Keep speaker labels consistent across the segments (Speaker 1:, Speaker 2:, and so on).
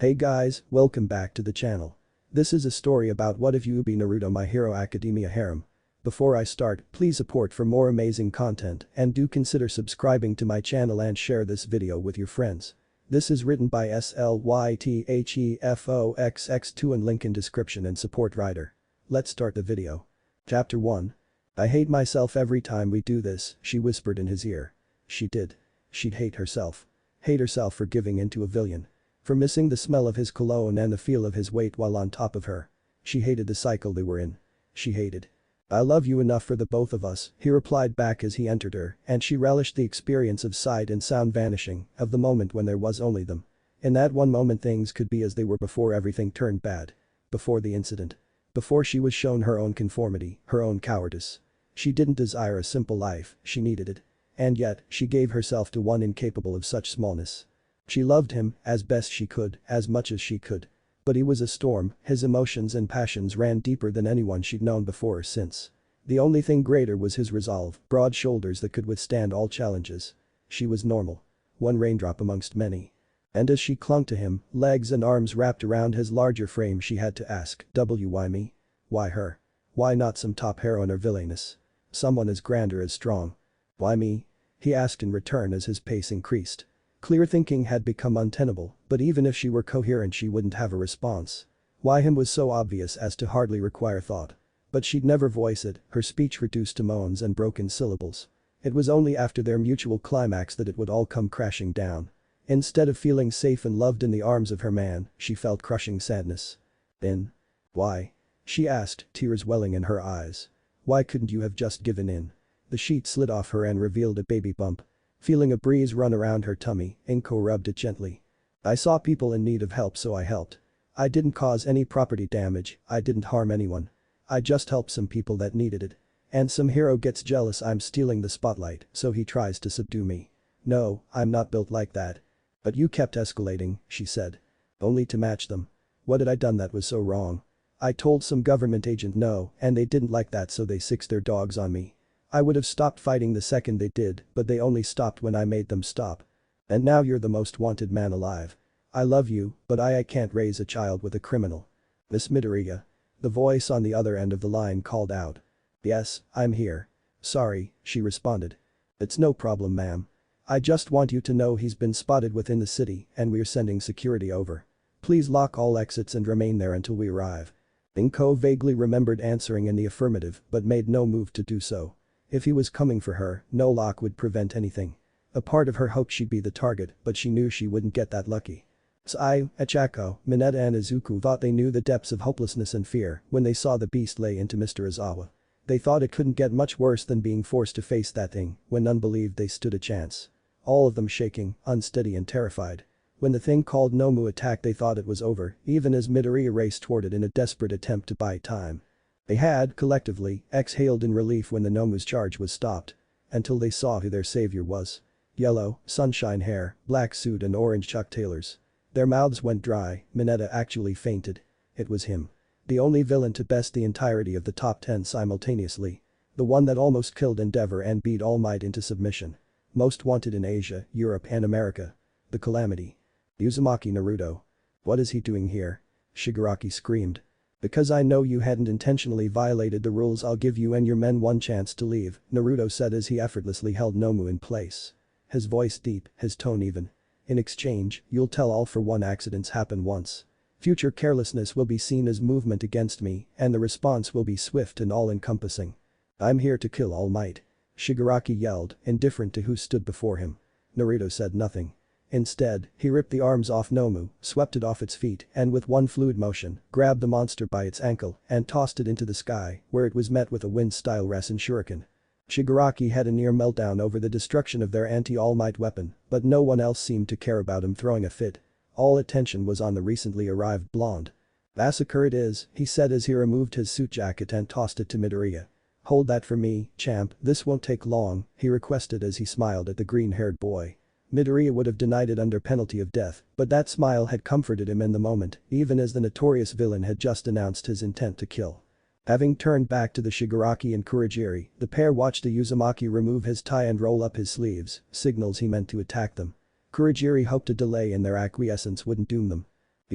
Speaker 1: Hey guys, welcome back to the channel. This is a story about what if Juubi Naruto My Hero Academia harem. Before I start, please support for more amazing content and do consider subscribing to my channel and share this video with your friends. This is written by SLYTHEFOXX2 and link in description and support writer. Let's start the video. Chapter 1. I hate myself every time we do this, she whispered in his ear. She did. She'd hate herself. Hate herself for giving in to a villain. For missing the smell of his cologne and the feel of his weight while on top of her. She hated the cycle they were in. She hated. I love you enough for the both of us, he replied back as he entered her, and she relished the experience of sight and sound vanishing, of the moment when there was only them. In that one moment things could be as they were before everything turned bad. Before the incident. Before she was shown her own conformity, her own cowardice. She didn't desire a simple life, she needed it. And yet, she gave herself to one incapable of such smallness. She loved him, as best she could, as much as she could. But he was a storm, his emotions and passions ran deeper than anyone she'd known before or since. The only thing greater was his resolve, broad shoulders that could withstand all challenges. She was normal. One raindrop amongst many. And as she clung to him, legs and arms wrapped around his larger frame she had to ask, why me? Why her? Why not some top heroine or villainess? Someone as grand or as strong? Why me? He asked in return as his pace increased. Clear thinking had become untenable, but even if she were coherent she wouldn't have a response. Why him was so obvious as to hardly require thought. But she'd never voice it, her speech reduced to moans and broken syllables. It was only after their mutual climax that it would all come crashing down. Instead of feeling safe and loved in the arms of her man, she felt crushing sadness. In. Why? She asked, tears welling in her eyes. Why couldn't you have just given in? The sheet slid off her and revealed a baby bump. Feeling a breeze run around her tummy, Inko rubbed it gently. I saw people in need of help so I helped. I didn't cause any property damage, I didn't harm anyone. I just helped some people that needed it. And some hero gets jealous I'm stealing the spotlight, so he tries to subdue me. No, I'm not built like that. But you kept escalating, she said. Only to match them. What had I done that was so wrong? I told some government agent no, and they didn't like that so they sixed their dogs on me. I would have stopped fighting the second they did, but they only stopped when I made them stop. And now you're the most wanted man alive. I love you, but I can't raise a child with a criminal. Miss Midoriya. The voice on the other end of the line called out. Yes, I'm here. Sorry, she responded. It's no problem ma'am. I just want you to know he's been spotted within the city and we're sending security over. Please lock all exits and remain there until we arrive. Inko vaguely remembered answering in the affirmative but made no move to do so. If he was coming for her, no lock would prevent anything. A part of her hoped she'd be the target, but she knew she wouldn't get that lucky. Sai, Achako, Mineta and Izuku thought they knew the depths of hopelessness and fear when they saw the beast lay into Mr. Aizawa. They thought it couldn't get much worse than being forced to face that thing when none believed they stood a chance. All of them shaking, unsteady and terrified. When the thing called Momo attacked they thought it was over, even as Midoriya raced toward it in a desperate attempt to buy time. They had, collectively, exhaled in relief when the Nomu's charge was stopped. Until they saw who their savior was. Yellow, sunshine hair, black suit and orange Chuck Taylors. Their mouths went dry, Mineta actually fainted. It was him. The only villain to best the entirety of the top 10 simultaneously. The one that almost killed Endeavor and beat All Might into submission. Most wanted in Asia, Europe and America. The calamity. Uzumaki Naruto. What is he doing here? Shigaraki screamed. Because I know you hadn't intentionally violated the rules I'll give you and your men one chance to leave, Naruto said as he effortlessly held Momo in place. His voice deep, his tone even. In exchange, you'll tell all for one accidents happen once. Future carelessness will be seen as movement against me and the response will be swift and all-encompassing. I'm here to kill All Might. Shigaraki yelled, indifferent to who stood before him. Naruto said nothing. Instead, he ripped the arms off Momo, swept it off its feet and with one fluid motion, grabbed the monster by its ankle and tossed it into the sky where it was met with a wind-style Rasen shuriken. Shigaraki had a near meltdown over the destruction of their anti-All Might weapon, but no one else seemed to care about him throwing a fit. All attention was on the recently arrived blonde. Massacre it is, he said as he removed his suit jacket and tossed it to Midoriya. Hold that for me, champ, this won't take long, he requested as he smiled at the green-haired boy. Midoriya would have denied it under penalty of death, but that smile had comforted him in the moment, even as the notorious villain had just announced his intent to kill. Having turned back to the Shigaraki and Kurogiri, the pair watched the Uzumaki remove his tie and roll up his sleeves, signals he meant to attack them. Kurogiri hoped a delay in their acquiescence wouldn't doom them.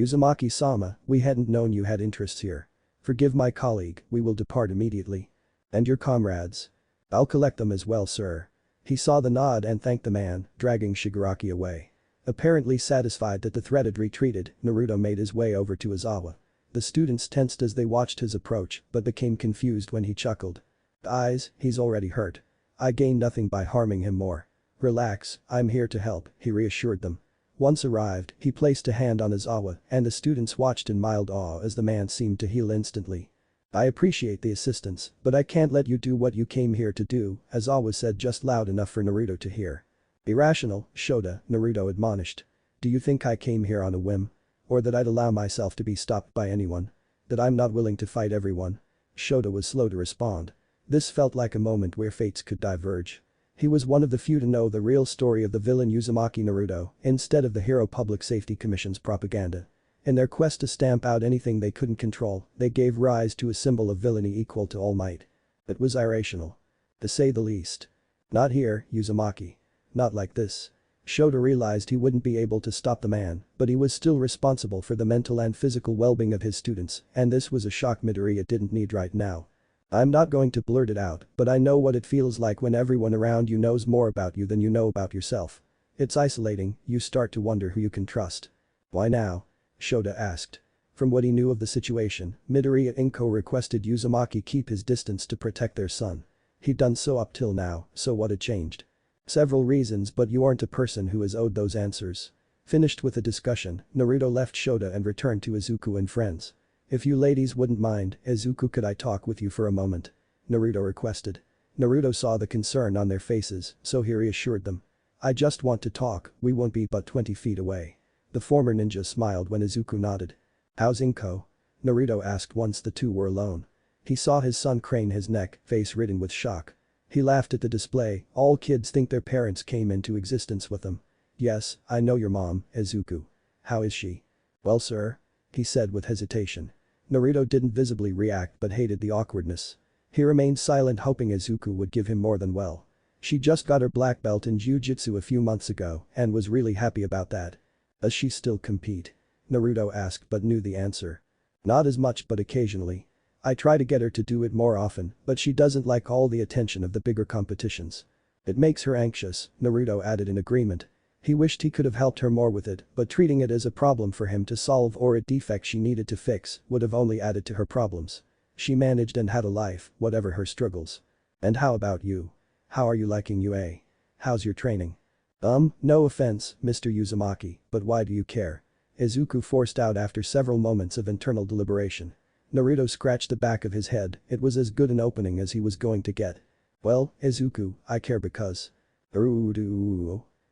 Speaker 1: Uzumaki-sama, we hadn't known you had interests here. Forgive my colleague, we will depart immediately. And your comrades? I'll collect them as well, sir. He saw the nod and thanked the man, dragging Shigaraki away. Apparently satisfied that the threat had retreated, Naruto made his way over to Aizawa. The students tensed as they watched his approach, but became confused when he chuckled. Eyes, he's already hurt. I gain nothing by harming him more. Relax, I'm here to help, he reassured them. Once arrived, he placed a hand on Aizawa, and the students watched in mild awe as the man seemed to heal instantly. I appreciate the assistance, but I can't let you do what you came here to do, Aizawa said just loud enough for Naruto to hear. Irrational, Shota, Naruto admonished. Do you think I came here on a whim? Or that I'd allow myself to be stopped by anyone? That I'm not willing to fight everyone? Shota was slow to respond. This felt like a moment where fates could diverge. He was one of the few to know the real story of the villain Uzumaki Naruto, instead of the Hero Public Safety Commission's propaganda. In their quest to stamp out anything they couldn't control, they gave rise to a symbol of villainy equal to All Might. It was irrational. To say the least. Not here, Uzumaki. Not like this. Shota realized he wouldn't be able to stop the man, but he was still responsible for the mental and physical well-being of his students, and this was a shock Midoriya didn't need right now. I'm not going to blurt it out, but I know what it feels like when everyone around you knows more about you than you know about yourself. It's isolating, you start to wonder who you can trust. Why now? Shota asked. From what he knew of the situation, Midoriya Inko requested Uzumaki keep his distance to protect their son. He'd done so up till now, so what had changed? Several reasons, but you aren't a person who is owed those answers. Finished with the discussion, Naruto left Shota and returned to Izuku and friends. If you ladies wouldn't mind, Izuku, could I talk with you for a moment? Naruto requested. Naruto saw the concern on their faces, so he reassured them. I just want to talk, we won't be but 20 feet away. The former ninja smiled when Izuku nodded. How's Inko? Naruto asked once the two were alone. He saw his son crane his neck, face ridden with shock. He laughed at the display, all kids think their parents came into existence with them. Yes, I know your mom, Izuku. How is she? Well, sir? He said with hesitation. Naruto didn't visibly react but hated the awkwardness. He remained silent, hoping Izuku would give him more than well. She just got her black belt in jiu-jitsu a few months ago and was really happy about that. Does she still compete? Naruto asked but knew the answer. Not as much but occasionally. I try to get her to do it more often, but she doesn't like all the attention of the bigger competitions. It makes her anxious, Naruto added in agreement. He wished he could have helped her more with it, but treating it as a problem for him to solve or a defect she needed to fix would have only added to her problems. She managed and had a life, whatever her struggles. And how about you? How are you liking UA? How's your training? No offense, Mr. Uzumaki, but why do you care? Izuku forced out after several moments of internal deliberation. Naruto scratched the back of his head, it was as good an opening as he was going to get. Well, Izuku, I care because.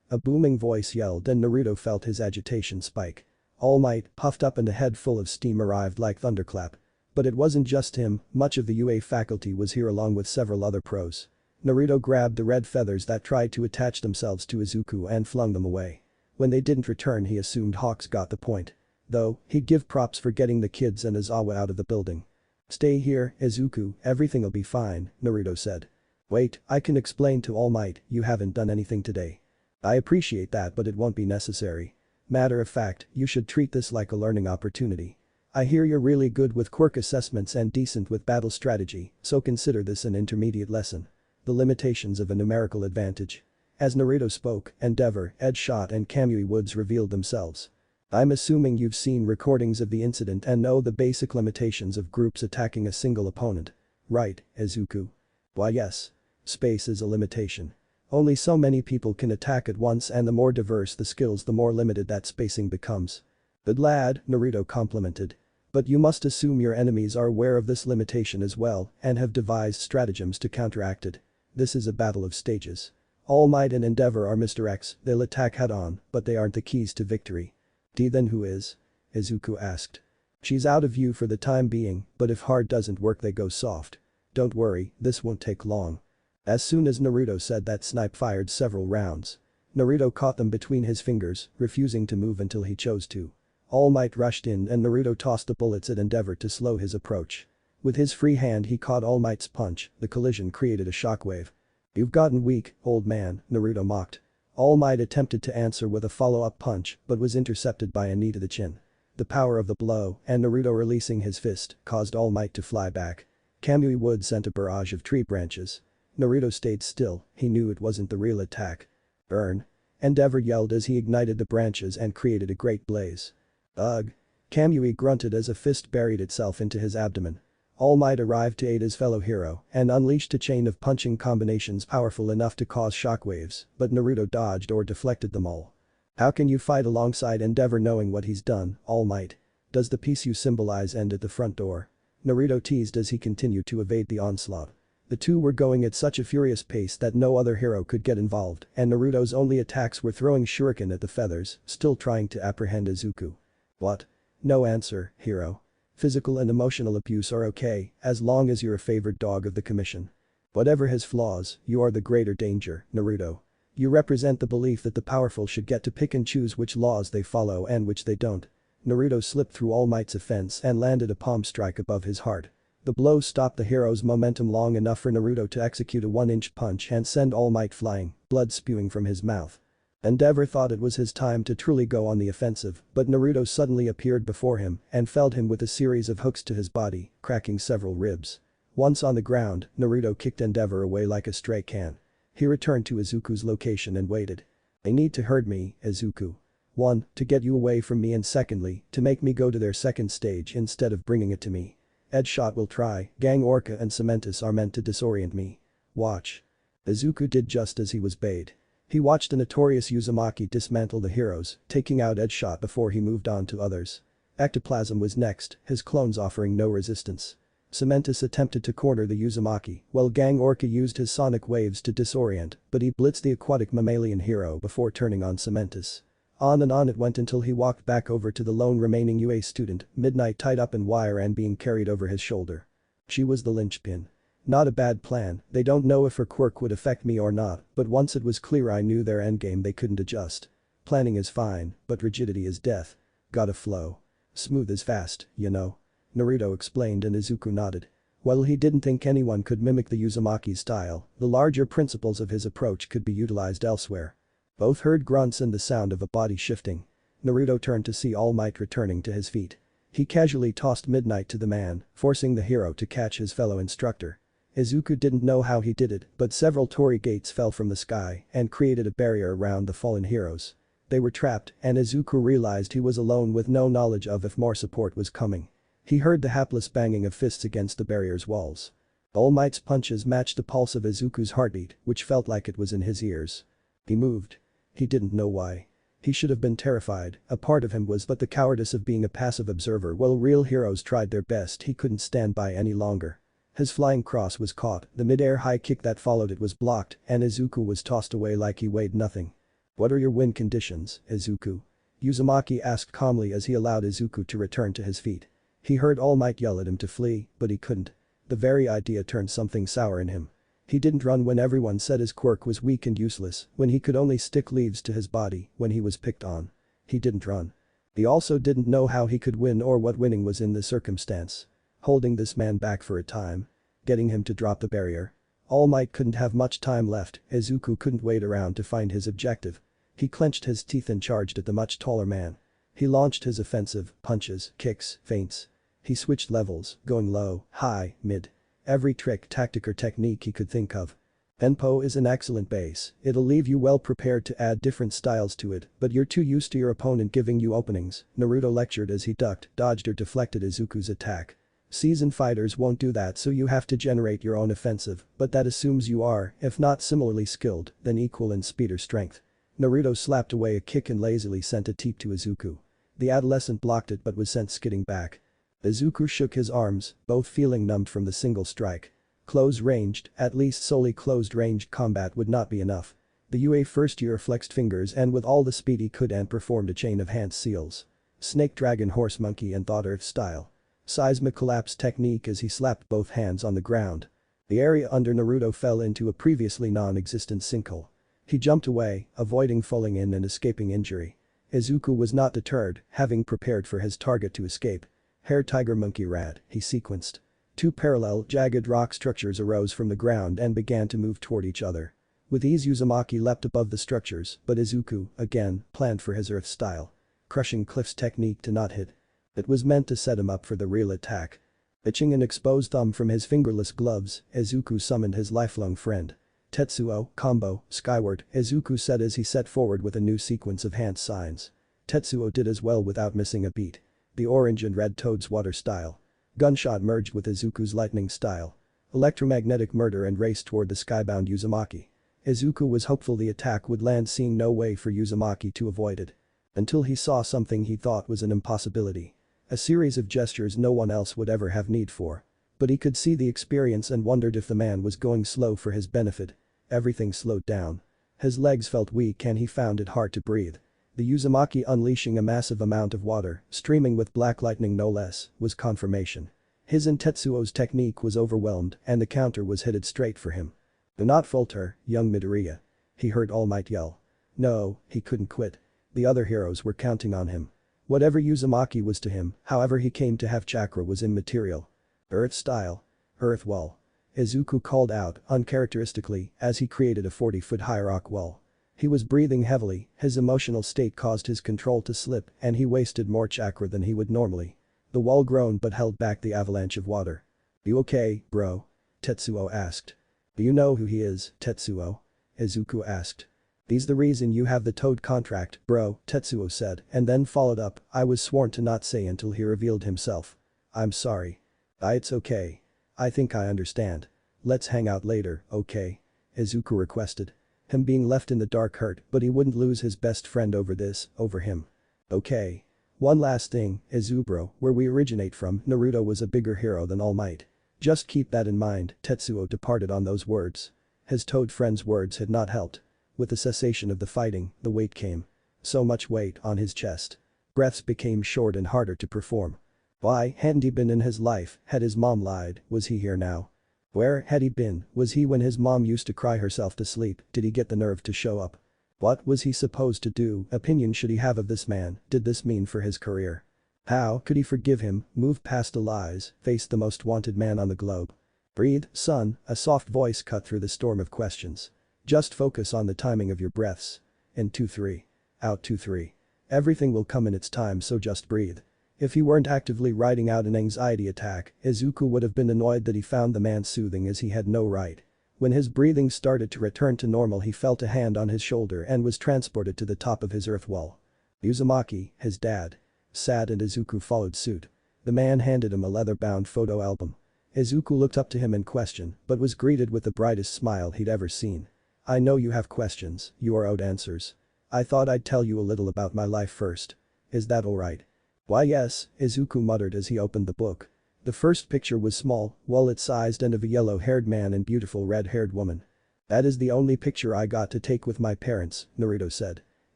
Speaker 1: A booming voice yelled and Naruto felt his agitation spike. All Might, puffed up and a head full of steam, arrived like thunderclap. But it wasn't just him, much of the UA faculty was here along with several other pros. Naruto grabbed the red feathers that tried to attach themselves to Izuku and flung them away. When they didn't return, he assumed Hawks got the point. Though, he'd give props for getting the kids and Aizawa out of the building. Stay here, Izuku, everything'll be fine, Naruto said. Wait, I can explain to All Might, you haven't done anything today. I appreciate that, but it won't be necessary. Matter of fact, you should treat this like a learning opportunity. I hear you're really good with quirk assessments and decent with battle strategy, so consider this an intermediate lesson. The limitations of a numerical advantage. As Naruto spoke, Endeavor, Edgeshot and Kamui Woods revealed themselves. I'm assuming you've seen recordings of the incident and know the basic limitations of groups attacking a single opponent. Right, Izuku? Why yes. Space is a limitation. Only so many people can attack at once, and the more diverse the skills the more limited that spacing becomes. Good lad, Naruto complimented. But you must assume your enemies are aware of this limitation as well and have devised stratagems to counteract it. This is a battle of stages. All Might and Endeavor are Mr. X, they'll attack head-on, but they aren't the keys to victory. Then who is? Izuku asked. She's out of view for the time being, but if hard doesn't work they go soft. Don't worry, this won't take long. As soon as Naruto said that, Snipe fired several rounds. Naruto caught them between his fingers, refusing to move until he chose to. All Might rushed in and Naruto tossed the bullets at Endeavor to slow his approach. With his free hand he caught All Might's punch, the collision created a shockwave. You've gotten weak, old man, Naruto mocked. All Might attempted to answer with a follow-up punch but was intercepted by a knee to the chin. The power of the blow and Naruto releasing his fist caused All Might to fly back. Kamui Wood sent a barrage of tree branches. Naruto stayed still, he knew it wasn't the real attack. Burn. Endeavor yelled as he ignited the branches and created a great blaze. Ugh. Kamui grunted as a fist buried itself into his abdomen. All Might arrived to aid his fellow hero and unleashed a chain of punching combinations powerful enough to cause shockwaves, but Naruto dodged or deflected them all. How can you fight alongside Endeavor knowing what he's done, All Might? Does the peace you symbolize end at the front door? Naruto teased as he continued to evade the onslaught. The two were going at such a furious pace that no other hero could get involved, and Naruto's only attacks were throwing shuriken at the feathers, still trying to apprehend Izuku. What? No answer, hero. Physical and emotional abuse are okay, as long as you're a favored dog of the commission. Whatever his flaws, you are the greater danger, Naruto. You represent the belief that the powerful should get to pick and choose which laws they follow and which they don't. Naruto slipped through All Might's offense and landed a palm strike above his heart. The blow stopped the hero's momentum long enough for Naruto to execute a 1-inch punch and send All Might flying, blood spewing from his mouth. Endeavor thought it was his time to truly go on the offensive, but Naruto suddenly appeared before him and felled him with a series of hooks to his body, cracking several ribs. Once on the ground, Naruto kicked Endeavor away like a stray can. He returned to Izuku's location and waited. They need to hurt me, Izuku. 1. To get you away from me, and secondly, to make me go to their second stage instead of bringing it to me. Edshot will try, Gang Orca and Cementus are meant to disorient me. Watch. Izuku did just as he was bade. He watched the notorious Uzumaki dismantle the heroes, taking out Edshot before he moved on to others. Ectoplasm was next, his clones offering no resistance. Cementus attempted to corner the Uzumaki, while Gang Orca used his sonic waves to disorient, but he blitzed the aquatic mammalian hero before turning on Cementus. On and on it went until he walked back over to the lone remaining UA student, Midnight tied up in wire and being carried over his shoulder. She was the linchpin. Not a bad plan, they don't know if her quirk would affect me or not, but once it was clear I knew their endgame they couldn't adjust. Planning is fine, but rigidity is death. Gotta flow. Smooth is fast, you know. Naruto explained and Izuku nodded. While he didn't think anyone could mimic the Uzumaki's style, the larger principles of his approach could be utilized elsewhere. Both heard grunts and the sound of a body shifting. Naruto turned to see All Might returning to his feet. He casually tossed Midnight to the man, forcing the hero to catch his fellow instructor. Izuku didn't know how he did it, but several torii gates fell from the sky and created a barrier around the fallen heroes. They were trapped, and Izuku realized he was alone with no knowledge of if more support was coming. He heard the hapless banging of fists against the barrier's walls. All Might's punches matched the pulse of Izuku's heartbeat, which felt like it was in his ears. He moved. He didn't know why. He should have been terrified, a part of him was, but the cowardice of being a passive observer while real heroes tried their best, he couldn't stand by any longer. His flying cross was caught, the mid-air high kick that followed it was blocked, and Izuku was tossed away like he weighed nothing. What are your win conditions, Izuku? Uzumaki asked calmly as he allowed Izuku to return to his feet. He heard All Might yell at him to flee, but he couldn't. The very idea turned something sour in him. He didn't run when everyone said his quirk was weak and useless, when he could only stick leaves to his body, when he was picked on. He didn't run. He also didn't know how he could win or what winning was in this circumstance. Holding this man back for a time. Getting him to drop the barrier. All Might couldn't have much time left, Izuku couldn't wait around to find his objective. He clenched his teeth and charged at the much taller man. He launched his offensive, punches, kicks, feints. He switched levels, going low, high, mid. Every trick, tactic or technique he could think of. Enpo is an excellent base, it'll leave you well prepared to add different styles to it, but you're too used to your opponent giving you openings, Naruto lectured as he ducked, dodged or deflected Izuku's attack. Seasoned fighters won't do that, so you have to generate your own offensive, but that assumes you are, if not similarly skilled, then equal in speed or strength. Naruto slapped away a kick and lazily sent a teep to Izuku. The adolescent blocked it but was sent skidding back. Izuku shook his arms, both feeling numbed from the single strike. Close-ranged, at least solely closed-ranged combat would not be enough. The UA first year flexed fingers and with all the speed he could and performed a chain of hand seals. Snake dragon horse monkey and thought earth style. Seismic collapse technique as he slapped both hands on the ground. The area under Naruto fell into a previously non-existent sinkhole. He jumped away, avoiding falling in and escaping injury. Izuku was not deterred, having prepared for his target to escape. Hair tiger monkey rat, he sequenced. Two parallel, jagged rock structures arose from the ground and began to move toward each other. With ease Uzumaki leapt above the structures, but Izuku, again, planned for his earth style. Crushing cliffs technique to not hit. It was meant to set him up for the real attack. Itching an exposed thumb from his fingerless gloves, Izuku summoned his lifelong friend. Tetsuo, combo, skyward, Izuku said as he set forward with a new sequence of hand signs. Tetsuo did as well without missing a beat. The orange and red toad's water style. Gunshot merged with Izuku's lightning style. Electromagnetic murder and raced toward the skybound Uzumaki. Izuku was hopeful the attack would land, seeing no way for Uzumaki to avoid it. Until he saw something he thought was an impossibility. A series of gestures no one else would ever have need for. But he could see the experience and wondered if the man was going slow for his benefit. Everything slowed down. His legs felt weak and he found it hard to breathe. The Uzumaki unleashing a massive amount of water, streaming with black lightning no less, was confirmation. His and Tetsuo's technique was overwhelmed and the counter was headed straight for him. "Do not falter, young Midoriya," he heard All Might yell. No, he couldn't quit. The other heroes were counting on him. Whatever Uzumaki was to him, however he came to have chakra was immaterial. Earth style. Earth wall. Izuku called out, uncharacteristically, as he created a 40-foot high rock wall. He was breathing heavily, his emotional state caused his control to slip and he wasted more chakra than he would normally. The wall groaned but held back the avalanche of water. "You okay, bro?" Tetsuo asked. "Do you know who he is, Tetsuo?" Izuku asked. "He's the reason you have the Toad contract, bro," Tetsuo said and then followed up, "I was sworn to not say until he revealed himself. I'm sorry." It's okay. I think I understand. Let's hang out later, okay?" Izuku requested. Him being left in the dark hurt, but he wouldn't lose his best friend over this, over him. "Okay. One last thing, Izubro, where we originate from, Naruto was a bigger hero than All Might. Just keep that in mind." Tetsuo departed on those words. His toad friend's words had not helped. With the cessation of the fighting, the weight came. So much weight on his chest. Breaths became short and harder to perform. Why hadn't he been in his life? Had his mom lied? Was he here now? Where had he been? Was he when his mom used to cry herself to sleep? Did he get the nerve to show up? What was he supposed to do? Opinion should he have of this man? Did this mean for his career? How could he forgive him, move past the lies, face the most wanted man on the globe? "Breathe, son," a soft voice cut through the storm of questions. "Just focus on the timing of your breaths. In 2-3. Out 2-3. Everything will come in its time, so just breathe." If he weren't actively writing out an anxiety attack, Izuku would have been annoyed that he found the man soothing as he had no right. When his breathing started to return to normal, he felt a hand on his shoulder and was transported to the top of his earth wall. Uzumaki, his dad. Sad and Izuku followed suit. The man handed him a leather-bound photo album. Izuku looked up to him in question, but was greeted with the brightest smile he'd ever seen. "I know you have questions, you are owed answers. I thought I'd tell you a little about my life first. Is that alright?" "Why yes," Izuku muttered as he opened the book. The first picture was small, wallet-sized and of a yellow-haired man and beautiful red-haired woman. "That is the only picture I got to take with my parents," Naruto said.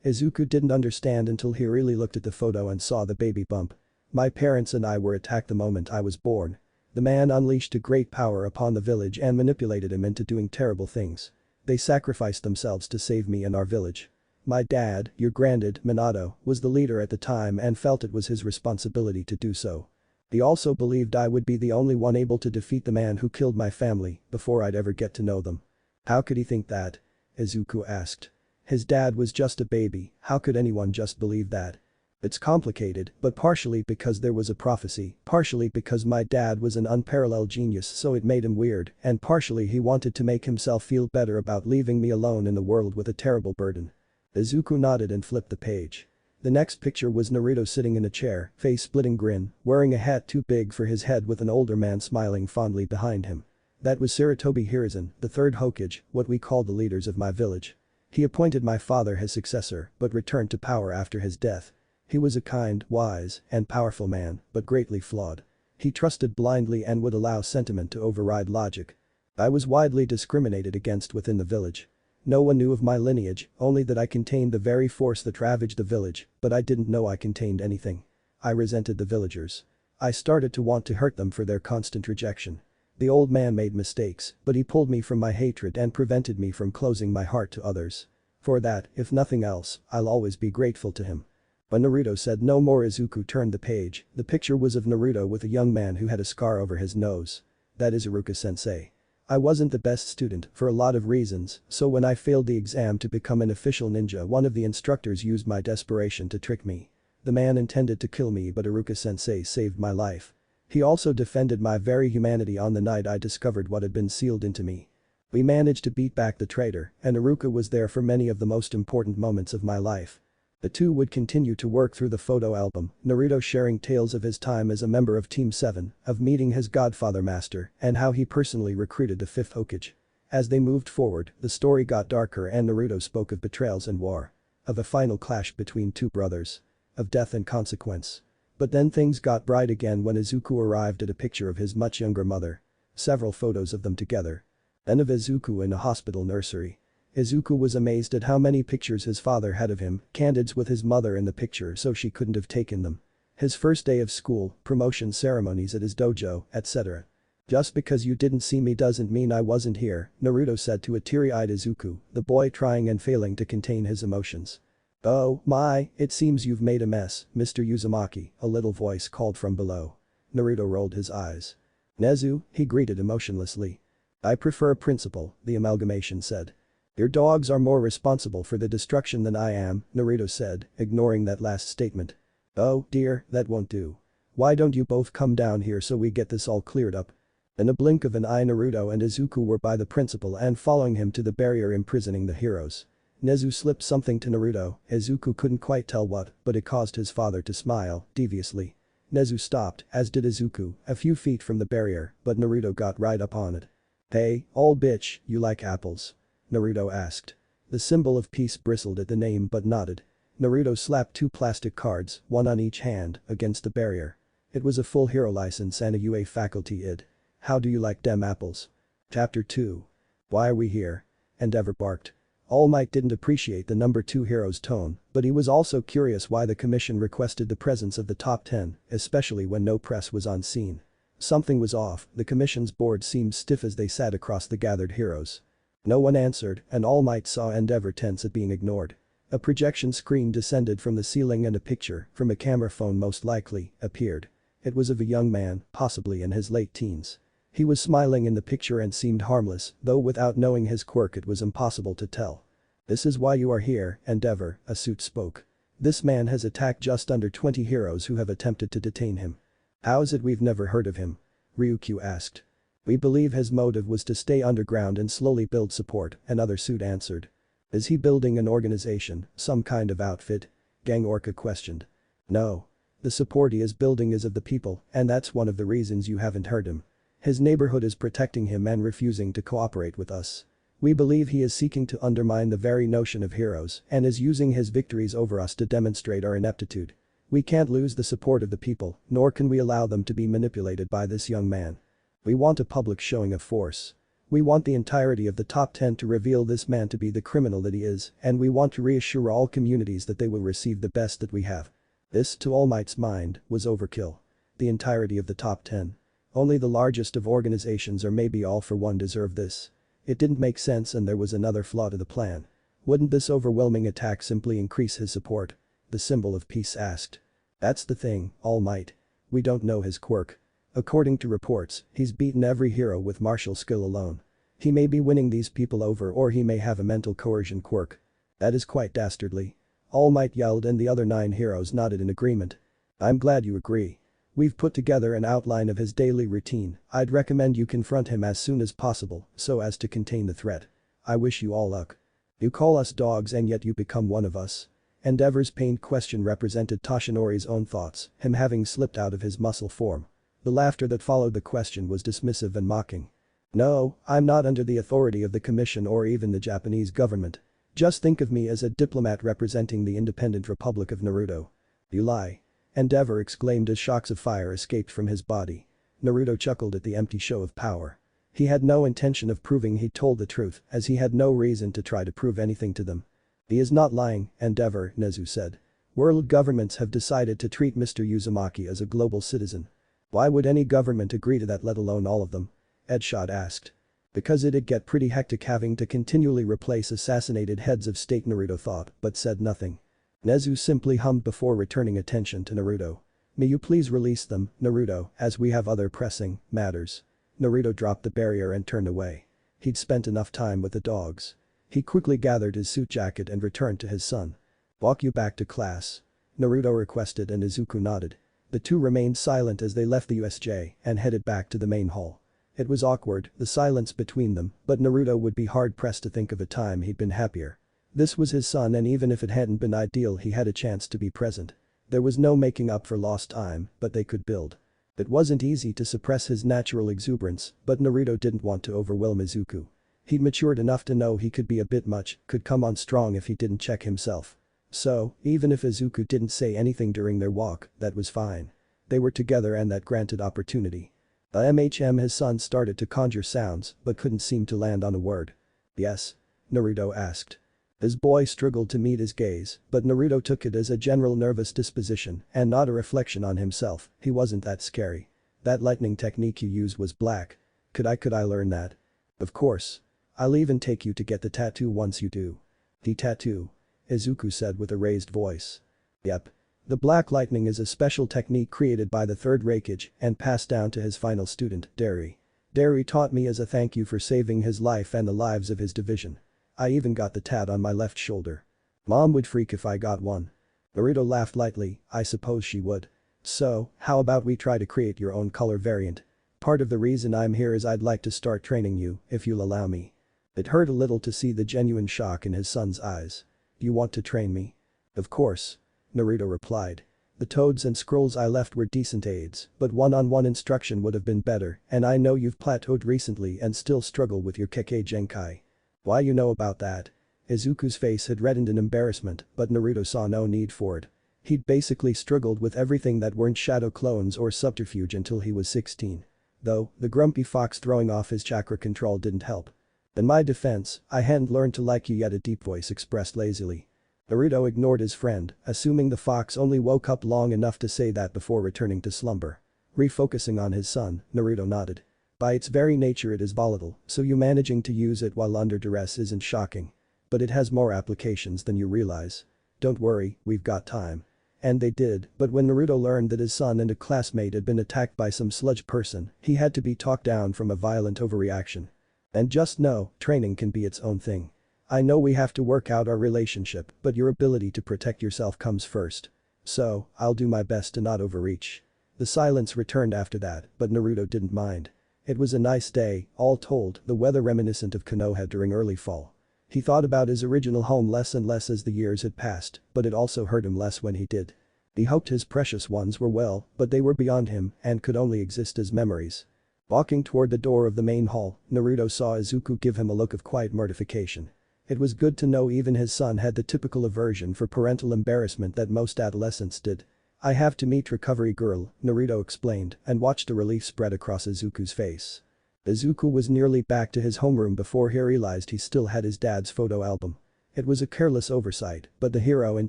Speaker 1: Izuku didn't understand until he really looked at the photo and saw the baby bump. "My parents and I were attacked the moment I was born. The man unleashed a great power upon the village and manipulated him into doing terrible things. They sacrificed themselves to save me and our village. My dad, your granddad, Minato, was the leader at the time and felt it was his responsibility to do so. He also believed I would be the only one able to defeat the man who killed my family before I'd ever get to know them." "How could he think that?" Izuku asked. His dad was just a baby, how could anyone just believe that? "It's complicated, but partially because there was a prophecy, partially because my dad was an unparalleled genius so it made him weird, and partially he wanted to make himself feel better about leaving me alone in the world with a terrible burden." Izuku nodded and flipped the page. The next picture was Naruto sitting in a chair, face-splitting grin, wearing a hat too big for his head with an older man smiling fondly behind him. "That was Sarutobi Hiruzen, the third Hokage, what we call the leaders of my village. He appointed my father his successor, but returned to power after his death. He was a kind, wise, and powerful man, but greatly flawed. He trusted blindly and would allow sentiment to override logic. I was widely discriminated against within the village. No one knew of my lineage, only that I contained the very force that ravaged the village, but I didn't know I contained anything. I resented the villagers. I started to want to hurt them for their constant rejection. The old man made mistakes, but he pulled me from my hatred and prevented me from closing my heart to others. For that, if nothing else, I'll always be grateful to him." When Naruto said no more, Izuku turned the page. The picture was of Naruto with a young man who had a scar over his nose. "That is Iruka-sensei. I wasn't the best student for a lot of reasons, so when I failed the exam to become an official ninja, one of the instructors used my desperation to trick me. The man intended to kill me but Iruka-sensei saved my life. He also defended my very humanity on the night I discovered what had been sealed into me. We managed to beat back the traitor, and Iruka was there for many of the most important moments of my life. The two would continue to work through the photo album, Naruto sharing tales of his time as a member of Team 7, of meeting his godfather master, and how he personally recruited the 5th Hokage. As they moved forward, the story got darker and Naruto spoke of betrayals and war. Of a final clash between two brothers. Of death and consequence. But then things got bright again when Izuku arrived at a picture of his much younger mother. Several photos of them together. Then of Izuku in a hospital nursery. Izuku was amazed at how many pictures his father had of him, candids with his mother in the picture so she couldn't have taken them. His first day of school, promotion ceremonies at his dojo, etc. Just because you didn't see me doesn't mean I wasn't here, Naruto said to a teary-eyed Izuku, the boy trying and failing to contain his emotions. Oh my, it seems you've made a mess, Mr. Uzumaki, a little voice called from below. Naruto rolled his eyes. Nezu, he greeted emotionlessly. I prefer principle, the amalgamation said. Your dogs are more responsible for the destruction than I am, Naruto said, ignoring that last statement. Oh dear, that won't do. Why don't you both come down here so we get this all cleared up? In a blink of an eye Naruto and Izuku were by the principal and following him to the barrier imprisoning the heroes. Nezu slipped something to Naruto, Izuku couldn't quite tell what, but it caused his father to smile, deviously. Nezu stopped, as did Izuku, a few feet from the barrier, but Naruto got right up on it. Hey, old bitch, you like apples? Naruto asked. The symbol of peace bristled at the name but nodded. Naruto slapped 2 plastic cards, one on each hand, against the barrier. It was a full hero license and a UA faculty id. How do you like dem apples? Chapter 2. Why are we here? Endeavor barked. All Might didn't appreciate the number 2 hero's tone, but he was also curious why the commission requested the presence of the top 10, especially when no press was on scene. Something was off, the commission's board seemed stiff as they sat across the gathered heroes. No one answered, and All Might saw Endeavor tense at being ignored. A projection screen descended from the ceiling and a picture, from a camera phone most likely, appeared. It was of a young man, possibly in his late teens. He was smiling in the picture and seemed harmless, though without knowing his quirk it was impossible to tell. This is why you are here, Endeavor, a suit spoke. This man has attacked just under 20 heroes who have attempted to detain him. How is it we've never heard of him? Ryukyu asked. We believe his motive was to stay underground and slowly build support, another suit answered. Is he building an organization, some kind of outfit? Gang Orca questioned. No. The support he is building is of the people, and that's one of the reasons you haven't heard him. His neighborhood is protecting him and refusing to cooperate with us. We believe he is seeking to undermine the very notion of heroes and is using his victories over us to demonstrate our ineptitude. We can't lose the support of the people, nor can we allow them to be manipulated by this young man. We want a public showing of force. We want the entirety of the top 10 to reveal this man to be the criminal that he is, and we want to reassure all communities that they will receive the best that we have. This, to All Might's mind, was overkill. The entirety of the top 10. Only the largest of organizations or maybe all for one deserve this. It didn't make sense and there was another flaw to the plan. Wouldn't this overwhelming attack simply increase his support? The symbol of peace asked. That's the thing, All Might. We don't know his quirk. According to reports, he's beaten every hero with martial skill alone. He may be winning these people over or he may have a mental coercion quirk. That is quite dastardly. All Might yelled and the other 9 heroes nodded in agreement. I'm glad you agree. We've put together an outline of his daily routine. I'd recommend you confront him as soon as possible so as to contain the threat. I wish you all luck. You call us dogs and yet you become one of us. Endeavor's pained question represented Toshinori's own thoughts, him having slipped out of his muscle form. The laughter that followed the question was dismissive and mocking. No, I'm not under the authority of the commission or even the Japanese government. Just think of me as a diplomat representing the independent Republic of Naruto. You lie. Endeavor exclaimed as shocks of fire escaped from his body. Naruto chuckled at the empty show of power. He had no intention of proving he'd told the truth as he had no reason to try to prove anything to them. He is not lying, Endeavor, Nezu said. World governments have decided to treat Mr. Uzumaki as a global citizen. Why would any government agree to that, let alone all of them? Edshot asked. Because it'd get pretty hectic having to continually replace assassinated heads of state, Naruto thought, but said nothing. Nezu simply hummed before returning attention to Naruto. May you please release them, Naruto, as we have other pressing matters. Naruto dropped the barrier and turned away. He'd spent enough time with the dogs. He quickly gathered his suit jacket and returned to his son. Walk you back to class. Naruto requested and Izuku nodded. The two remained silent as they left the USJ and headed back to the main hall. It was awkward, the silence between them, but Naruto would be hard-pressed to think of a time he'd been happier. This was his son and even if it hadn't been ideal he had a chance to be present. There was no making up for lost time, but they could build. It wasn't easy to suppress his natural exuberance, but Naruto didn't want to overwhelm Izuku. He'd matured enough to know he could be a bit much, could come on strong if he didn't check himself. So, even if Izuku didn't say anything during their walk, that was fine. They were together and that granted opportunity. His son started to conjure sounds but couldn't seem to land on a word. Yes? Naruto asked. His boy struggled to meet his gaze, but Naruto took it as a general nervous disposition and not a reflection on himself. He wasn't that scary. That lightning technique you used was black. Could I learn that? Of course. I'll even take you to get the tattoo once you do. The tattoo? Izuku said with a raised voice. Yep. The black lightning is a special technique created by the third Raikage and passed down to his final student, Dari. Dari taught me as a thank you for saving his life and the lives of his division. I even got the tat on my left shoulder. Mom would freak if I got one. Naruto laughed lightly, I suppose she would. So, how about we try to create your own color variant? Part of the reason I'm here is I'd like to start training you, if you'll allow me. It hurt a little to see the genuine shock in his son's eyes. You want to train me? Of course. Naruto replied. The toads and scrolls I left were decent aids, but one-on-one instruction would have been better, and I know you've plateaued recently and still struggle with your Kekkei Genkai. Why you know about that? Izuku's face had reddened in embarrassment, but Naruto saw no need for it. He'd basically struggled with everything that weren't shadow clones or subterfuge until he was 16. Though, the grumpy fox throwing off his chakra control didn't help. In my defense, I hadn't learned to like you yet, a deep voice expressed lazily. Naruto ignored his friend, assuming the fox only woke up long enough to say that before returning to slumber. Refocusing on his son, Naruto nodded. By its very nature it is volatile, so you managing to use it while under duress isn't shocking. But it has more applications than you realize. Don't worry, we've got time. And they did, but when Naruto learned that his son and a classmate had been attacked by some sludge person, he had to be talked down from a violent overreaction. And just know, training can be its own thing. I know we have to work out our relationship, but your ability to protect yourself comes first. So, I'll do my best to not overreach. The silence returned after that, but Naruto didn't mind. It was a nice day, all told, the weather reminiscent of Konoha during early fall. He thought about his original home less and less as the years had passed, but it also hurt him less when he did. He hoped his precious ones were well, but they were beyond him and could only exist as memories. Walking toward the door of the main hall, Naruto saw Izuku give him a look of quiet mortification. It was good to know even his son had the typical aversion for parental embarrassment that most adolescents did. I have to meet recovery girl, Naruto explained and watched a relief spread across Izuku's face. Izuku was nearly back to his homeroom before he realized he still had his dad's photo album. It was a careless oversight, but the hero in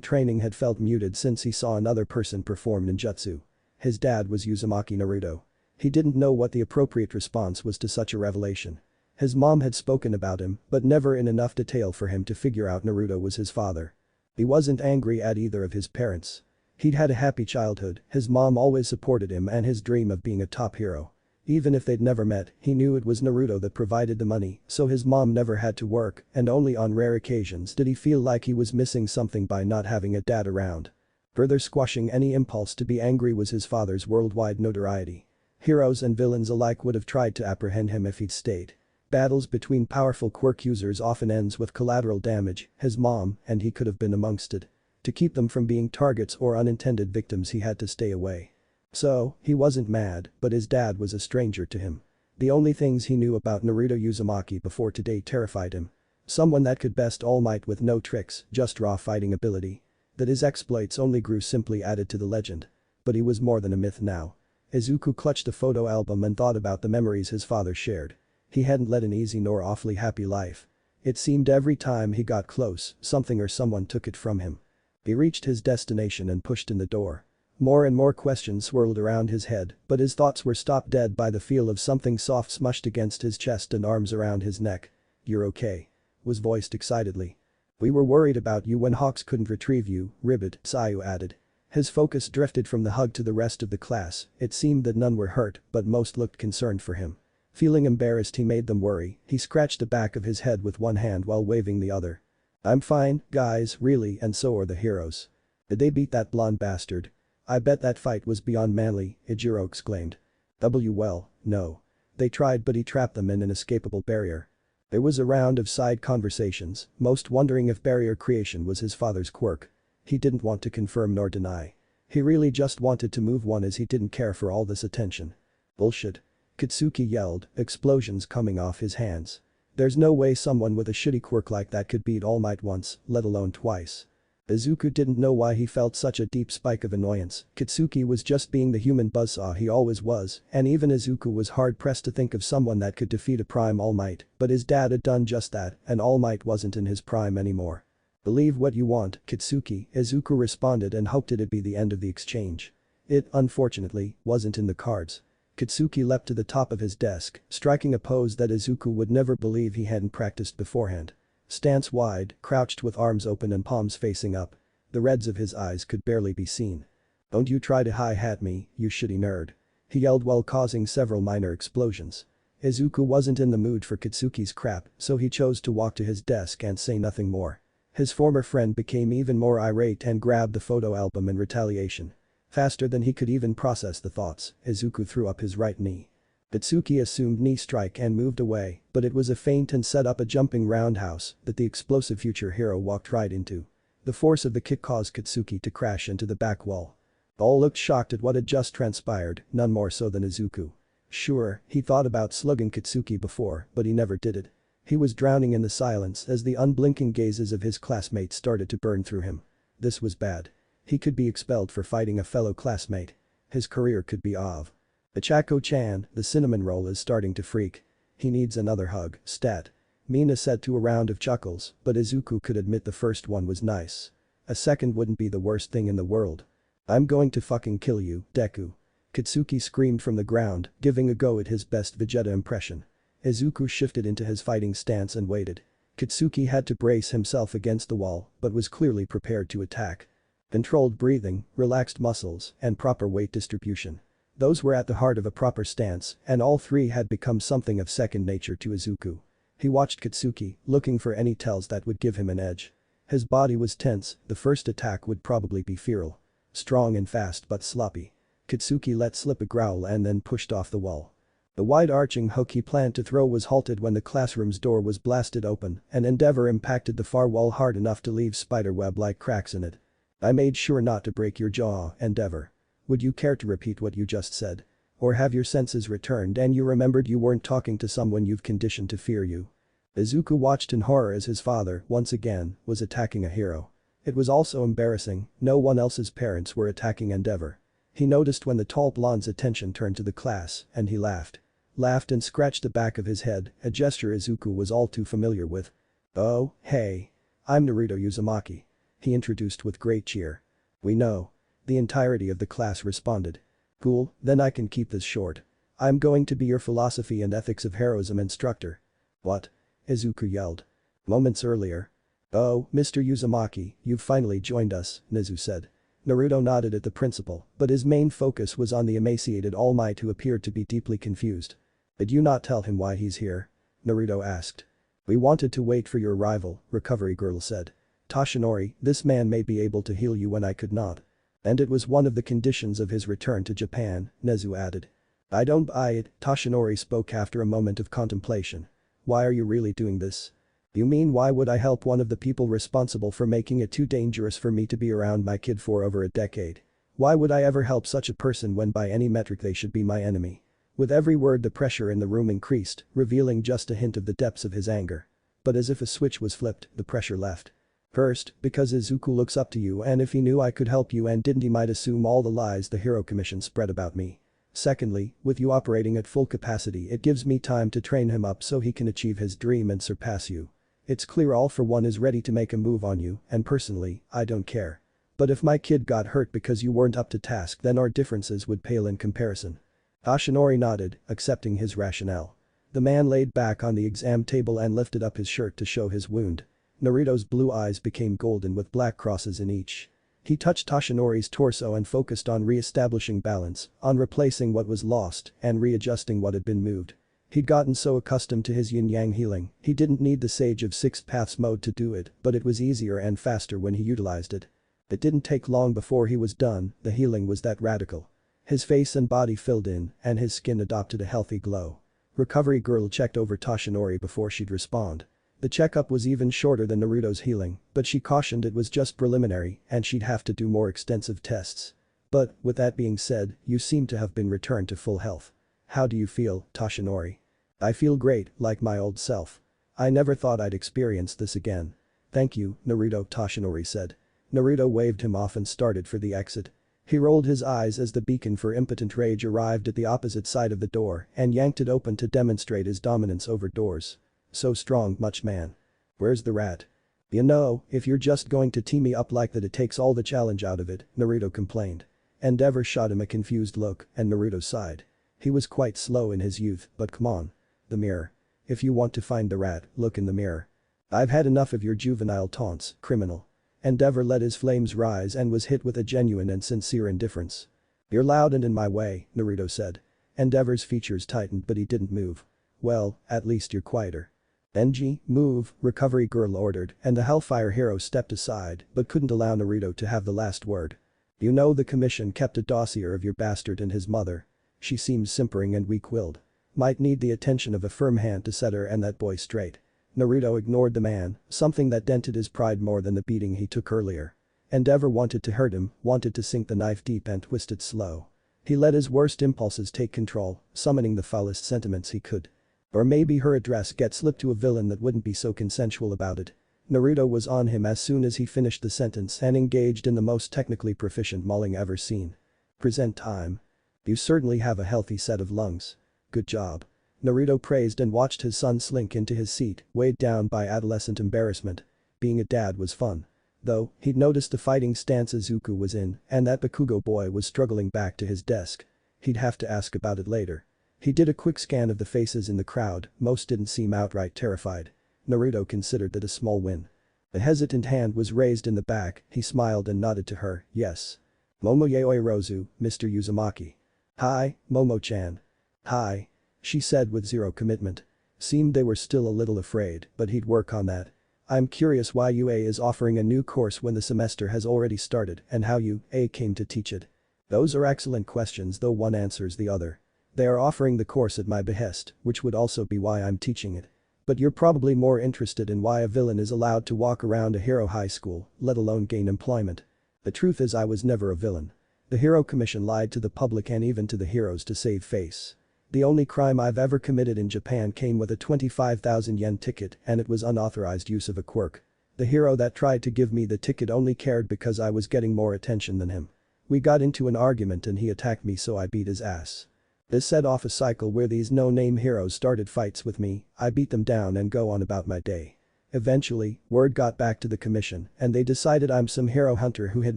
Speaker 1: training had felt muted since he saw another person perform ninjutsu. His dad was Uzumaki Naruto. He didn't know what the appropriate response was to such a revelation. His mom had spoken about him, but never in enough detail for him to figure out Naruto was his father. He wasn't angry at either of his parents. He'd had a happy childhood, his mom always supported him and his dream of being a top hero. Even if they'd never met, he knew it was Naruto that provided the money, so his mom never had to work, and only on rare occasions did he feel like he was missing something by not having a dad around. Further squashing any impulse to be angry was his father's worldwide notoriety. Heroes and villains alike would have tried to apprehend him if he'd stayed. Battles between powerful quirk users often ends with collateral damage, his mom and he could have been amongst it. To keep them from being targets or unintended victims he had to stay away. So, he wasn't mad, but his dad was a stranger to him. The only things he knew about Naruto Uzumaki before today terrified him. Someone that could best All Might with no tricks, just raw fighting ability. That his exploits only grew simply added to the legend. But he was more than a myth now. Izuku clutched the photo album and thought about the memories his father shared. He hadn't led an easy nor awfully happy life. It seemed every time he got close, something or someone took it from him. He reached his destination and pushed in the door. More and more questions swirled around his head, but his thoughts were stopped dead by the feel of something soft smushed against his chest and arms around his neck. "You're okay," was voiced excitedly. "We were worried about you when Hawks couldn't retrieve you," Ribbit, Sayu added. His focus drifted from the hug to the rest of the class. It seemed that none were hurt, but most looked concerned for him. Feeling embarrassed he made them worry, he scratched the back of his head with one hand while waving the other. "I'm fine, guys, really, and so are the heroes." Did they beat that blonde bastard? I bet that fight was beyond manly, Ijiro exclaimed. Well, no. They tried but he trapped them in an inescapable barrier. There was a round of side conversations, most wondering if barrier creation was his father's quirk. He didn't want to confirm nor deny. He really just wanted to move on as he didn't care for all this attention. Bullshit. Kitsuki yelled, explosions coming off his hands. There's no way someone with a shitty quirk like that could beat All Might once, let alone twice. Izuku didn't know why he felt such a deep spike of annoyance. Kitsuki was just being the human buzzsaw he always was, and even Izuku was hard-pressed to think of someone that could defeat a prime All Might, but his dad had done just that, and All Might wasn't in his prime anymore. Believe what you want, Kitsuki, Izuku responded and hoped it'd be the end of the exchange. It, unfortunately, wasn't in the cards. Kitsuki leapt to the top of his desk, striking a pose that Izuku would never believe he hadn't practiced beforehand. Stance wide, crouched with arms open and palms facing up. The reds of his eyes could barely be seen. Don't you try to hi-hat me, you shitty nerd. He yelled while causing several minor explosions. Izuku wasn't in the mood for Kitsuki's crap, so he chose to walk to his desk and say nothing more. His former friend became even more irate and grabbed the photo album in retaliation. Faster than he could even process the thoughts, Izuku threw up his right knee. Bitsuki assumed knee strike and moved away, but it was a feint and set up a jumping roundhouse that the explosive future hero walked right into. The force of the kick caused Kitsuki to crash into the back wall. All looked shocked at what had just transpired, none more so than Izuku. Sure, he thought about slugging Kitsuki before, but he never did it. He was drowning in the silence as the unblinking gazes of his classmates started to burn through him. This was bad. He could be expelled for fighting a fellow classmate. His career could be off. Ichako-chan, the cinnamon roll is starting to freak. He needs another hug, stat. Mina said to a round of chuckles, but Izuku could admit the first one was nice. A second wouldn't be the worst thing in the world. I'm going to fucking kill you, Deku. Kitsuki screamed from the ground, giving a go at his best Vegeta impression. Izuku shifted into his fighting stance and waited. Kitsuki had to brace himself against the wall, but was clearly prepared to attack. Controlled breathing, relaxed muscles, and proper weight distribution. Those were at the heart of a proper stance, and all three had become something of second nature to Izuku. He watched Kitsuki, looking for any tells that would give him an edge. His body was tense, the first attack would probably be feral. Strong and fast but sloppy. Kitsuki let slip a growl and then pushed off the wall. The wide-arching hook he planned to throw was halted when the classroom's door was blasted open and Endeavor impacted the far wall hard enough to leave spiderweb-like cracks in it. I made sure not to break your jaw, Endeavor. Would you care to repeat what you just said? Or have your senses returned and you remembered you weren't talking to someone you've conditioned to fear you? Izuku watched in horror as his father, once again, was attacking a hero. It was also embarrassing, no one else's parents were attacking Endeavor. He noticed when the tall blonde's attention turned to the class, and he laughed. Laughed and scratched the back of his head, a gesture Izuku was all too familiar with. Oh, hey. I'm Naruto Uzumaki. He introduced with great cheer. We know. The entirety of the class responded. Cool, then I can keep this short. I'm going to be your philosophy and ethics of heroism instructor. What? Izuku yelled. Moments earlier. Oh, Mr. Uzumaki, you've finally joined us, Nezu said. Naruto nodded at the principal, but his main focus was on the emaciated All Might who appeared to be deeply confused. Did you not tell him why he's here? Naruto asked. We wanted to wait for your arrival, Recovery Girl said. Toshinori, this man may be able to heal you when I could not. And it was one of the conditions of his return to Japan, Nezu added. I don't buy it, Toshinori spoke after a moment of contemplation. Why are you really doing this? You mean why would I help one of the people responsible for making it too dangerous for me to be around my kid for over a decade? Why would I ever help such a person when by any metric they should be my enemy? With every word the pressure in the room increased, revealing just a hint of the depths of his anger. But as if a switch was flipped, the pressure left. First, because Izuku looks up to you and if he knew I could help you and didn't he might assume all the lies the Hero Commission spread about me. Secondly, with you operating at full capacity it gives me time to train him up so he can achieve his dream and surpass you. It's clear All For One is ready to make a move on you and personally, I don't care. But if my kid got hurt because you weren't up to task then our differences would pale in comparison. Toshinori nodded, accepting his rationale. The man laid back on the exam table and lifted up his shirt to show his wound. Naruto's blue eyes became golden with black crosses in each. He touched Toshinori's torso and focused on re-establishing balance, on replacing what was lost and readjusting what had been moved. He'd gotten so accustomed to his yin-yang healing, he didn't need the Sage of Six Paths mode to do it, but it was easier and faster when he utilized it. It didn't take long before he was done, the healing was that radical. His face and body filled in, and his skin adopted a healthy glow. Recovery girl checked over Toshinori before she'd respond. The checkup was even shorter than Naruto's healing, but she cautioned it was just preliminary and she'd have to do more extensive tests. But, with that being said, you seem to have been returned to full health. How do you feel, Toshinori? I feel great, like my old self. I never thought I'd experience this again. Thank you, Naruto, Toshinori said. Naruto waved him off and started for the exit. He rolled his eyes as the beacon for impotent rage arrived at the opposite side of the door and yanked it open to demonstrate his dominance over doors. So strong, much man. Where's the rat? You know, if you're just going to tee me up like that it takes all the challenge out of it, Naruto complained. Endeavor shot him a confused look and Naruto sighed. He was quite slow in his youth, but come on. The mirror. If you want to find the rat, look in the mirror. I've had enough of your juvenile taunts, criminal. Endeavor let his flames rise and was hit with a genuine and sincere indifference. You're loud and in my way, Naruto said. Endeavor's features tightened but he didn't move. Well, at least you're quieter. Denji, move, recovery girl ordered and the Hellfire hero stepped aside but couldn't allow Naruto to have the last word. You know the commission kept a dossier of your bastard and his mother. She seems simpering and weak-willed. Might need the attention of a firm hand to set her and that boy straight. Naruto ignored the man, something that dented his pride more than the beating he took earlier. Endeavor wanted to hurt him, wanted to sink the knife deep and twist it slow. He let his worst impulses take control, summoning the foulest sentiments he could. Or maybe her address get slipped to a villain that wouldn't be so consensual about it. Naruto was on him as soon as he finished the sentence and engaged in the most technically proficient mauling ever seen. Present time. You certainly have a healthy set of lungs. Good job. Naruto praised and watched his son slink into his seat, weighed down by adolescent embarrassment. Being a dad was fun. Though, he'd noticed the fighting stance Izuku was in and that Bakugo boy was struggling back to his desk. He'd have to ask about it later. He did a quick scan of the faces in the crowd, most didn't seem outright terrified. Naruto considered that a small win. A hesitant hand was raised in the back, he smiled and nodded to her, yes. Momo yaoi rozu, Mr. Uzumaki. Hi, Momo-chan. Hi. She said with zero commitment. Seemed they were still a little afraid, but he'd work on that. I'm curious why UA is offering a new course when the semester has already started and how UA came to teach it. Those are excellent questions though one answers the other. They are offering the course at my behest, which would also be why I'm teaching it. But you're probably more interested in why a villain is allowed to walk around a hero high school, let alone gain employment. The truth is I was never a villain. The Hero Commission lied to the public and even to the heroes to save face. The only crime I've ever committed in Japan came with a 25,000 yen ticket and it was unauthorized use of a quirk. The hero that tried to give me the ticket only cared because I was getting more attention than him. We got into an argument and he attacked me so I beat his ass. This set off a cycle where these no-name heroes started fights with me, I beat them down and go on about my day. Eventually, word got back to the commission and they decided I'm some hero hunter who had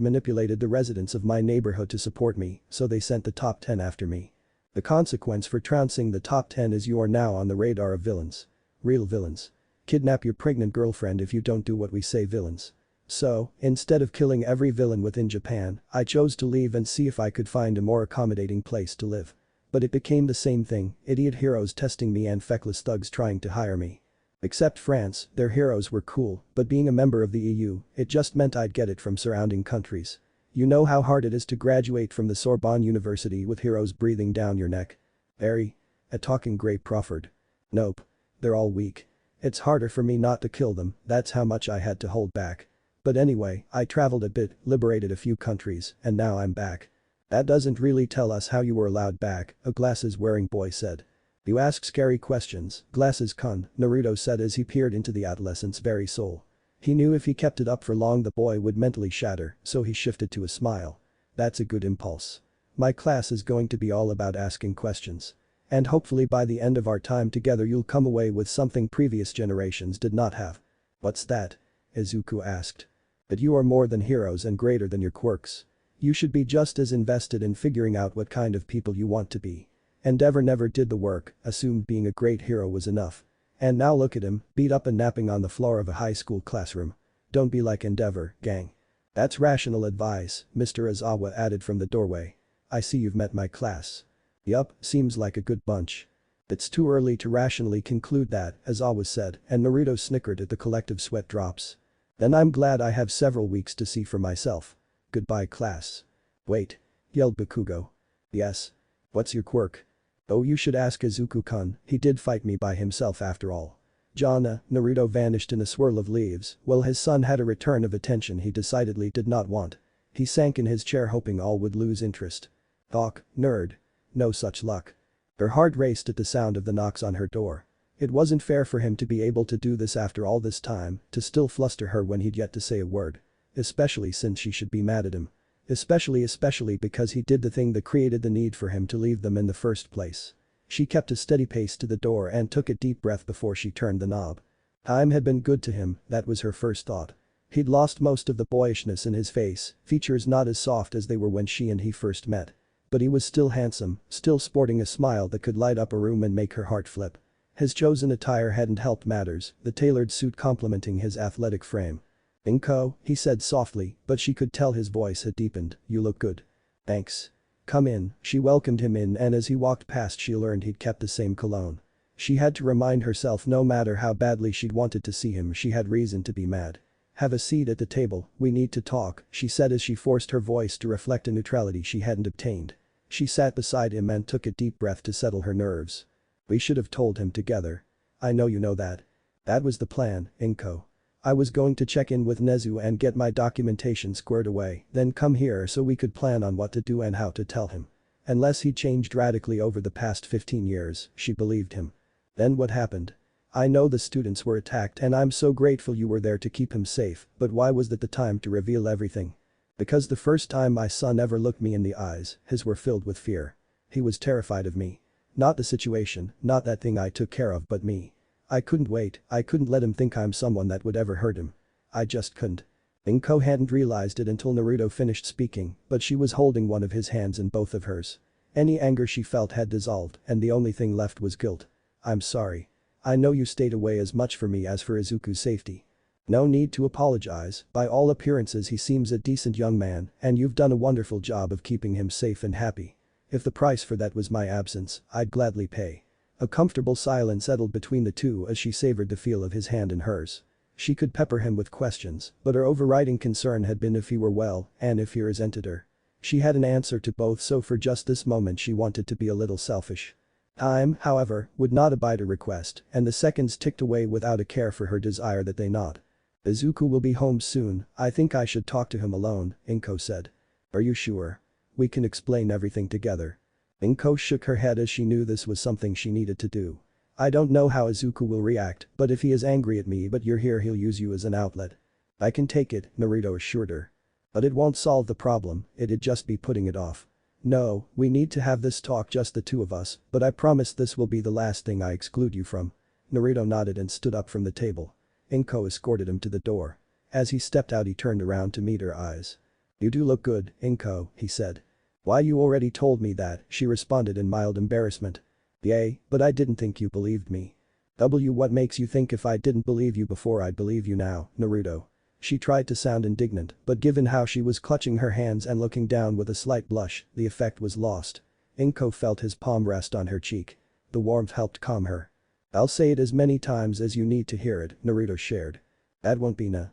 Speaker 1: manipulated the residents of my neighborhood to support me, so they sent the top 10 after me. The consequence for trouncing the top 10 is you are now on the radar of villains. Real villains. Kidnap your pregnant girlfriend if you don't do what we say villains. So, instead of killing every villain within Japan, I chose to leave and see if I could find a more accommodating place to live. But it became the same thing, idiot heroes testing me and feckless thugs trying to hire me. Except France, their heroes were cool, but being a member of the EU, it just meant I'd get it from surrounding countries. You know how hard it is to graduate from the Sorbonne University with heroes breathing down your neck? Very. A talking grape proffered. Nope. They're all weak. It's harder for me not to kill them, that's how much I had to hold back. But anyway, I traveled a bit, liberated a few countries, and now I'm back. That doesn't really tell us how you were allowed back, a glasses-wearing boy said. You ask scary questions, glasses-kun, Naruto said as he peered into the adolescent's very soul. He knew if he kept it up for long the boy would mentally shatter, so he shifted to a smile. That's a good impulse. My class is going to be all about asking questions. And hopefully by the end of our time together you'll come away with something previous generations did not have. What's that? Izuku asked. That you are more than heroes and greater than your quirks. You should be just as invested in figuring out what kind of people you want to be. Endeavor never did the work, assumed being a great hero was enough. And now look at him, beat up and napping on the floor of a high school classroom. Don't be like Endeavor, gang. That's rational advice, Mr. Aizawa added from the doorway. I see you've met my class. Yup, seems like a good bunch. It's too early to rationally conclude that, Aizawa said, and Naruto snickered at the collective sweat drops. Then I'm glad I have several weeks to see for myself. goodbye class. Wait. Yelled Bakugo. Yes. What's your quirk? Oh, you should ask Izuku-kun, he did fight me by himself after all. Naruto vanished in a swirl of leaves, while his son had a return of attention he decidedly did not want. He sank in his chair hoping all would lose interest. Talk, nerd. No such luck. Her heart raced at the sound of the knocks on her door. It wasn't fair for him to be able to do this after all this time, to still fluster her when he'd yet to say a word. Especially since she should be mad at him. Especially because he did the thing that created the need for him to leave them in the first place. She kept a steady pace to the door and took a deep breath before she turned the knob. Time had been good to him, that was her first thought. He'd lost most of the boyishness in his face, features not as soft as they were when she and he first met. But he was still handsome, still sporting a smile that could light up a room and make her heart flip. His chosen attire hadn't helped matters, the tailored suit complementing his athletic frame. Inko, he said softly, but she could tell his voice had deepened, you look good. Thanks. Come in, she welcomed him in and as he walked past she learned he'd kept the same cologne. She had to remind herself no matter how badly she'd wanted to see him she had reason to be mad. Have a seat at the table, we need to talk, she said as she forced her voice to reflect a neutrality she hadn't obtained. She sat beside him and took a deep breath to settle her nerves. We should have told him together. I know you know that. That was the plan, Inko. I was going to check in with Nezu and get my documentation squared away, then come here so we could plan on what to do and how to tell him. Unless he changed radically over the past 15 years, she believed him. Then what happened? I know the students were attacked and I'm so grateful you were there to keep him safe, but why was that the time to reveal everything? Because the first time my son ever looked me in the eyes, his were filled with fear. He was terrified of me. Not the situation, not that thing I took care of but me. I couldn't wait, I couldn't let him think I'm someone that would ever hurt him. I just couldn't. Inko hadn't realized it until Naruto finished speaking, but she was holding one of his hands in both of hers. Any anger she felt had dissolved and the only thing left was guilt. I'm sorry. I know you stayed away as much for me as for Izuku's safety. No need to apologize, by all appearances he seems a decent young man and you've done a wonderful job of keeping him safe and happy. If the price for that was my absence, I'd gladly pay. A comfortable silence settled between the two as she savored the feel of his hand in hers. She could pepper him with questions, but her overriding concern had been if he were well and if he resented her. She had an answer to both so for just this moment she wanted to be a little selfish. Time, however, would not abide a request and the seconds ticked away without a care for her desire that they not. Izuku will be home soon, I think I should talk to him alone, Inko said. Are you sure? We can explain everything together. Inko shook her head as she knew this was something she needed to do. I don't know how Izuku will react, but if he is angry at me but you're here he'll use you as an outlet. I can take it, Naruto assured her. But it won't solve the problem, it'd just be putting it off. No, we need to have this talk just the two of us, but I promise this will be the last thing I exclude you from. Naruto nodded and stood up from the table. Inko escorted him to the door. As he stepped out he turned around to meet her eyes. You do look good, Inko, he said. Why you already told me that, she responded in mild embarrassment. Yay, but I didn't think you believed me. What makes you think if I didn't believe you before I'd believe you now, Naruto? She tried to sound indignant, but given how she was clutching her hands and looking down with a slight blush, the effect was lost. Inko felt his palm rest on her cheek. The warmth helped calm her. I'll say it as many times as you need to hear it, Naruto shared. That won't be nah.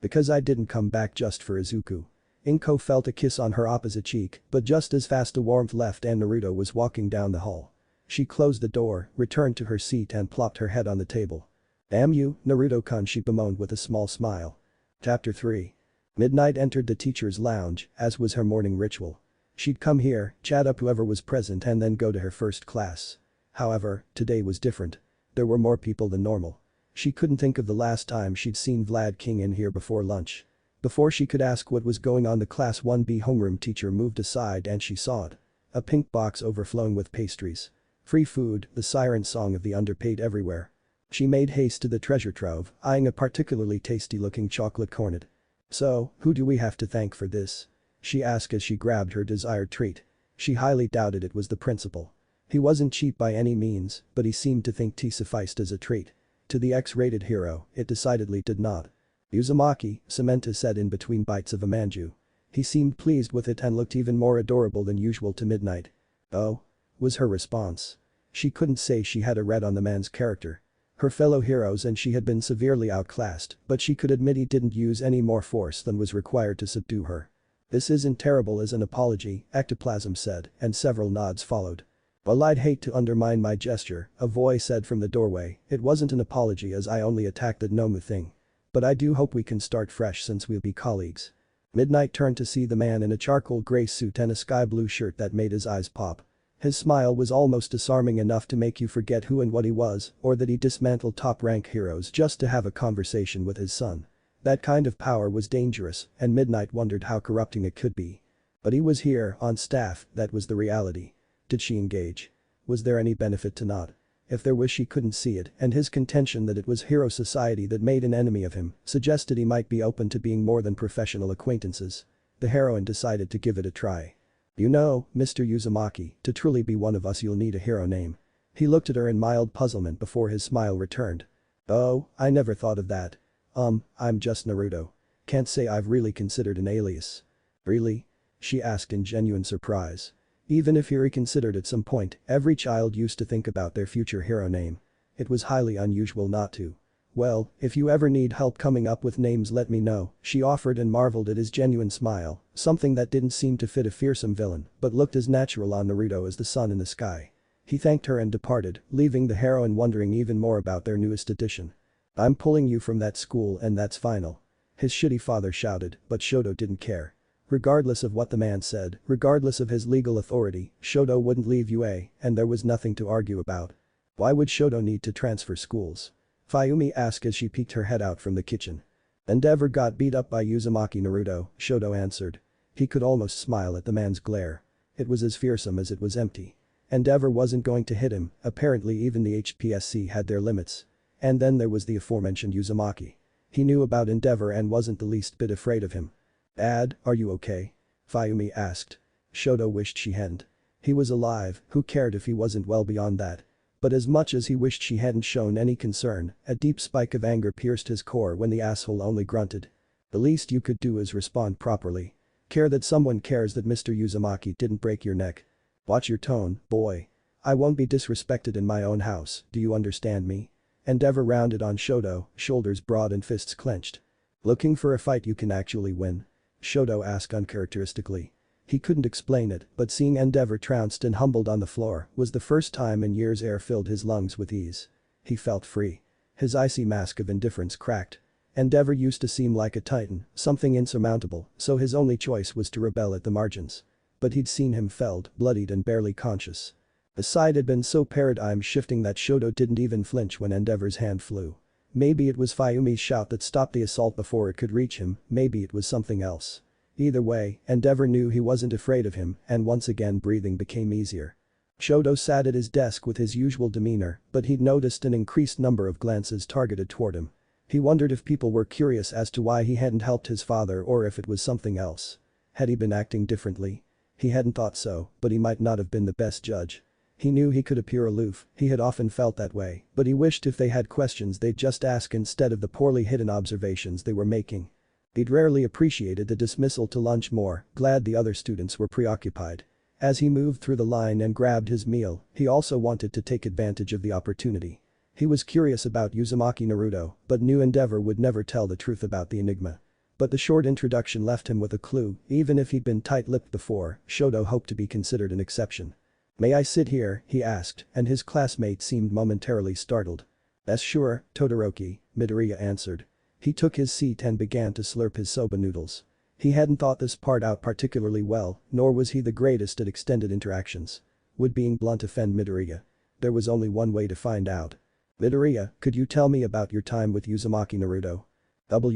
Speaker 1: Because I didn't come back just for Izuku. Inko felt a kiss on her opposite cheek, but just as fast the warmth left and Naruto was walking down the hall. She closed the door, returned to her seat and plopped her head on the table. Damn you, Naruto-kun, she bemoaned with a small smile. Chapter 3. Midnight entered the teacher's lounge, as was her morning ritual. She'd come here, chat up whoever was present and then go to her first class. However, today was different. There were more people than normal. She couldn't think of the last time she'd seen Vlad King in here before lunch. Before she could ask what was going on the Class 1B homeroom teacher moved aside and she saw it. A pink box overflowing with pastries. Free food, the siren song of the underpaid everywhere. She made haste to the treasure trove, eyeing a particularly tasty-looking chocolate cornet. So, who do we have to thank for this? She asked as she grabbed her desired treat. She highly doubted it was the principal. He wasn't cheap by any means, but he seemed to think tea sufficed as a treat. To the X-rated hero, it decidedly did not. Uzumaki, Samantha said in between bites of a manju. He seemed pleased with it and looked even more adorable than usual to Midnight. Oh? Was her response. She couldn't say she had a read on the man's character. Her fellow heroes and she had been severely outclassed, but she could admit he didn't use any more force than was required to subdue her. This isn't terrible as an apology, ectoplasm said, and several nods followed. Well, I'd hate to undermine my gesture, a voice said from the doorway. It wasn't an apology as I only attacked the Nomu thing. But I do hope we can start fresh since we'll be colleagues. Midnight turned to see the man in a charcoal gray suit and a sky blue shirt that made his eyes pop. His smile was almost disarming enough to make you forget who and what he was, or that he dismantled top-rank heroes just to have a conversation with his son. That kind of power was dangerous, and Midnight wondered how corrupting it could be. But he was here, on staff, that was the reality. Did she engage? Was there any benefit to not? If there was, she couldn't see it, and his contention that it was hero society that made an enemy of him suggested he might be open to being more than professional acquaintances. The heroine decided to give it a try. You know, Mr. Uzumaki, to truly be one of us you'll need a hero name. He looked at her in mild puzzlement before his smile returned. Oh, I never thought of that. I'm just Naruto. Can't say I've really considered an alias. Really? She asked in genuine surprise. Even if he reconsidered at some point, every child used to think about their future hero name. It was highly unusual not to. Well, if you ever need help coming up with names let me know, she offered and marveled at his genuine smile, something that didn't seem to fit a fearsome villain but looked as natural on Naruto as the sun in the sky. He thanked her and departed, leaving the heroine wondering even more about their newest addition. I'm pulling you from that school and that's final. His shitty father shouted, but Shoto didn't care. Regardless of what the man said, regardless of his legal authority, Shoto wouldn't leave UA, and there was nothing to argue about. Why would Shoto need to transfer schools? Fayumi asked as she peeked her head out from the kitchen. Endeavor got beat up by Uzumaki Naruto, Shoto answered. He could almost smile at the man's glare. It was as fearsome as it was empty. Endeavor wasn't going to hit him, apparently even the HPSC had their limits. And then there was the aforementioned Uzumaki. He knew about Endeavor and wasn't the least bit afraid of him. Dad, are you okay? Fayumi asked. Shoto wished she hadn't. He was alive, who cared if he wasn't well beyond that? But as much as he wished she hadn't shown any concern, a deep spike of anger pierced his core when the asshole only grunted. The least you could do is respond properly. Care that someone cares that Mr. Uzumaki didn't break your neck. Watch your tone, boy. I won't be disrespected in my own house, do you understand me? Endeavor rounded on Shoto, shoulders broad and fists clenched. Looking for a fight you can actually win? Shoto asked uncharacteristically. He couldn't explain it, but seeing Endeavor trounced and humbled on the floor was the first time in years air filled his lungs with ease. He felt free. His icy mask of indifference cracked. Endeavor used to seem like a titan, something insurmountable, so his only choice was to rebel at the margins. But he'd seen him felled, bloodied and barely conscious. The sight had been so paradigm-shifting that Shoto didn't even flinch when Endeavor's hand flew. Maybe it was Fayumi's shout that stopped the assault before it could reach him, maybe it was something else. Either way, Endeavor knew he wasn't afraid of him, and once again breathing became easier. Shoto sat at his desk with his usual demeanor, but he'd noticed an increased number of glances targeted toward him. He wondered if people were curious as to why he hadn't helped his father or if it was something else. Had he been acting differently? He hadn't thought so, but he might not have been the best judge. He knew he could appear aloof, he had often felt that way, but he wished if they had questions they'd just ask instead of the poorly hidden observations they were making. He'd rarely appreciated the dismissal to lunch more, glad the other students were preoccupied. As he moved through the line and grabbed his meal, he also wanted to take advantage of the opportunity. He was curious about Uzumaki Naruto, but knew Endeavor would never tell the truth about the enigma. But the short introduction left him with a clue, even if he'd been tight-lipped before, Shoto hoped to be considered an exception. May I sit here, he asked, and his classmate seemed momentarily startled. Yes sure, Todoroki, Midoriya answered. He took his seat and began to slurp his soba noodles. He hadn't thought this part out particularly well, nor was he the greatest at extended interactions. Would being blunt offend Midoriya? There was only one way to find out. Midoriya, could you tell me about your time with Uzumaki Naruto?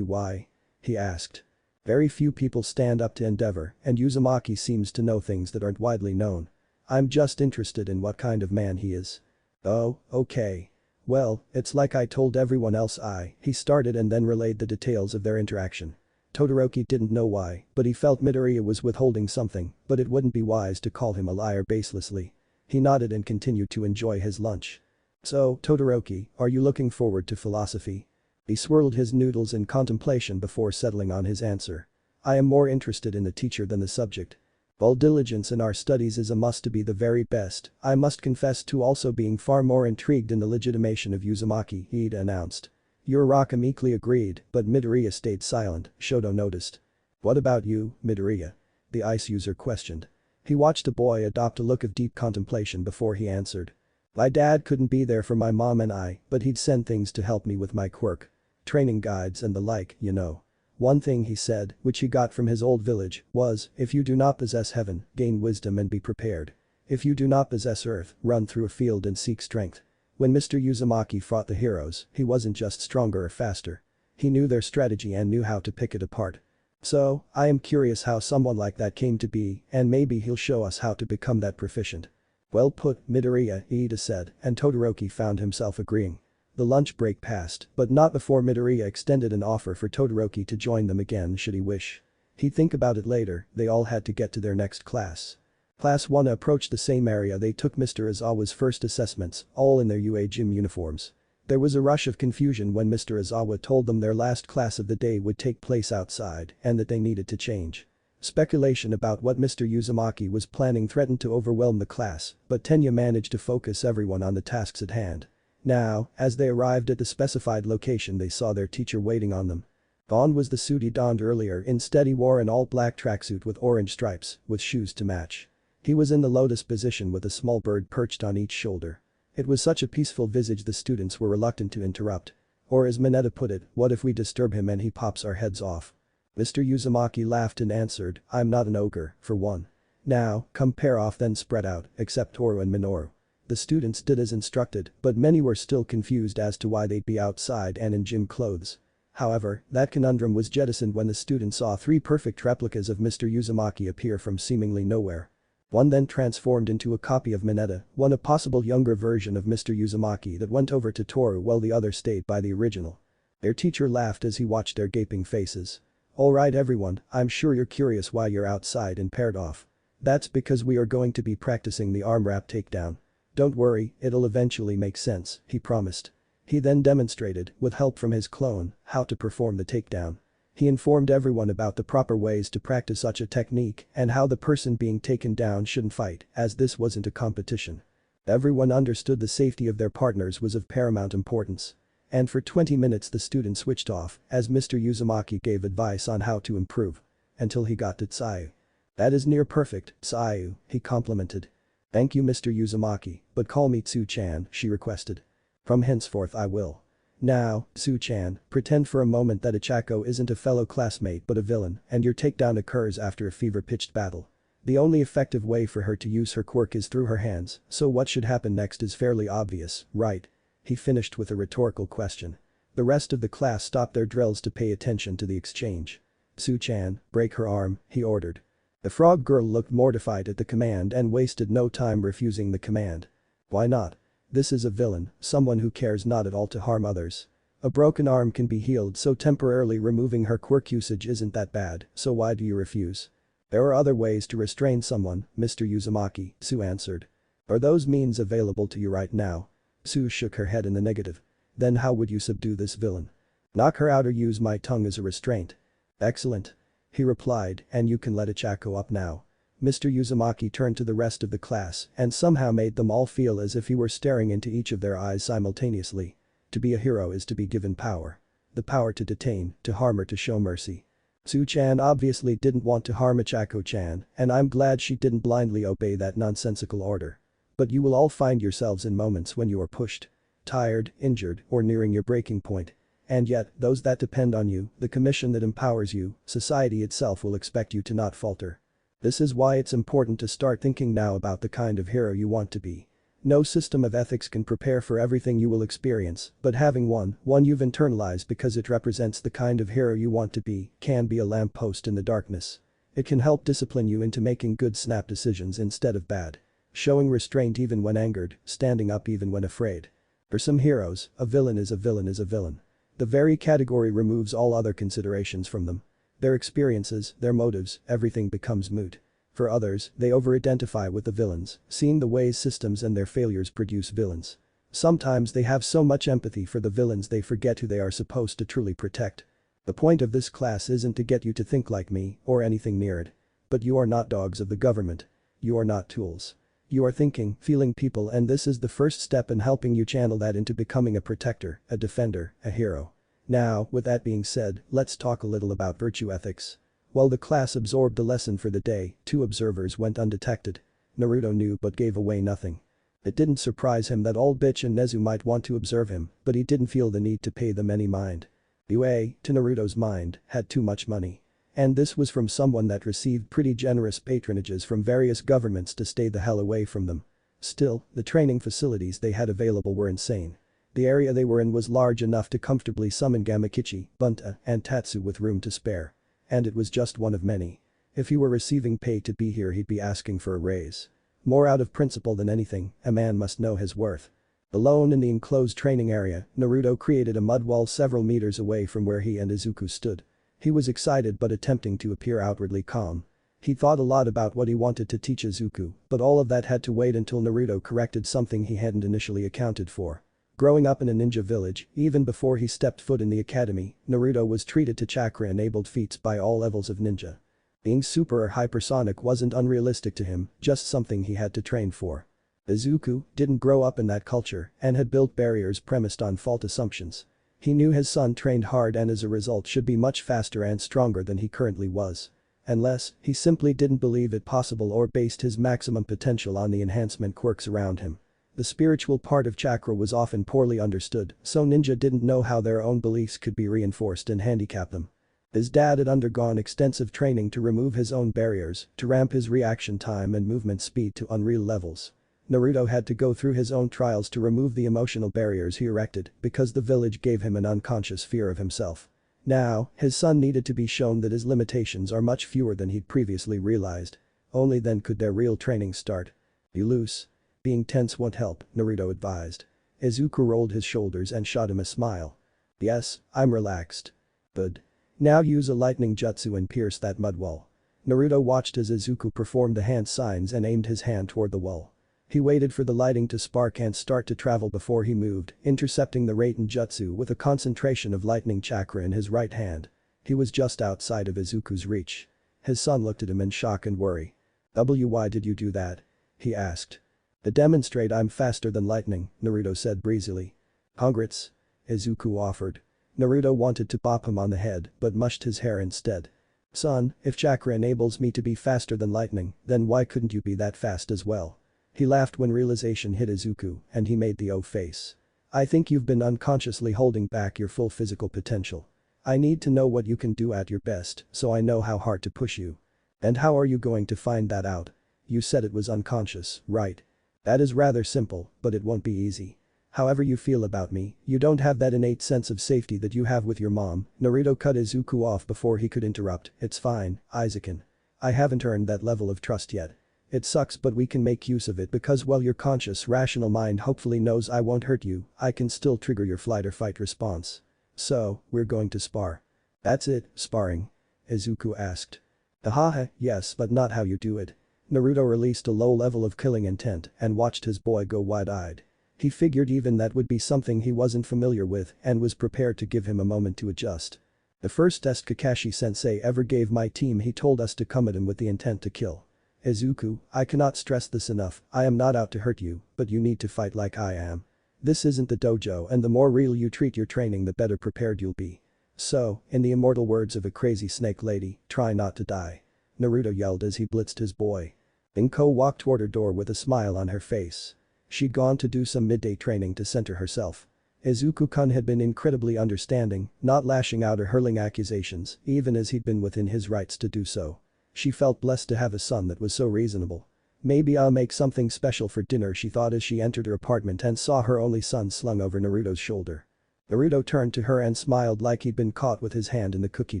Speaker 1: Why? He asked. Very few people stand up to Endeavor, and Uzumaki seems to know things that aren't widely known. I'm just interested in what kind of man he is. Oh, okay. Well, it's like I told everyone else he started and then relayed the details of their interaction. Todoroki didn't know why, but he felt Midoriya was withholding something, but it wouldn't be wise to call him a liar baselessly. He nodded and continued to enjoy his lunch. So, Todoroki, are you looking forward to philosophy? He swirled his noodles in contemplation before settling on his answer. I am more interested in the teacher than the subject. While diligence in our studies is a must to be the very best, I must confess to also being far more intrigued in the legitimation of Uzumaki, Ida announced. Uraraka meekly agreed, but Midoriya stayed silent, Shoto noticed. What about you, Midoriya? the ice user questioned. He watched the boy adopt a look of deep contemplation before he answered. My dad couldn't be there for my mom and I, but he'd send things to help me with my quirk. Training guides and the like, you know. One thing he said, which he got from his old village, was, if you do not possess heaven, gain wisdom and be prepared. If you do not possess earth, run through a field and seek strength. When Mr. Uzumaki fought the heroes, he wasn't just stronger or faster. He knew their strategy and knew how to pick it apart. So, I am curious how someone like that came to be, and maybe he'll show us how to become that proficient. Well put, Midoriya, Iida said, and Todoroki found himself agreeing. The lunch break passed, but not before Midoriya extended an offer for Todoroki to join them again should he wish. He'd think about it later, they all had to get to their next class. Class 1 approached the same area they took Mr. Aizawa's first assessments, all in their UA gym uniforms. There was a rush of confusion when Mr. Aizawa told them their last class of the day would take place outside and that they needed to change. Speculation about what Mr. Uzumaki was planning threatened to overwhelm the class, but Tenya managed to focus everyone on the tasks at hand. Now, as they arrived at the specified location they saw their teacher waiting on them. On was the suit he donned earlier, instead he wore an all-black tracksuit with orange stripes, with shoes to match. He was in the lotus position with a small bird perched on each shoulder. It was such a peaceful visage the students were reluctant to interrupt. Or as Mineta put it, what if we disturb him and he pops our heads off? Mr. Uzumaki laughed and answered, I'm not an ogre, for one. Now, come pair off then spread out, except Toru and Minoru. The students did as instructed, but many were still confused as to why they'd be outside and in gym clothes. However, that conundrum was jettisoned when the students saw 3 perfect replicas of Mr. Uzumaki appear from seemingly nowhere. One then transformed into a copy of Mineta, one a possible younger version of Mr. Uzumaki that went over to Toru while the other stayed by the original. Their teacher laughed as he watched their gaping faces. Alright everyone, I'm sure you're curious why you're outside and paired off. That's because we are going to be practicing the arm wrap takedown. Don't worry, it'll eventually make sense, he promised. He then demonstrated, with help from his clone, how to perform the takedown. He informed everyone about the proper ways to practice such a technique and how the person being taken down shouldn't fight, as this wasn't a competition. Everyone understood the safety of their partners was of paramount importance. And for 20 minutes the student switched off as Mr. Uzumaki gave advice on how to improve. Until he got to Tsuyu. That is near perfect, Tsuyu, he complimented. Thank you Mr. Uzumaki, but call me Tsu-chan, she requested. From henceforth I will. Now, Tsu-chan, pretend for a moment that Ichako isn't a fellow classmate but a villain and your takedown occurs after a fever-pitched battle. The only effective way for her to use her quirk is through her hands, so what should happen next is fairly obvious, right? He finished with a rhetorical question. The rest of the class stopped their drills to pay attention to the exchange. Tsu-chan, break her arm, he ordered. The frog girl looked mortified at the command and wasted no time refusing the command. Why not? This is a villain, someone who cares not at all to harm others. A broken arm can be healed so temporarily removing her quirk usage isn't that bad, so why do you refuse? There are other ways to restrain someone, Mr. Uzumaki, Tsu answered. Are those means available to you right now? Tsu shook her head in the negative. Then how would you subdue this villain? Knock her out or use my tongue as a restraint. Excellent. He replied, and you can let Ichako up now. Mr. Uzumaki turned to the rest of the class and somehow made them all feel as if he were staring into each of their eyes simultaneously. To be a hero is to be given power. The power to detain, to harm or to show mercy. Tsu-chan obviously didn't want to harm Ichako-chan, and I'm glad she didn't blindly obey that nonsensical order. But you will all find yourselves in moments when you are pushed, tired, injured, or nearing your breaking point. And yet, those that depend on you, the commission that empowers you, society itself will expect you to not falter. This is why it's important to start thinking now about the kind of hero you want to be. No system of ethics can prepare for everything you will experience, but having one you've internalized because it represents the kind of hero you want to be, can be a lamppost in the darkness. It can help discipline you into making good snap decisions instead of bad. Showing restraint even when angered, standing up even when afraid. For some heroes, a villain is a villain is a villain. The very category removes all other considerations from them. Their experiences, their motives, everything becomes moot. For others, they over-identify with the villains, seeing the ways systems and their failures produce villains. Sometimes they have so much empathy for the villains they forget who they are supposed to truly protect. The point of this class isn't to get you to think like me or anything near it. But you are not dogs of the government. You are not tools. You are thinking, feeling people, and this is the first step in helping you channel that into becoming a protector, a defender, a hero. Now, with that being said, let's talk a little about virtue ethics. While the class absorbed the lesson for the day, 2 observers went undetected. Naruto knew but gave away nothing. It didn't surprise him that old bitch and Nezu might want to observe him, but he didn't feel the need to pay them any mind. UA, to Naruto's mind, had too much money. And this was from someone that received pretty generous patronages from various governments to stay the hell away from them. Still, the training facilities they had available were insane. The area they were in was large enough to comfortably summon Gamakichi, Bunta, and Tatsu with room to spare. And it was just one of many. If he were receiving pay to be here he'd be asking for a raise. More out of principle than anything, a man must know his worth. Alone in the enclosed training area, Naruto created a mud wall several meters away from where he and Izuku stood. He was excited but attempting to appear outwardly calm. He thought a lot about what he wanted to teach Izuku, but all of that had to wait until Naruto corrected something he hadn't initially accounted for. Growing up in a ninja village, even before he stepped foot in the academy, Naruto was treated to chakra-enabled feats by all levels of ninja. Being super or hypersonic wasn't unrealistic to him, just something he had to train for. Izuku didn't grow up in that culture and had built barriers premised on false assumptions. He knew his son trained hard and as a result should be much faster and stronger than he currently was. Unless, he simply didn't believe it possible or based his maximum potential on the enhancement quirks around him. The spiritual part of chakra was often poorly understood, so ninja didn't know how their own beliefs could be reinforced and handicap them. His dad had undergone extensive training to remove his own barriers, to ramp his reaction time and movement speed to unreal levels. Naruto had to go through his own trials to remove the emotional barriers he erected because the village gave him an unconscious fear of himself. Now, his son needed to be shown that his limitations are much fewer than he'd previously realized. Only then could their real training start. Be loose. Being tense won't help, Naruto advised. Izuku rolled his shoulders and shot him a smile. Yes, I'm relaxed. Good. Now use a lightning jutsu and pierce that mud wall. Naruto watched as Izuku performed the hand signs and aimed his hand toward the wall. He waited for the lighting to spark and start to travel before he moved, intercepting the Raiden jutsu with a concentration of lightning chakra in his right hand. He was just outside of Izuku's reach. His son looked at him in shock and worry. Why did you do that? He asked. To demonstrate I'm faster than lightning, Naruto said breezily. Congrats? Izuku offered. Naruto wanted to bop him on the head but mushed his hair instead. Son, if chakra enables me to be faster than lightning, then why couldn't you be that fast as well? He laughed when realization hit Izuku and he made the O face. I think you've been unconsciously holding back your full physical potential. I need to know what you can do at your best so I know how hard to push you. And how are you going to find that out? You said it was unconscious, right? That is rather simple, but it won't be easy. However you feel about me, you don't have that innate sense of safety that you have with your mom. Naruto cut Izuku off before he could interrupt. It's fine, Aizakin. I haven't earned that level of trust yet. It sucks but we can make use of it because while your conscious rational mind hopefully knows I won't hurt you, I can still trigger your flight or fight response. So, we're going to spar. That's it, sparring? Izuku asked. Ahaha, yes but not how you do it. Naruto released a low level of killing intent and watched his boy go wide-eyed. He figured even that would be something he wasn't familiar with and was prepared to give him a moment to adjust. The first test Kakashi-sensei ever gave my team he told us to come at him with the intent to kill. Izuku, I cannot stress this enough, I am not out to hurt you, but you need to fight like I am. This isn't the dojo and the more real you treat your training the better prepared you'll be. So, in the immortal words of a crazy snake lady, try not to die. Naruto yelled as he blitzed his boy. Inko walked toward her door with a smile on her face. She'd gone to do some midday training to center herself. Izuku-kun had been incredibly understanding, not lashing out or hurling accusations, even as he'd been within his rights to do so. She felt blessed to have a son that was so reasonable. Maybe I'll make something special for dinner she thought as she entered her apartment and saw her only son slung over Naruto's shoulder. Naruto turned to her and smiled like he'd been caught with his hand in the cookie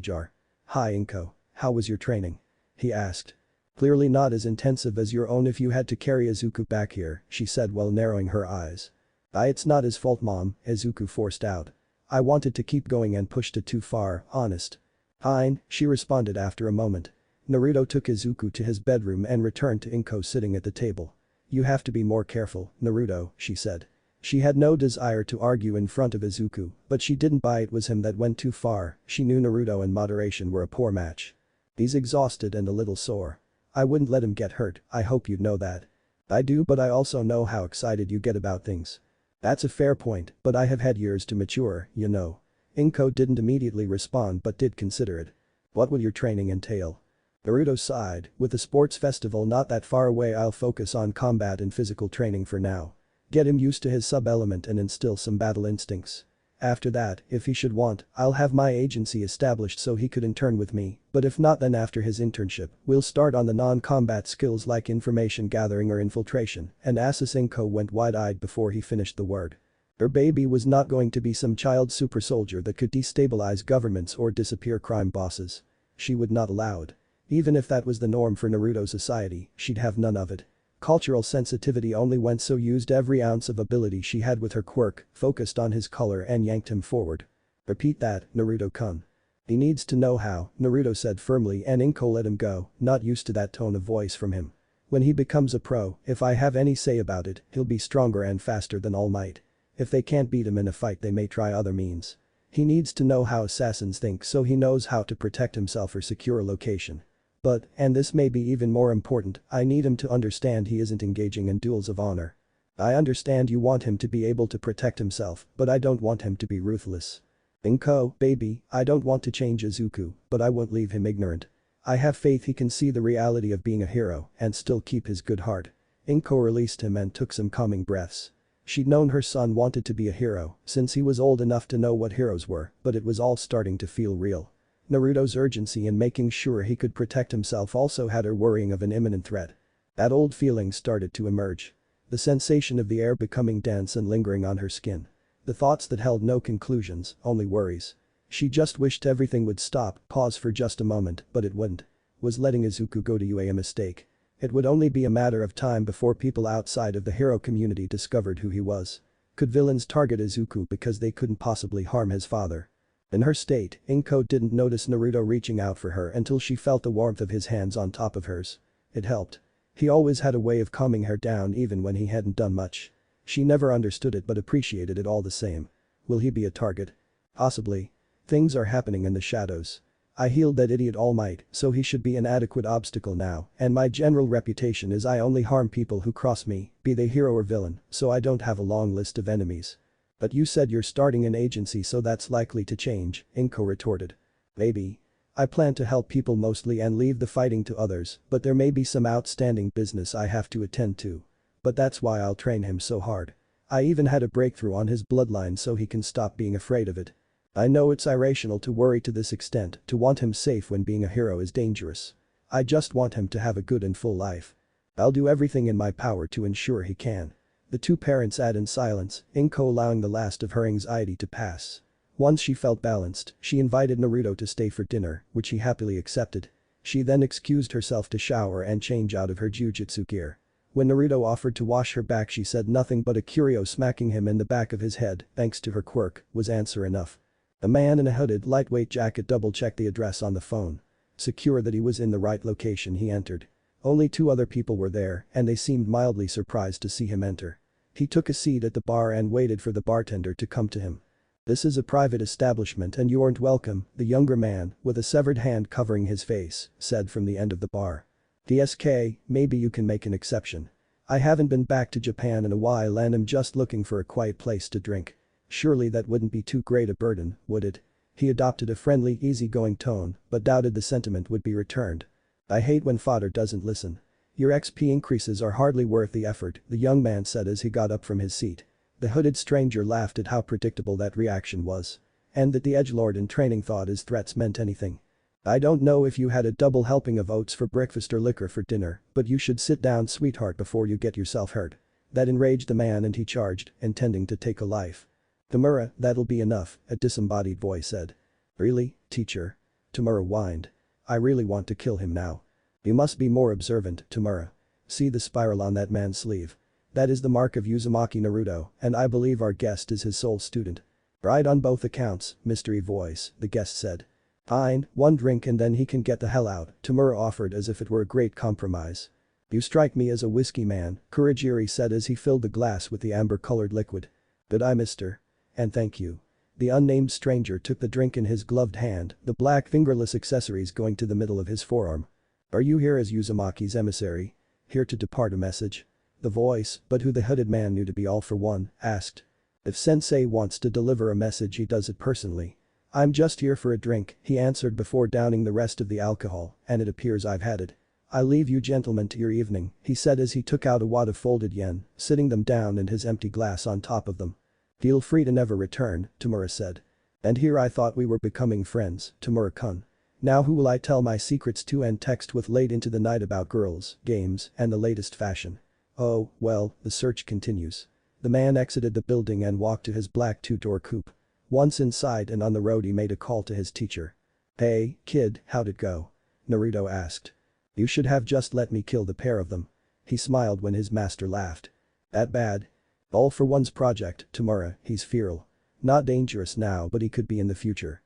Speaker 1: jar. Hi Inko, how was your training? He asked. Clearly not as intensive as your own if you had to carry Izuku back here, she said while narrowing her eyes. It's not his fault mom, Izuku forced out. I wanted to keep going and pushed it too far, honest. Fine, she responded after a moment. Naruto took Izuku to his bedroom and returned to Inko sitting at the table. You have to be more careful, Naruto, she said. She had no desire to argue in front of Izuku, but she didn't buy it was him that went too far, she knew Naruto and moderation were a poor match. He's exhausted and a little sore. I wouldn't let him get hurt, I hope you'd know that. I do but I also know how excited you get about things. That's a fair point, but I have had years to mature, you know. Inko didn't immediately respond but did consider it. What will your training entail? Naruto sighed, with the sports festival not that far away I'll focus on combat and physical training for now. Get him used to his sub-element and instill some battle instincts. After that, if he should want, I'll have my agency established so he could intern with me, but if not then after his internship, we'll start on the non-combat skills like information gathering or infiltration, and Inko went wide-eyed before he finished the word. Her baby was not going to be some child super soldier that could destabilize governments or disappear crime bosses. She would not allow it. Even if that was the norm for Naruto society, she'd have none of it. Cultural sensitivity only went so used every ounce of ability she had with her quirk, focused on his color and yanked him forward. Repeat that, Naruto-kun. He needs to know how, Naruto said firmly and Inko let him go, not used to that tone of voice from him. When he becomes a pro, if I have any say about it, he'll be stronger and faster than All Might. If they can't beat him in a fight they may try other means. He needs to know how assassins think so he knows how to protect himself or secure a location. But, and this may be even more important, I need him to understand he isn't engaging in duels of honor. I understand you want him to be able to protect himself, but I don't want him to be ruthless. Inko, baby, I don't want to change Izuku, but I won't leave him ignorant. I have faith he can see the reality of being a hero and still keep his good heart. Inko released him and took some calming breaths. She'd known her son wanted to be a hero since he was old enough to know what heroes were, but it was all starting to feel real. Naruto's urgency in making sure he could protect himself also had her worrying of an imminent threat. That old feeling started to emerge. The sensation of the air becoming dense and lingering on her skin. The thoughts that held no conclusions, only worries. She just wished everything would stop, pause for just a moment, but it wouldn't. Was letting Izuku go to UA a mistake? It would only be a matter of time before people outside of the hero community discovered who he was. Could villains target Izuku because they couldn't possibly harm his father? In her state, Inko didn't notice Naruto reaching out for her until she felt the warmth of his hands on top of hers. It helped. He always had a way of calming her down even when he hadn't done much. She never understood it but appreciated it all the same. Will he be a target? Possibly. Things are happening in the shadows. I healed that idiot All Might, so he should be an adequate obstacle now, and my general reputation is I only harm people who cross me, be they hero or villain, so I don't have a long list of enemies. But you said you're starting an agency so that's likely to change, Inko retorted. Maybe. I plan to help people mostly and leave the fighting to others, but there may be some outstanding business I have to attend to. But that's why I'll train him so hard. I even had a breakthrough on his bloodline so he can stop being afraid of it. I know it's irrational to worry to this extent, to want him safe when being a hero is dangerous. I just want him to have a good and full life. I'll do everything in my power to ensure he can. The two parents sat in silence, Inko allowing the last of her anxiety to pass. Once she felt balanced, she invited Naruto to stay for dinner, which he happily accepted. She then excused herself to shower and change out of her jujutsu gear. When Naruto offered to wash her back she said nothing but a curio smacking him in the back of his head, thanks to her quirk, was answer enough. A man in a hooded lightweight jacket double-checked the address on the phone. Secure that he was in the right location he entered. Only two other people were there and they seemed mildly surprised to see him enter. He took a seat at the bar and waited for the bartender to come to him. This is a private establishment and you aren't welcome, the younger man, with a severed hand covering his face, said from the end of the bar. DSK, maybe you can make an exception. I haven't been back to Japan in a while and I'm just looking for a quiet place to drink. Surely that wouldn't be too great a burden, would it? He adopted a friendly, easygoing tone, but doubted the sentiment would be returned. I hate when fodder doesn't listen. Your XP increases are hardly worth the effort, the young man said as he got up from his seat. The hooded stranger laughed at how predictable that reaction was. And that the edgelord in training thought his threats meant anything. I don't know if you had a double helping of oats for breakfast or liquor for dinner, but you should sit down sweetheart before you get yourself hurt. That enraged the man and he charged, intending to take a life. Tamura, that'll be enough, a disembodied voice said. Really, teacher? Tamura whined. I really want to kill him now. You must be more observant, Tamura. See the spiral on that man's sleeve. That is the mark of Uzumaki Naruto, and I believe our guest is his sole student. Right on both accounts, mystery voice, the guest said. Fine, one drink and then he can get the hell out, Tamura offered as if it were a great compromise. You strike me as a whiskey man, Kurogiri said as he filled the glass with the amber-colored liquid. Did I, mister? And thank you. The unnamed stranger took the drink in his gloved hand, the black fingerless accessories going to the middle of his forearm. Are you here as Uzumaki's emissary? Here to depart a message? The voice, but who the hooded man knew to be all for one, asked. If sensei wants to deliver a message he does it personally. "I'm just here for a drink," he answered before downing the rest of the alcohol, "and it appears I've had it. I'll leave you gentlemen to your evening," he said as he took out a wad of folded yen, sitting them down and his empty glass on top of them. "Feel free to never return," Tamura said. "And here I thought we were becoming friends, Tamura-kun. Now who will I tell my secrets to and text with late into the night about girls, games, and the latest fashion? Oh, well, the search continues." The man exited the building and walked to his black two-door coupe. Once inside and on the road he made a call to his teacher. "Hey, kid, how'd it go?" Naruto asked. "You should have just let me kill the pair of them." He smiled when his master laughed. "That bad?" "All for one's project, Tamura, he's feral. Not dangerous now but he could be in the future."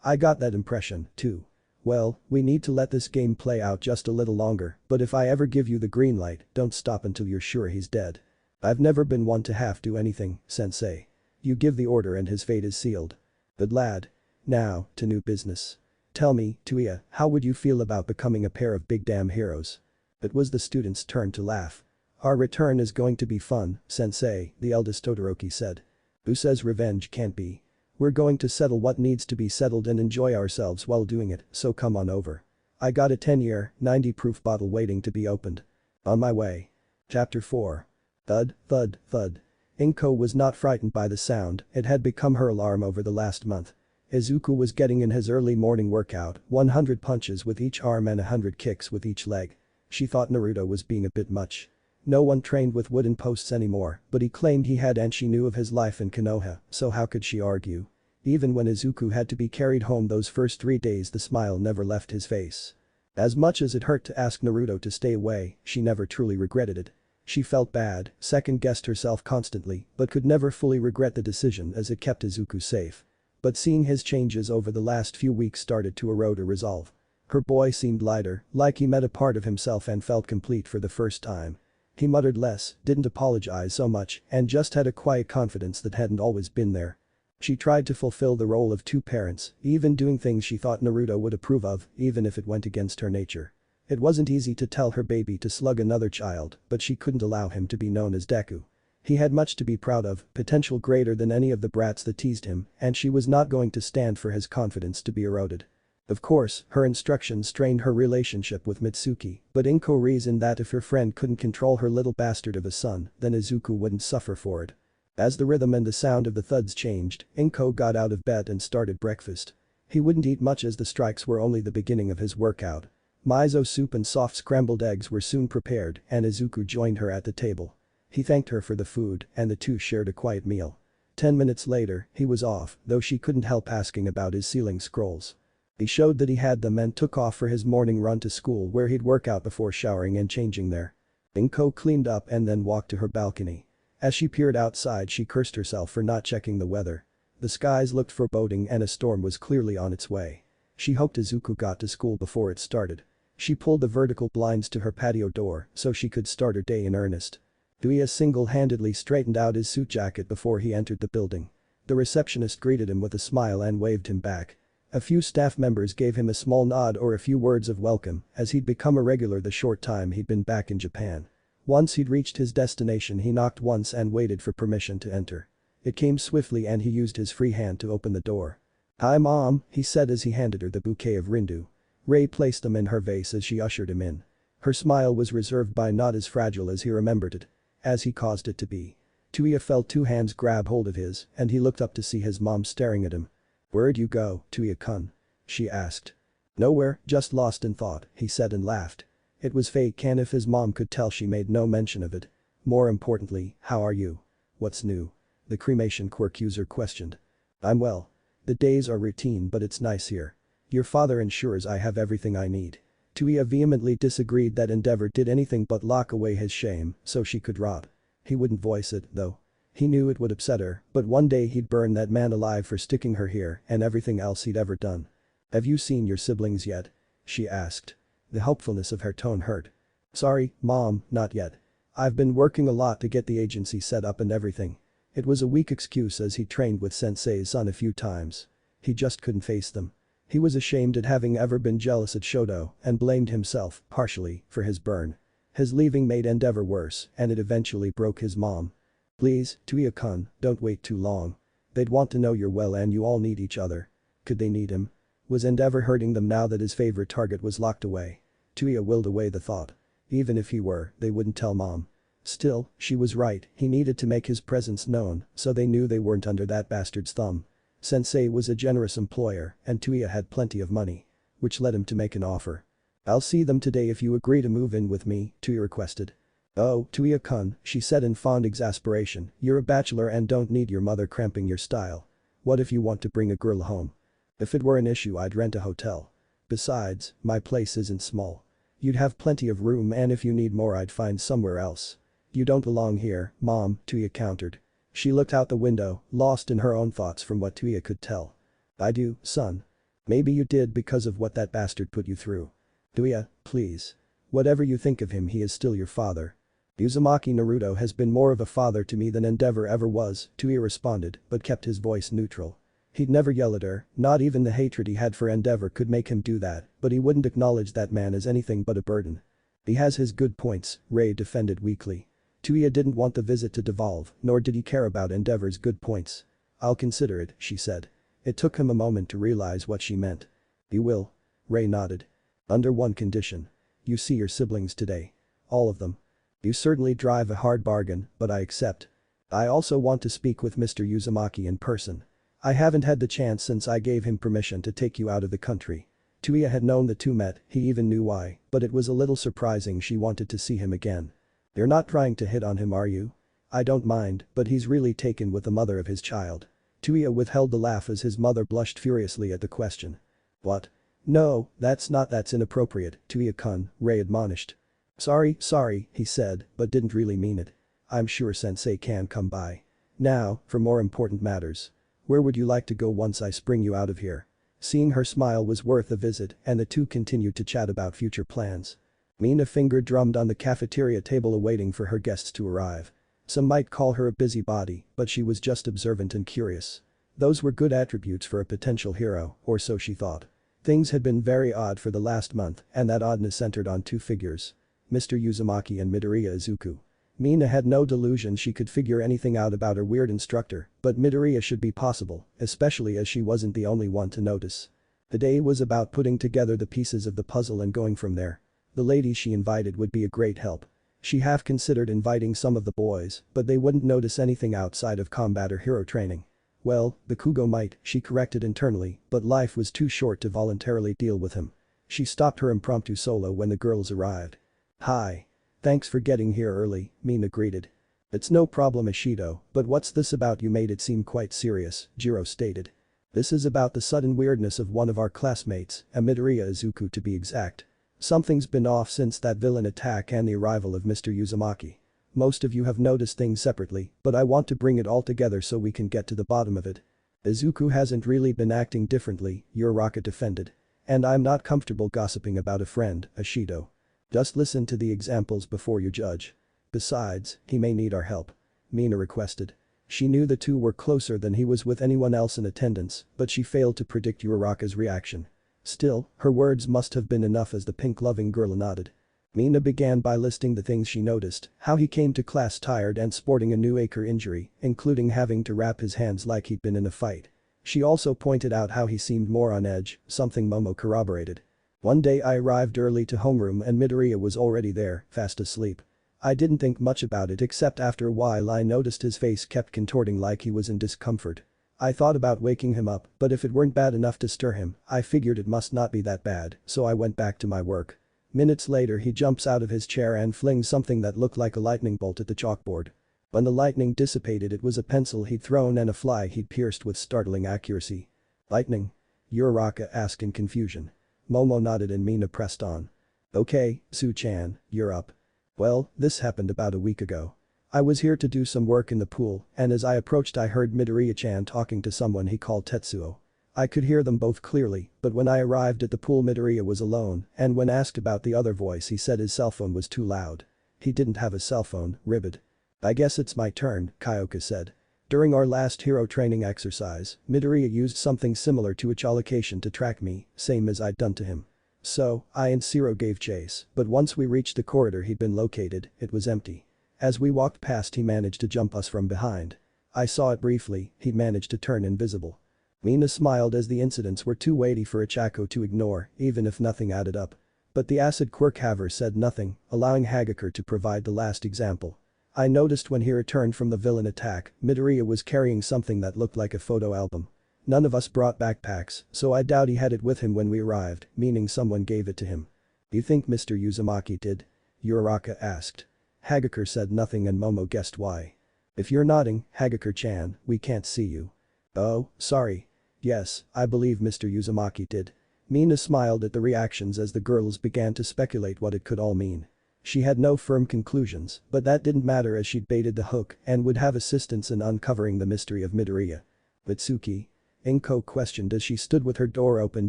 Speaker 1: I got that impression, too. "Well, we need to let this game play out just a little longer, but if I ever give you the green light, don't stop until you're sure he's dead. I've never been one to have to do anything, sensei. You give the order and his fate is sealed." "Good lad. Now, to new business. Tell me, Touya, how would you feel about becoming a pair of big damn heroes?" It was the student's turn to laugh. "Our return is going to be fun, sensei," the eldest Todoroki said. "Who says revenge can't be? We're going to settle what needs to be settled and enjoy ourselves while doing it, so come on over. I got a 10-year, 90-proof bottle waiting to be opened. On my way." Chapter 4. Thud, thud, thud. Inko was not frightened by the sound, it had become her alarm over the last month. Izuku was getting in his early morning workout, 100 punches with each arm and 100 kicks with each leg. She thought Naruto was being a bit much. No one trained with wooden posts anymore, but he claimed he had and she knew of his life in Konoha, so how could she argue? Even when Izuku had to be carried home those first 3 days the smile never left his face. As much as it hurt to ask Naruto to stay away, she never truly regretted it. She felt bad, second-guessed herself constantly, but could never fully regret the decision as it kept Izuku safe. But seeing his changes over the last few weeks started to erode her resolve. Her boy seemed lighter, like he met a part of himself and felt complete for the first time. He muttered less, didn't apologize so much, and just had a quiet confidence that hadn't always been there. She tried to fulfill the role of two parents, even doing things she thought Naruto would approve of, even if it went against her nature. It wasn't easy to tell her baby to slug another child, but she couldn't allow him to be known as Deku. He had much to be proud of, potential greater than any of the brats that teased him, and she was not going to stand for his confidence to be eroded. Of course, her instructions strained her relationship with Mitsuki, but Inko reasoned that if her friend couldn't control her little bastard of a son, then Izuku wouldn't suffer for it. As the rhythm and the sound of the thuds changed, Inko got out of bed and started breakfast. He wouldn't eat much as the strikes were only the beginning of his workout. Miso soup and soft scrambled eggs were soon prepared and Izuku joined her at the table. He thanked her for the food and the two shared a quiet meal. 10 minutes later, he was off, though she couldn't help asking about his ceiling scrolls. He showed that he had them and took off for his morning run to school where he'd work out before showering and changing there. Inko cleaned up and then walked to her balcony. As she peered outside she cursed herself for not checking the weather. The skies looked foreboding and a storm was clearly on its way. She hoped Izuku got to school before it started. She pulled the vertical blinds to her patio door so she could start her day in earnest. Touya single-handedly straightened out his suit jacket before he entered the building. The receptionist greeted him with a smile and waved him back. A few staff members gave him a small nod or a few words of welcome as he'd become a regular the short time he'd been back in Japan. Once he'd reached his destination he knocked once and waited for permission to enter. It came swiftly and he used his free hand to open the door. "Hi mom," he said as he handed her the bouquet of rindu. Ray placed them in her vase as she ushered him in. Her smile was reserved by not as fragile as he remembered it. As he caused it to be. Touya felt two hands grab hold of his and he looked up to see his mom staring at him. "Where'd you go, Touya-kun?" she asked. "Nowhere, just lost in thought," he said and laughed. It was fake and if his mom could tell she made no mention of it. More importantly, how are you? What's new? The cremation quirk user questioned. "I'm well. The days are routine but it's nice here. Your father ensures I have everything I need." Touya vehemently disagreed that Endeavor did anything but lock away his shame so she could rot. He wouldn't voice it, though. He knew it would upset her, but one day he'd burn that man alive for sticking her here and everything else he'd ever done. "Have you seen your siblings yet?" she asked. The hopefulness of her tone hurt. "Sorry, Mom, not yet. I've been working a lot to get the agency set up and everything." It was a weak excuse as he trained with Sensei's son a few times. He just couldn't face them. He was ashamed at having ever been jealous at Shoto and blamed himself, partially, for his burn. His leaving made Endeavor worse and it eventually broke his mom. "Please, Touya-kun, don't wait too long. They'd want to know you're well and you all need each other." Could they need him? Was Endeavor hurting them now that his favorite target was locked away? Touya willed away the thought. Even if he were, they wouldn't tell mom. Still, she was right, he needed to make his presence known so they knew they weren't under that bastard's thumb. Sensei was a generous employer and Touya had plenty of money. Which led him to make an offer. "I'll see them today if you agree to move in with me," Touya requested. "Oh, Touya-kun," she said in fond exasperation, "you're a bachelor and don't need your mother cramping your style. What if you want to bring a girl home? If it were an issue I'd rent a hotel. Besides, my place isn't small. You'd have plenty of room and if you need more I'd find somewhere else." "You don't belong here, Mom," Touya countered. She looked out the window, lost in her own thoughts from what Touya could tell. "I do, son. Maybe you did because of what that bastard put you through. Touya, please. Whatever you think of him he is still your father." "Uzumaki Naruto has been more of a father to me than Endeavor ever was," Touya responded but kept his voice neutral. He'd never yell at her, not even the hatred he had for Endeavor could make him do that, but he wouldn't acknowledge that man as anything but a burden. "He has his good points," Ray defended weakly. Touya didn't want the visit to devolve, nor did he care about Endeavor's good points. "I'll consider it," she said. It took him a moment to realize what she meant. "You will?" Ray nodded. "Under one condition. You see your siblings today. All of them. You certainly drive a hard bargain, but I accept. I also want to speak with Mr. Uzumaki in person. I haven't had the chance since I gave him permission to take you out of the country." Touya had known the two met, he even knew why, but it was a little surprising she wanted to see him again. "You're not trying to hit on him, are you?" "I don't mind, but he's really taken with the mother of his child." Touya withheld the laugh as his mother blushed furiously at the question. "What? No, that's inappropriate, Touya-kun," Ray admonished. Sorry, he said, but didn't really mean it. "I'm sure Sensei can come by. Now, for more important matters. Where would you like to go once I spring you out of here?" Seeing her smile was worth a visit and the two continued to chat about future plans. Mina finger drummed on the cafeteria table awaiting for her guests to arrive. Some might call her a busybody, but she was just observant and curious. Those were good attributes for a potential hero, or so she thought. Things had been very odd for the last month and that oddness centered on two figures. Mr. Uzumaki and Midoriya Izuku. Mina had no delusion she could figure anything out about her weird instructor, but Midoriya should be possible, especially as she wasn't the only one to notice. The day was about putting together the pieces of the puzzle and going from there. The ladies she invited would be a great help. She half considered inviting some of the boys, but they wouldn't notice anything outside of combat or hero training. Well, Bakugo might, she corrected internally, but life was too short to voluntarily deal with him. She stopped her impromptu solo when the girls arrived. "Hi. Thanks for getting here early," Mina greeted. "It's no problem, Ishido, but what's this about? You made it seem quite serious," Jiro stated. "This is about the sudden weirdness of one of our classmates, Midoriya Izuku to be exact. Something's been off since that villain attack and the arrival of Mr. Uzumaki. Most of you have noticed things separately, but I want to bring it all together so we can get to the bottom of it." "Izuku hasn't really been acting differently," Uraraka defended. "And I'm not comfortable gossiping about a friend, Ishido. Just listen to the examples before you judge. Besides, he may need our help," Mina requested. She knew the two were closer than he was with anyone else in attendance, but she failed to predict Uraraka's reaction. Still, her words must have been enough as the pink-loving girl nodded. Mina began by listing the things she noticed, how he came to class tired and sporting a new acre injury, including having to wrap his hands like he'd been in a fight. She also pointed out how he seemed more on edge, something Momo corroborated. "One day I arrived early to homeroom and Midoriya was already there, fast asleep. I didn't think much about it except after a while I noticed his face kept contorting like he was in discomfort. I thought about waking him up, but if it weren't bad enough to stir him, I figured it must not be that bad, so I went back to my work." Minutes later he jumps out of his chair and flings something that looked like a lightning bolt at the chalkboard. When the lightning dissipated it was a pencil he'd thrown and a fly he'd pierced with startling accuracy. "Lightning?" Uraraka asked in confusion. Momo nodded and Mina pressed on. "Okay, Su-chan, you're up. Well, this happened about a week ago. I was here to do some work in the pool and as I approached I heard Midoriya-chan talking to someone he called Tetsuo. I could hear them both clearly, but when I arrived at the pool Midoriya was alone and when asked about the other voice he said his cell phone was too loud. He didn't have a cell phone, ribbed. "I guess it's my turn," Kyoka said. "During our last hero training exercise, Midoriya used something similar to echolocation to track me, same as I'd done to him. So, I and Siro gave chase, but once we reached the corridor he'd been located, it was empty. As we walked past he managed to jump us from behind. I saw it briefly, he managed to turn invisible. Mina smiled as the incidents were too weighty for Ichako to ignore, even if nothing added up. But the acid quirk haver said nothing, allowing Hagakure to provide the last example. I noticed when he returned from the villain attack, Midoriya was carrying something that looked like a photo album. None of us brought backpacks, so I doubt he had it with him when we arrived, meaning someone gave it to him. You think Mr. Uzumaki did? Uraraka asked. Hagakure said nothing and Momo guessed why. If you're nodding, Hagakure-chan, we can't see you. Oh, sorry. Yes, I believe Mr. Uzumaki did. Mina smiled at the reactions as the girls began to speculate what it could all mean. She had no firm conclusions, but that didn't matter as she'd baited the hook and would have assistance in uncovering the mystery of Midoriya. Mitsuki? Inko questioned as she stood with her door open,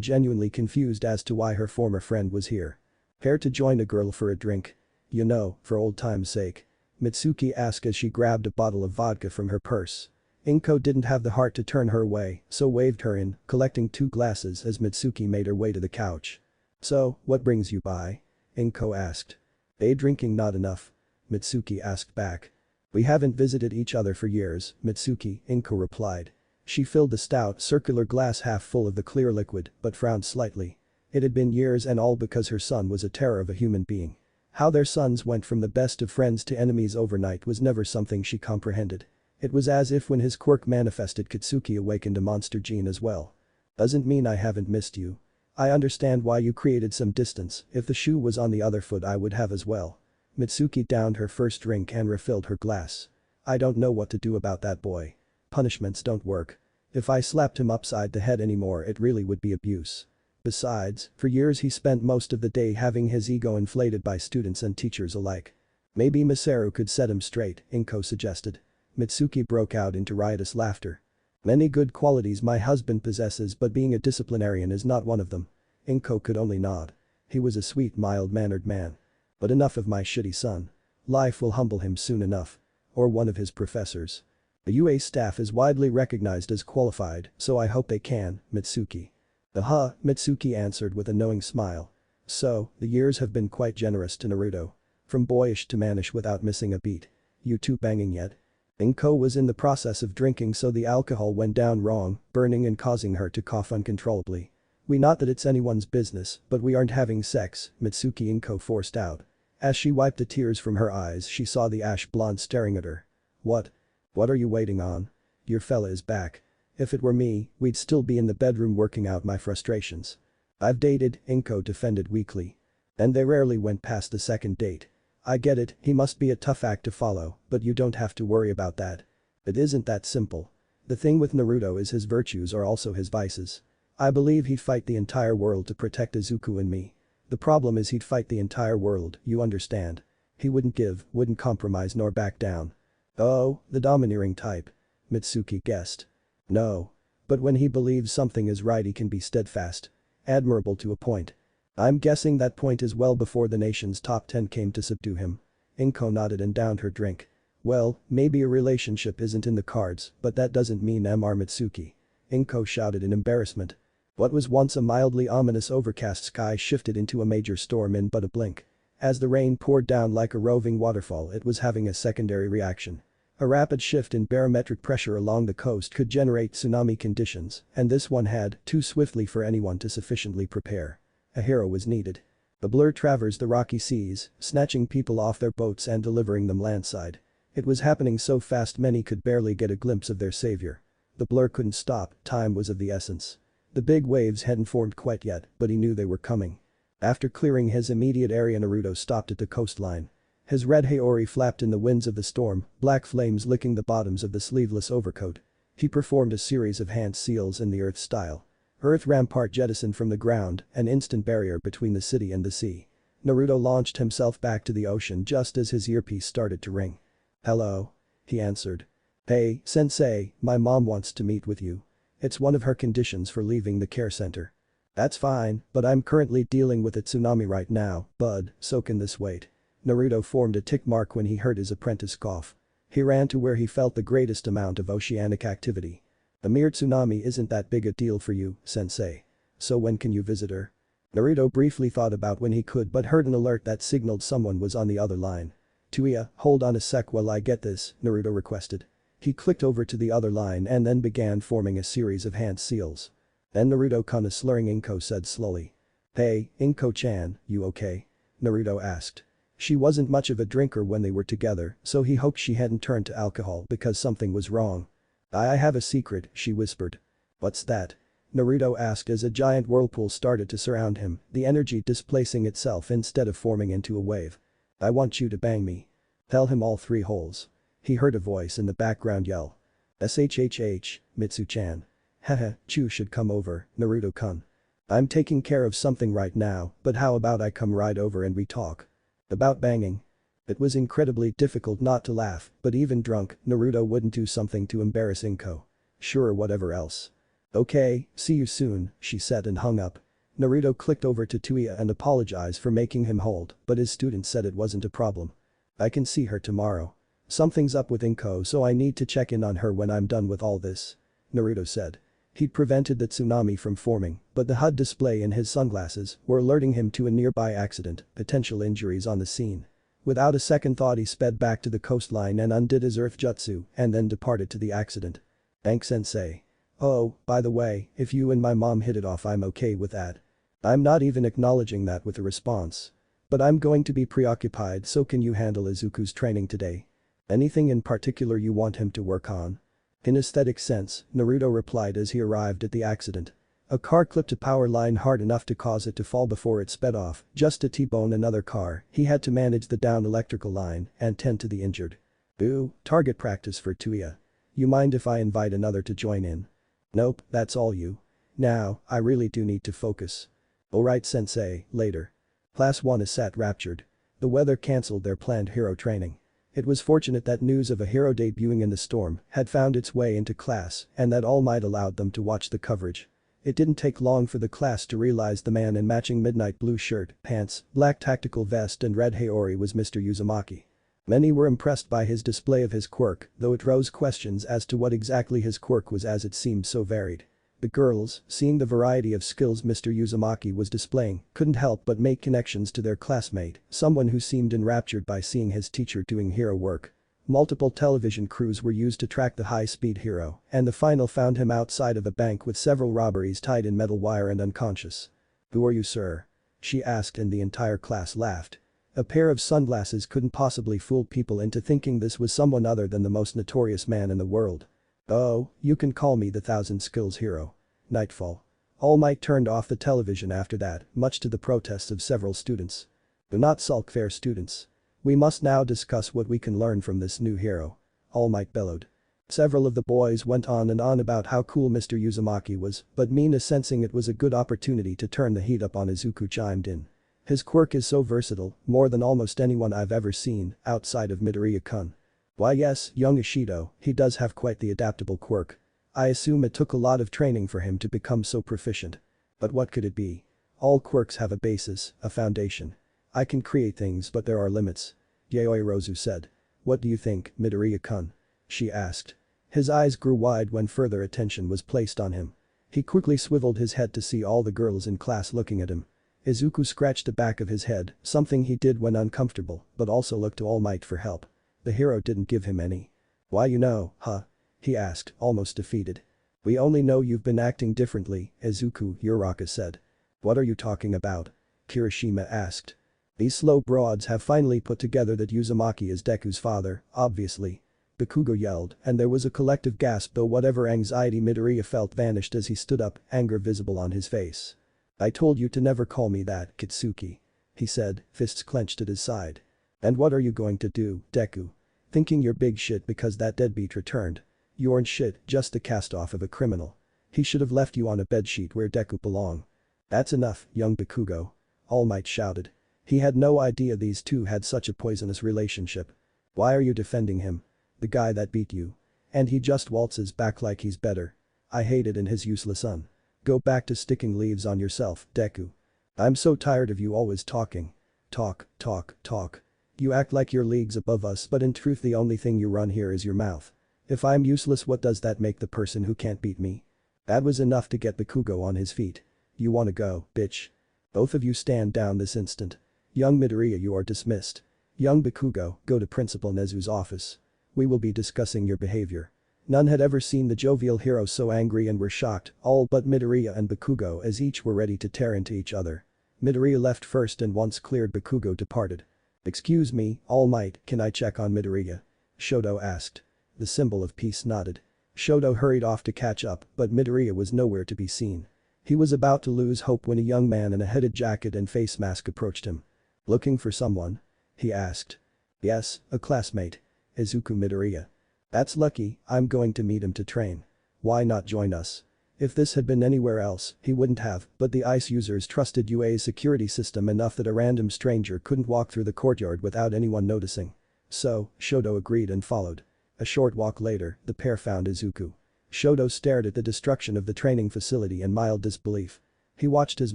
Speaker 1: genuinely confused as to why her former friend was here. Care to join a girl for a drink? You know, for old time's sake. Mitsuki asked as she grabbed a bottle of vodka from her purse. Inko didn't have the heart to turn her away, so waved her in, collecting 2 glasses as Mitsuki made her way to the couch. So, what brings you by? Inko asked. Day drinking not enough? Mitsuki asked back. We haven't visited each other for years, Mitsuki, Inko replied. She filled the stout, circular glass half full of the clear liquid, but frowned slightly. It had been years and all because her son was a terror of a human being. How their sons went from the best of friends to enemies overnight was never something she comprehended. It was as if when his quirk manifested Katsuki awakened a monster gene as well. Doesn't mean I haven't missed you. I understand why you created some distance, if the shoe was on the other foot I would have as well. Mitsuki downed her first drink and refilled her glass. I don't know what to do about that boy. Punishments don't work. If I slapped him upside the head anymore it really would be abuse. Besides, for years he spent most of the day having his ego inflated by students and teachers alike. Maybe Masaru could set him straight, Inko suggested. Mitsuki broke out into riotous laughter. Many good qualities my husband possesses but being a disciplinarian is not one of them. Inko could only nod. He was a sweet, mild-mannered man. But enough of my shitty son. Life will humble him soon enough. Or one of his professors. The UA staff is widely recognized as qualified, so I hope they can, Mitsuki. Mitsuki answered with a knowing smile. So, the years have been quite generous to Naruto. From boyish to mannish without missing a beat. You two banging yet? Inko was in the process of drinking so the alcohol went down wrong, burning and causing her to cough uncontrollably. Not that it's anyone's business, but we aren't having sex, Mitsuki Inko forced out. As she wiped the tears from her eyes she saw the ash blonde staring at her. What? What are you waiting on? Your fella is back. If it were me, we'd still be in the bedroom working out my frustrations. I've dated, Inko defended weakly. And they rarely went past the second date. I get it, he must be a tough act to follow, but you don't have to worry about that. It isn't that simple. The thing with Naruto is his virtues are also his vices. I believe he'd fight the entire world to protect Izuku and me. The problem is he'd fight the entire world, you understand. He wouldn't compromise nor back down. Oh, the domineering type. Mitsuki guessed. No. But when he believes something is right he can be steadfast. Admirable to a point. I'm guessing that point is well before the nation's top 10 came to subdue him. Inko nodded and downed her drink. Well, maybe a relationship isn't in the cards, but that doesn't mean Mr. Mitsuki. Inko shouted in embarrassment. What was once a mildly ominous overcast sky shifted into a major storm in but a blink. As the rain poured down like a roving waterfall it was having a secondary reaction. A rapid shift in barometric pressure along the coast could generate tsunami conditions, and this one had, too swiftly for anyone to sufficiently prepare. A hero was needed. The blur traversed the rocky seas, snatching people off their boats and delivering them landside. It was happening so fast many could barely get a glimpse of their savior. The blur couldn't stop, time was of the essence. The big waves hadn't formed quite yet, but he knew they were coming. After clearing his immediate area Naruto stopped at the coastline. His red haori flapped in the winds of the storm, black flames licking the bottoms of the sleeveless overcoat. He performed a series of hand seals in the earth style. Earth rampart jettisoned from the ground, an instant barrier between the city and the sea. Naruto launched himself back to the ocean just as his earpiece started to ring. Hello? He answered. Hey, sensei, my mom wants to meet with you. It's one of her conditions for leaving the care center. That's fine, but I'm currently dealing with a tsunami right now, bud, soak in this weight. Naruto formed a tick mark when he heard his apprentice cough. He ran to where he felt the greatest amount of oceanic activity. A mere tsunami isn't that big a deal for you, sensei. So when can you visit her? Naruto briefly thought about when he could but heard an alert that signaled someone was on the other line. Touya, hold on a sec while I get this, Naruto requested. He clicked over to the other line and then began forming a series of hand seals. Then Naruto-kun, a slurring Inko, said slowly. "Hey, Inko-chan, you okay?" Naruto asked. She wasn't much of a drinker when they were together, so he hoped she hadn't turned to alcohol because something was wrong. I have a secret," she whispered. "What's that?" Naruto asked as a giant whirlpool started to surround him, the energy displacing itself instead of forming into a wave. "I want you to bang me. Tell him all 3 holes." He heard a voice in the background yell. "SHHH, Mitsu-chan. Haha, Chu should come over, Naruto-kun. I'm taking care of something right now, but how about I come right over and we talk?" About banging. It was incredibly difficult not to laugh, but even drunk, Naruto wouldn't do something to embarrass Inko. Sure, whatever else. "Okay, see you soon," she said and hung up. Naruto clicked over to Touya and apologized for making him hold, but his student said it wasn't a problem. "I can see her tomorrow. Something's up with Inko, so I need to check in on her when I'm done with all this," Naruto said. He'd prevented the tsunami from forming, but the HUD display in his sunglasses were alerting him to a nearby accident, potential injuries on the scene. Without a second thought he sped back to the coastline and undid his earth jutsu and then departed to the accident. "Thanks, sensei. Oh, by the way, if you and my mom hit it off, I'm okay with that." "I'm not even acknowledging that with a response. But I'm going to be preoccupied, so can you handle Izuku's training today? Anything in particular you want him to work on?" "In aesthetic sense," Naruto replied as he arrived at the accident. A car clipped a power line hard enough to cause it to fall before it sped off, just to T-bone another car. He had to manage the downed electrical line and tend to the injured. "Boo, target practice for Touya. You mind if I invite another to join in?" "Nope, that's all you. Now, I really do need to focus." "Alright sensei, later." Class 1 is sat raptured. The weather cancelled their planned hero training. It was fortunate that news of a hero debuting in the storm had found its way into class and that All Might allowed them to watch the coverage. It didn't take long for the class to realize the man in matching midnight blue shirt, pants, black tactical vest and red haori was Mr. Uzumaki. Many were impressed by his display of his quirk, though it rose questions as to what exactly his quirk was as it seemed so varied. The girls, seeing the variety of skills Mr. Uzumaki was displaying, couldn't help but make connections to their classmate, someone who seemed enraptured by seeing his teacher doing hero work. Multiple television crews were used to track the high-speed hero, and the final found him outside of a bank with several robberies tied in metal wire and unconscious. "Who are you, sir?" she asked, and the entire class laughed. A pair of sunglasses couldn't possibly fool people into thinking this was someone other than the most notorious man in the world. "Oh, you can call me the Thousand Skills Hero." Nightfall. All Might turned off the television after that, much to the protests of several students. "Do not sulk, fair students. We must now discuss what we can learn from this new hero," All Might bellowed. Several of the boys went on and on about how cool Mr. Uzumaki was, but Mina, sensing it was a good opportunity to turn the heat up on Izuku, chimed in. "His quirk is so versatile, more than almost anyone I've ever seen, outside of Midoriya-kun." "Why yes, young Ishido, he does have quite the adaptable quirk. I assume it took a lot of training for him to become so proficient. But what could it be? All quirks have a basis, a foundation. I can create things but there are limits." Yayoi Rozu said. "What do you think, Midoriya-kun?" she asked. His eyes grew wide when further attention was placed on him. He quickly swiveled his head to see all the girls in class looking at him. Izuku scratched the back of his head, something he did when uncomfortable, but also looked to All Might for help. The hero didn't give him any. "Why you know, huh?" he asked, almost defeated. "We only know you've been acting differently, Izuku," Uraraka said. "What are you talking about?" Kirishima asked. "These slow broads have finally put together that Uzumaki is Deku's father, obviously." Bakugo yelled, and there was a collective gasp, though whatever anxiety Midoriya felt vanished as he stood up, anger visible on his face. "I told you to never call me that, Kitsuki," he said, fists clenched at his side. "And what are you going to do, Deku? Thinking you're big shit because that deadbeat returned? You aren't shit, just the cast-off of a criminal. He should have left you on a bedsheet where Deku belong." "That's enough, young Bakugo," All Might shouted. He had no idea these two had such a poisonous relationship. "Why are you defending him? The guy that beat you. And he just waltzes back like he's better. I hate it in his useless son. Go back to sticking leaves on yourself, Deku. I'm so tired of you always talking. Talk, talk, talk. You act like you're leagues above us, but in truth the only thing you run here is your mouth. If I'm useless, what does that make the person who can't beat me?" That was enough to get Bakugo on his feet. "You wanna go, bitch? Both of you stand down this instant. Young Midoriya, you are dismissed. Young Bakugo, go to Principal Nezu's office." We will be discussing your behavior. None had ever seen the jovial hero so angry and were shocked, all but Midoriya and Bakugo as each were ready to tear into each other. Midoriya left first and once cleared Bakugo departed. "Excuse me, All Might, can I check on Midoriya?" Shoto asked. The symbol of peace nodded. Shoto hurried off to catch up, but Midoriya was nowhere to be seen. He was about to lose hope when a young man in a headed jacket and face mask approached him. "Looking for someone?" he asked. "Yes, a classmate. Izuku Midoriya." "That's lucky, I'm going to meet him to train. Why not join us?" If this had been anywhere else, he wouldn't have, but the ICE users trusted UA's security system enough that a random stranger couldn't walk through the courtyard without anyone noticing. So, Shoto agreed and followed. A short walk later, the pair found Izuku. Shoto stared at the destruction of the training facility in mild disbelief. He watched as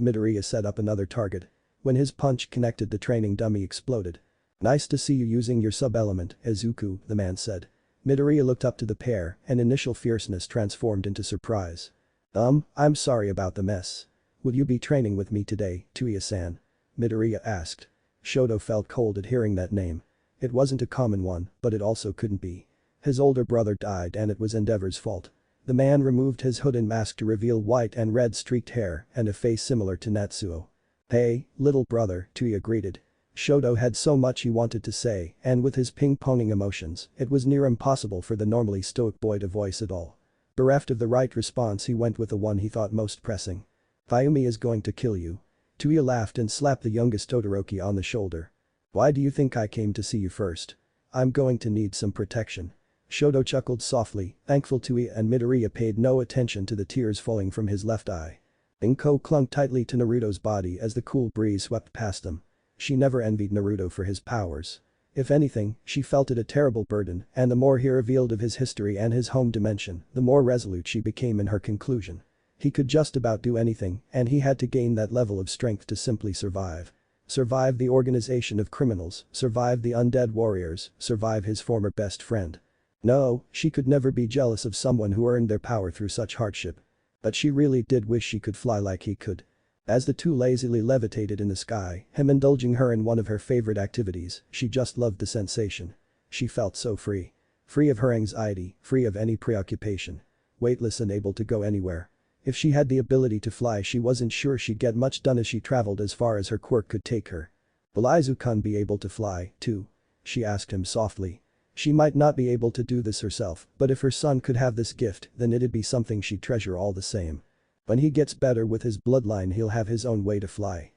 Speaker 1: Midoriya set up another target. When his punch connected, the training dummy exploded. "Nice to see you using your sub-element, Izuku," the man said. Midoriya looked up to the pair and initial fierceness transformed into surprise. I'm sorry about the mess. Will you be training with me today, Touya-san?" Midoriya asked. Shoto felt cold at hearing that name. It wasn't a common one, but it also couldn't be. His older brother died and it was Endeavor's fault. The man removed his hood and mask to reveal white and red streaked hair and a face similar to Natsuo. "Hey, little brother," Touya greeted. Shoto had so much he wanted to say, and with his ping-ponging emotions, it was near impossible for the normally stoic boy to voice it all. Bereft of the right response, he went with the one he thought most pressing. "Fayumi is going to kill you." Touya laughed and slapped the youngest Todoroki on the shoulder. "Why do you think I came to see you first? I'm going to need some protection." Shoto chuckled softly, thankful Touya and Midoriya paid no attention to the tears falling from his left eye. Inko clung tightly to Naruto's body as the cool breeze swept past them. She never envied Naruto for his powers. If anything, she felt it a terrible burden, and the more he revealed of his history and his home dimension, the more resolute she became in her conclusion. He could just about do anything, and he had to gain that level of strength to simply survive. Survive the organization of criminals, survive the undead warriors, survive his former best friend. No, she could never be jealous of someone who earned their power through such hardship. But she really did wish she could fly like he could. As the two lazily levitated in the sky, him indulging her in one of her favorite activities, she just loved the sensation. She felt so free. Free of her anxiety, free of any preoccupation. Weightless and able to go anywhere. If she had the ability to fly, she wasn't sure she'd get much done as she traveled as far as her quirk could take her. "Will Izuku be able to fly, too?" she asked him softly. She might not be able to do this herself, but if her son could have this gift, then it'd be something she'd treasure all the same. When he gets better with his bloodline, he'll have his own way to fly.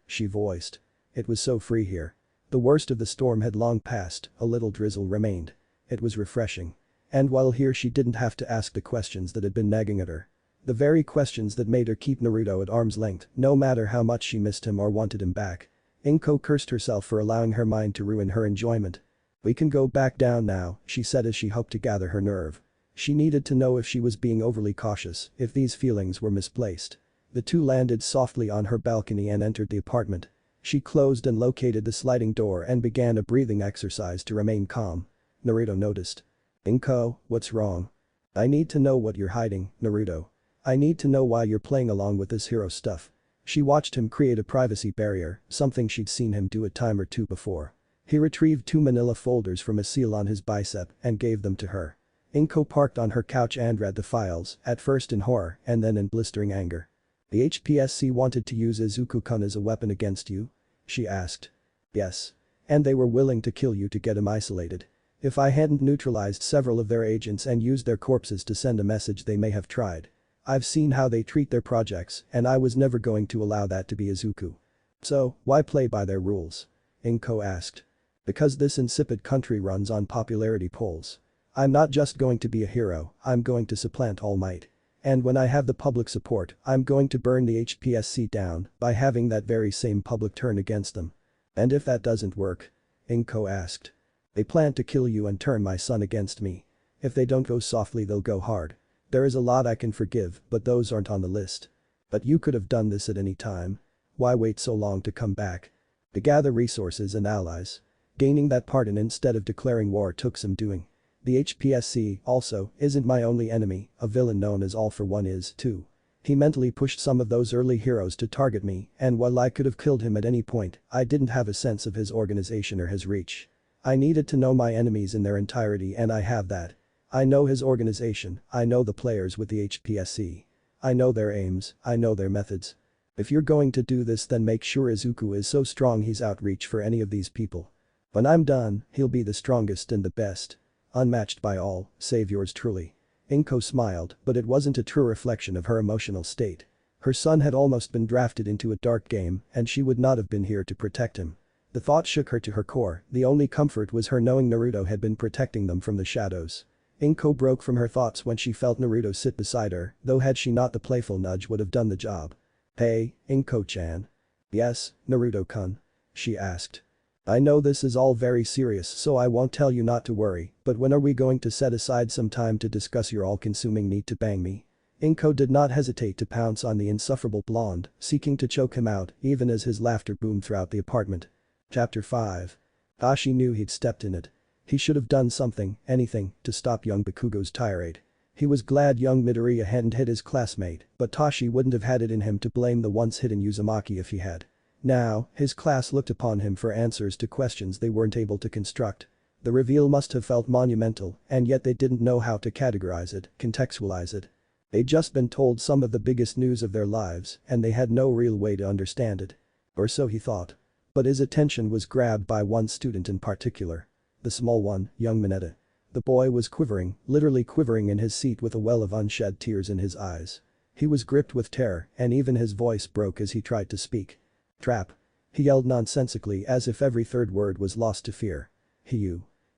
Speaker 1: She voiced. It was so free here. The worst of the storm had long passed, a little drizzle remained. It was refreshing. And while here she didn't have to ask the questions that had been nagging at her. The very questions that made her keep Naruto at arm's length, no matter how much she missed him or wanted him back. Inko cursed herself for allowing her mind to ruin her enjoyment. "We can go back down now," she said as she hoped to gather her nerve. She needed to know if she was being overly cautious, if these feelings were misplaced. The two landed softly on her balcony and entered the apartment. She closed and located the sliding door and began a breathing exercise to remain calm. Naruto noticed. "Inko, what's wrong?" "I need to know what you're hiding, Naruto. I need to know why you're playing along with this hero stuff." She watched him create a privacy barrier, something she'd seen him do a time or two before. He retrieved 2 manila folders from a seal on his bicep and gave them to her. Inko parked on her couch and read the files, at first in horror and then in blistering anger. "The HPSC wanted to use Izuku-kun as a weapon against you?" she asked. "Yes. And they were willing to kill you to get him isolated. If I hadn't neutralized several of their agents and used their corpses to send a message, they may have tried. I've seen how they treat their projects, and I was never going to allow that to be Izuku." "So, why play by their rules?" Inko asked. "Because this insipid country runs on popularity polls. I'm not just going to be a hero, I'm going to supplant All Might. And when I have the public support, I'm going to burn the HPSC down by having that very same public turn against them." "And if that doesn't work?" Inko asked. "They plan to kill you and turn my son against me. If they don't go softly, they'll go hard. There is a lot I can forgive, but those aren't on the list. But you could have done this at any time. Why wait so long to come back? To gather resources and allies. Gaining that pardon instead of declaring war took some doing. The HPSC, also, isn't my only enemy, a villain known as All for One is, too. He mentally pushed some of those early heroes to target me, and while I could have killed him at any point, I didn't have a sense of his organization or his reach. I needed to know my enemies in their entirety and I have that. I know his organization, I know the players with the HPSC. I know their aims, I know their methods. If you're going to do this then make sure Izuku is so strong he's outreach for any of these people. When I'm done, he'll be the strongest and the best. Unmatched by all, save yours truly. Inko smiled, but it wasn't a true reflection of her emotional state. Her son had almost been drafted into a dark game and she would not have been here to protect him. The thought shook her to her core, the only comfort was her knowing Naruto had been protecting them from the shadows. Inko broke from her thoughts when she felt Naruto sit beside her, though had she not the playful nudge would have done the job. "Hey, Inko-chan." "Yes, Naruto-kun?" she asked. "I know this is all very serious so I won't tell you not to worry, but when are we going to set aside some time to discuss your all-consuming need to bang me?" Inko did not hesitate to pounce on the insufferable blonde, seeking to choke him out even as his laughter boomed throughout the apartment. Chapter 5. Tashi knew he'd stepped in it. He should have done something, anything, to stop young Bakugo's tirade. He was glad young Midoriya hadn't hit his classmate, but Tashi wouldn't have had it in him to blame the once hidden Uzumaki if he had. Now, his class looked upon him for answers to questions they weren't able to construct. The reveal must have felt monumental, and yet they didn't know how to categorize it, contextualize it. They'd just been told some of the biggest news of their lives, and they had no real way to understand it. Or so he thought. But his attention was grabbed by one student in particular. The small one, young Mineta. The boy was quivering, literally quivering in his seat with a well of unshed tears in his eyes. He was gripped with terror, and even his voice broke as he tried to speak. "Trap." He yelled nonsensically as if every third word was lost to fear.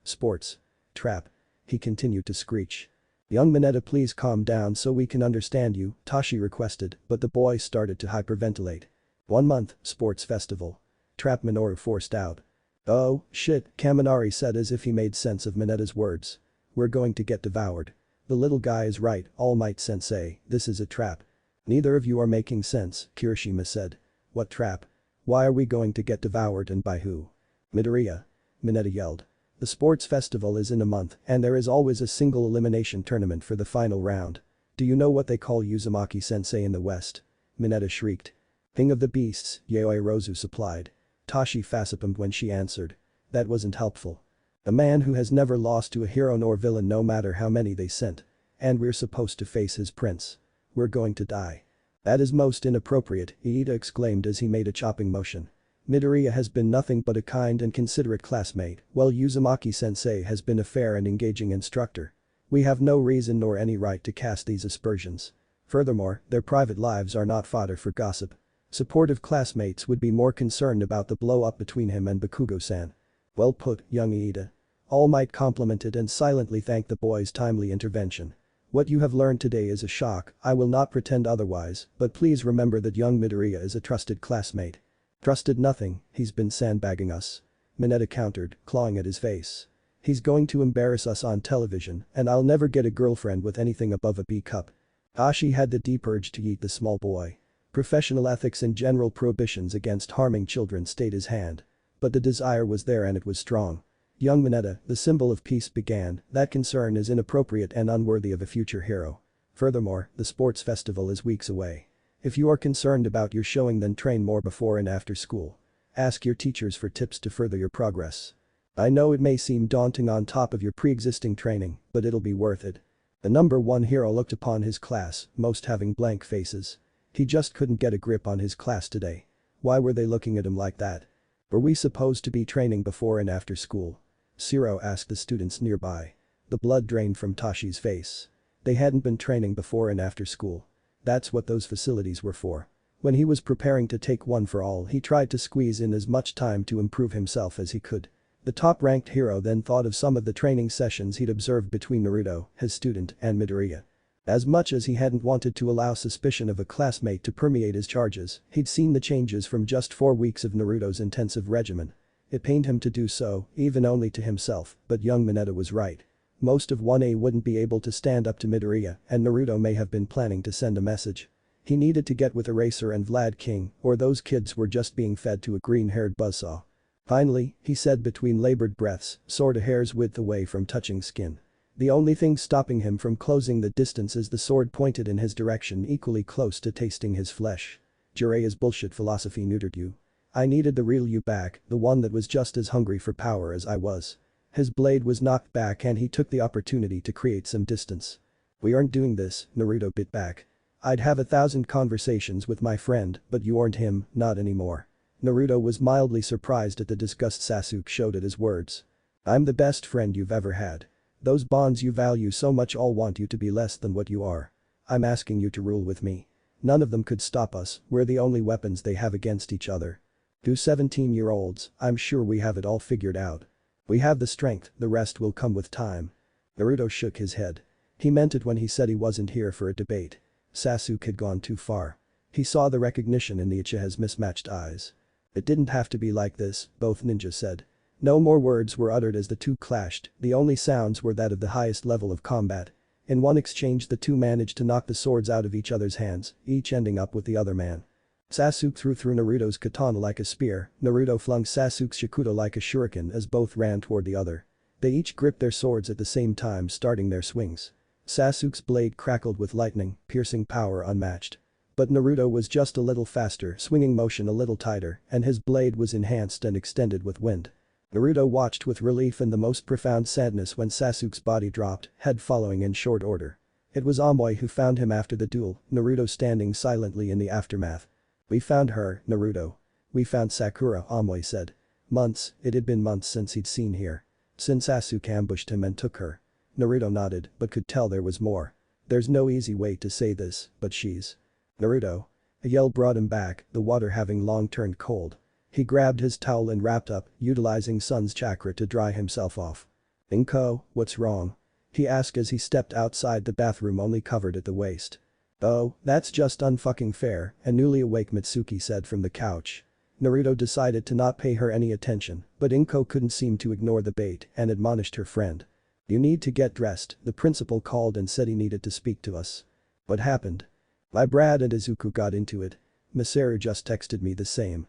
Speaker 1: Sports. "Trap." He continued to screech. "Young Mineta, please calm down so we can understand you," Tashi requested, but the boy started to hyperventilate. 1 month, sports festival. Trap, Minoru forced out. "Oh, shit," Kaminari said as if he made sense of Mineta's words. "We're going to get devoured. The little guy is right, All Might Sensei, this is a trap." "Neither of you are making sense," Kirishima said. "What trap? Why are we going to get devoured and by who?" "Midoriya." Mineta yelled. "The sports festival is in a month and there is always a single elimination tournament for the final round. Do you know what they call Uzumaki Sensei in the West?" Mineta shrieked. "King of the Beasts," Yaoi Rozu supplied. Tashi facepalmed when she answered. That wasn't helpful. "A man who has never lost to a hero nor villain no matter how many they sent. And we're supposed to face his prince. We're going to die." "That is most inappropriate," Iida exclaimed as he made a chopping motion. "Midoriya has been nothing but a kind and considerate classmate, while Uzumaki Sensei has been a fair and engaging instructor. We have no reason nor any right to cast these aspersions. Furthermore, their private lives are not fodder for gossip. Supportive classmates would be more concerned about the blow-up between him and Bakugo-san." "Well put, young Iida." All Might complimented and silently thanked the boy's timely intervention. "What you have learned today is a shock, I will not pretend otherwise, but please remember that young Midoriya is a trusted classmate." "Trusted nothing, he's been sandbagging us." Mineta countered, clawing at his face. "He's going to embarrass us on television and I'll never get a girlfriend with anything above a B cup." Tashi had the deep urge to eat the small boy. Professional ethics and general prohibitions against harming children stayed his hand. But the desire was there and it was strong. "Young Mineta, the symbol of peace began, that concern is inappropriate and unworthy of a future hero. Furthermore, the sports festival is weeks away. If you are concerned about your showing then train more before and after school. Ask your teachers for tips to further your progress. I know it may seem daunting on top of your pre-existing training, but it'll be worth it." The number 1 hero looked upon his class, most having blank faces. He just couldn't get a grip on his class today. Why were they looking at him like that? "Were we supposed to be training before and after school?" Shiro asked the students nearby. The blood drained from Tashi's face. They hadn't been training before and after school. That's what those facilities were for. When he was preparing to take one for all he tried to squeeze in as much time to improve himself as he could. The top-ranked hero then thought of some of the training sessions he'd observed between Naruto, his student, and Midoriya. As much as he hadn't wanted to allow suspicion of a classmate to permeate his charges, he'd seen the changes from just 4 weeks of Naruto's intensive regimen. It pained him to do so, even only to himself, but young Mineta was right. Most of 1A wouldn't be able to stand up to Midoriya, and Naruto may have been planning to send a message. He needed to get with Eraser and Vlad King, or those kids were just being fed to a green-haired buzzsaw. "Finally," he said between labored breaths, sort a hair's width away from touching skin. The only thing stopping him from closing the distance is the sword pointed in his direction equally close to tasting his flesh. "Jiraiya's bullshit philosophy neutered you. I needed the real you back, the one that was just as hungry for power as I was. His blade was knocked back and he took the opportunity to create some distance. We aren't doing this, Naruto bit back. I'd have 1,000 conversations with my friend, but you aren't him, not anymore. Naruto was mildly surprised at the disgust Sasuke showed at his words. I'm the best friend you've ever had. Those bonds you value so much all want you to be less than what you are. I'm asking you to rule with me. None of them could stop us, we're the only weapons they have against each other. Do 17-year-olds, I'm sure we have it all figured out. We have the strength, the rest will come with time. Naruto shook his head. He meant it when he said he wasn't here for a debate. Sasuke had gone too far. He saw the recognition in the Uchiha's mismatched eyes. It didn't have to be like this, both ninjas said. No more words were uttered as the two clashed, the only sounds were that of the highest level of combat. In one exchange the two managed to knock the swords out of each other's hands, each ending up with the other man. Sasuke threw through Naruto's katana like a spear, Naruto flung Sasuke's shakudo like a shuriken as both ran toward the other. They each gripped their swords at the same time starting their swings. Sasuke's blade crackled with lightning, piercing power unmatched. But Naruto was just a little faster, swinging motion a little tighter, and his blade was enhanced and extended with wind. Naruto watched with relief and the most profound sadness when Sasuke's body dropped, head following in short order. It was Amoy who found him after the duel, Naruto standing silently in the aftermath. We found her, Naruto. We found Sakura, Amoy said. Months, it had been months since he'd seen her. Since Sasuke ambushed him and took her. Naruto nodded, but could tell there was more. There's no easy way to say this, but she's. Naruto. A yell brought him back, the water having long turned cold. He grabbed his towel and wrapped up, utilizing Sun's chakra to dry himself off. Inko, what's wrong? He asked as he stepped outside the bathroom only covered at the waist. Oh, that's just unfucking fair, a newly awake Mitsuki said from the couch. Naruto decided to not pay her any attention, but Inko couldn't seem to ignore the bait and admonished her friend. You need to get dressed, the principal called and said he needed to speak to us. What happened? My Brad and Izuku got into it. Masaru just texted me the same.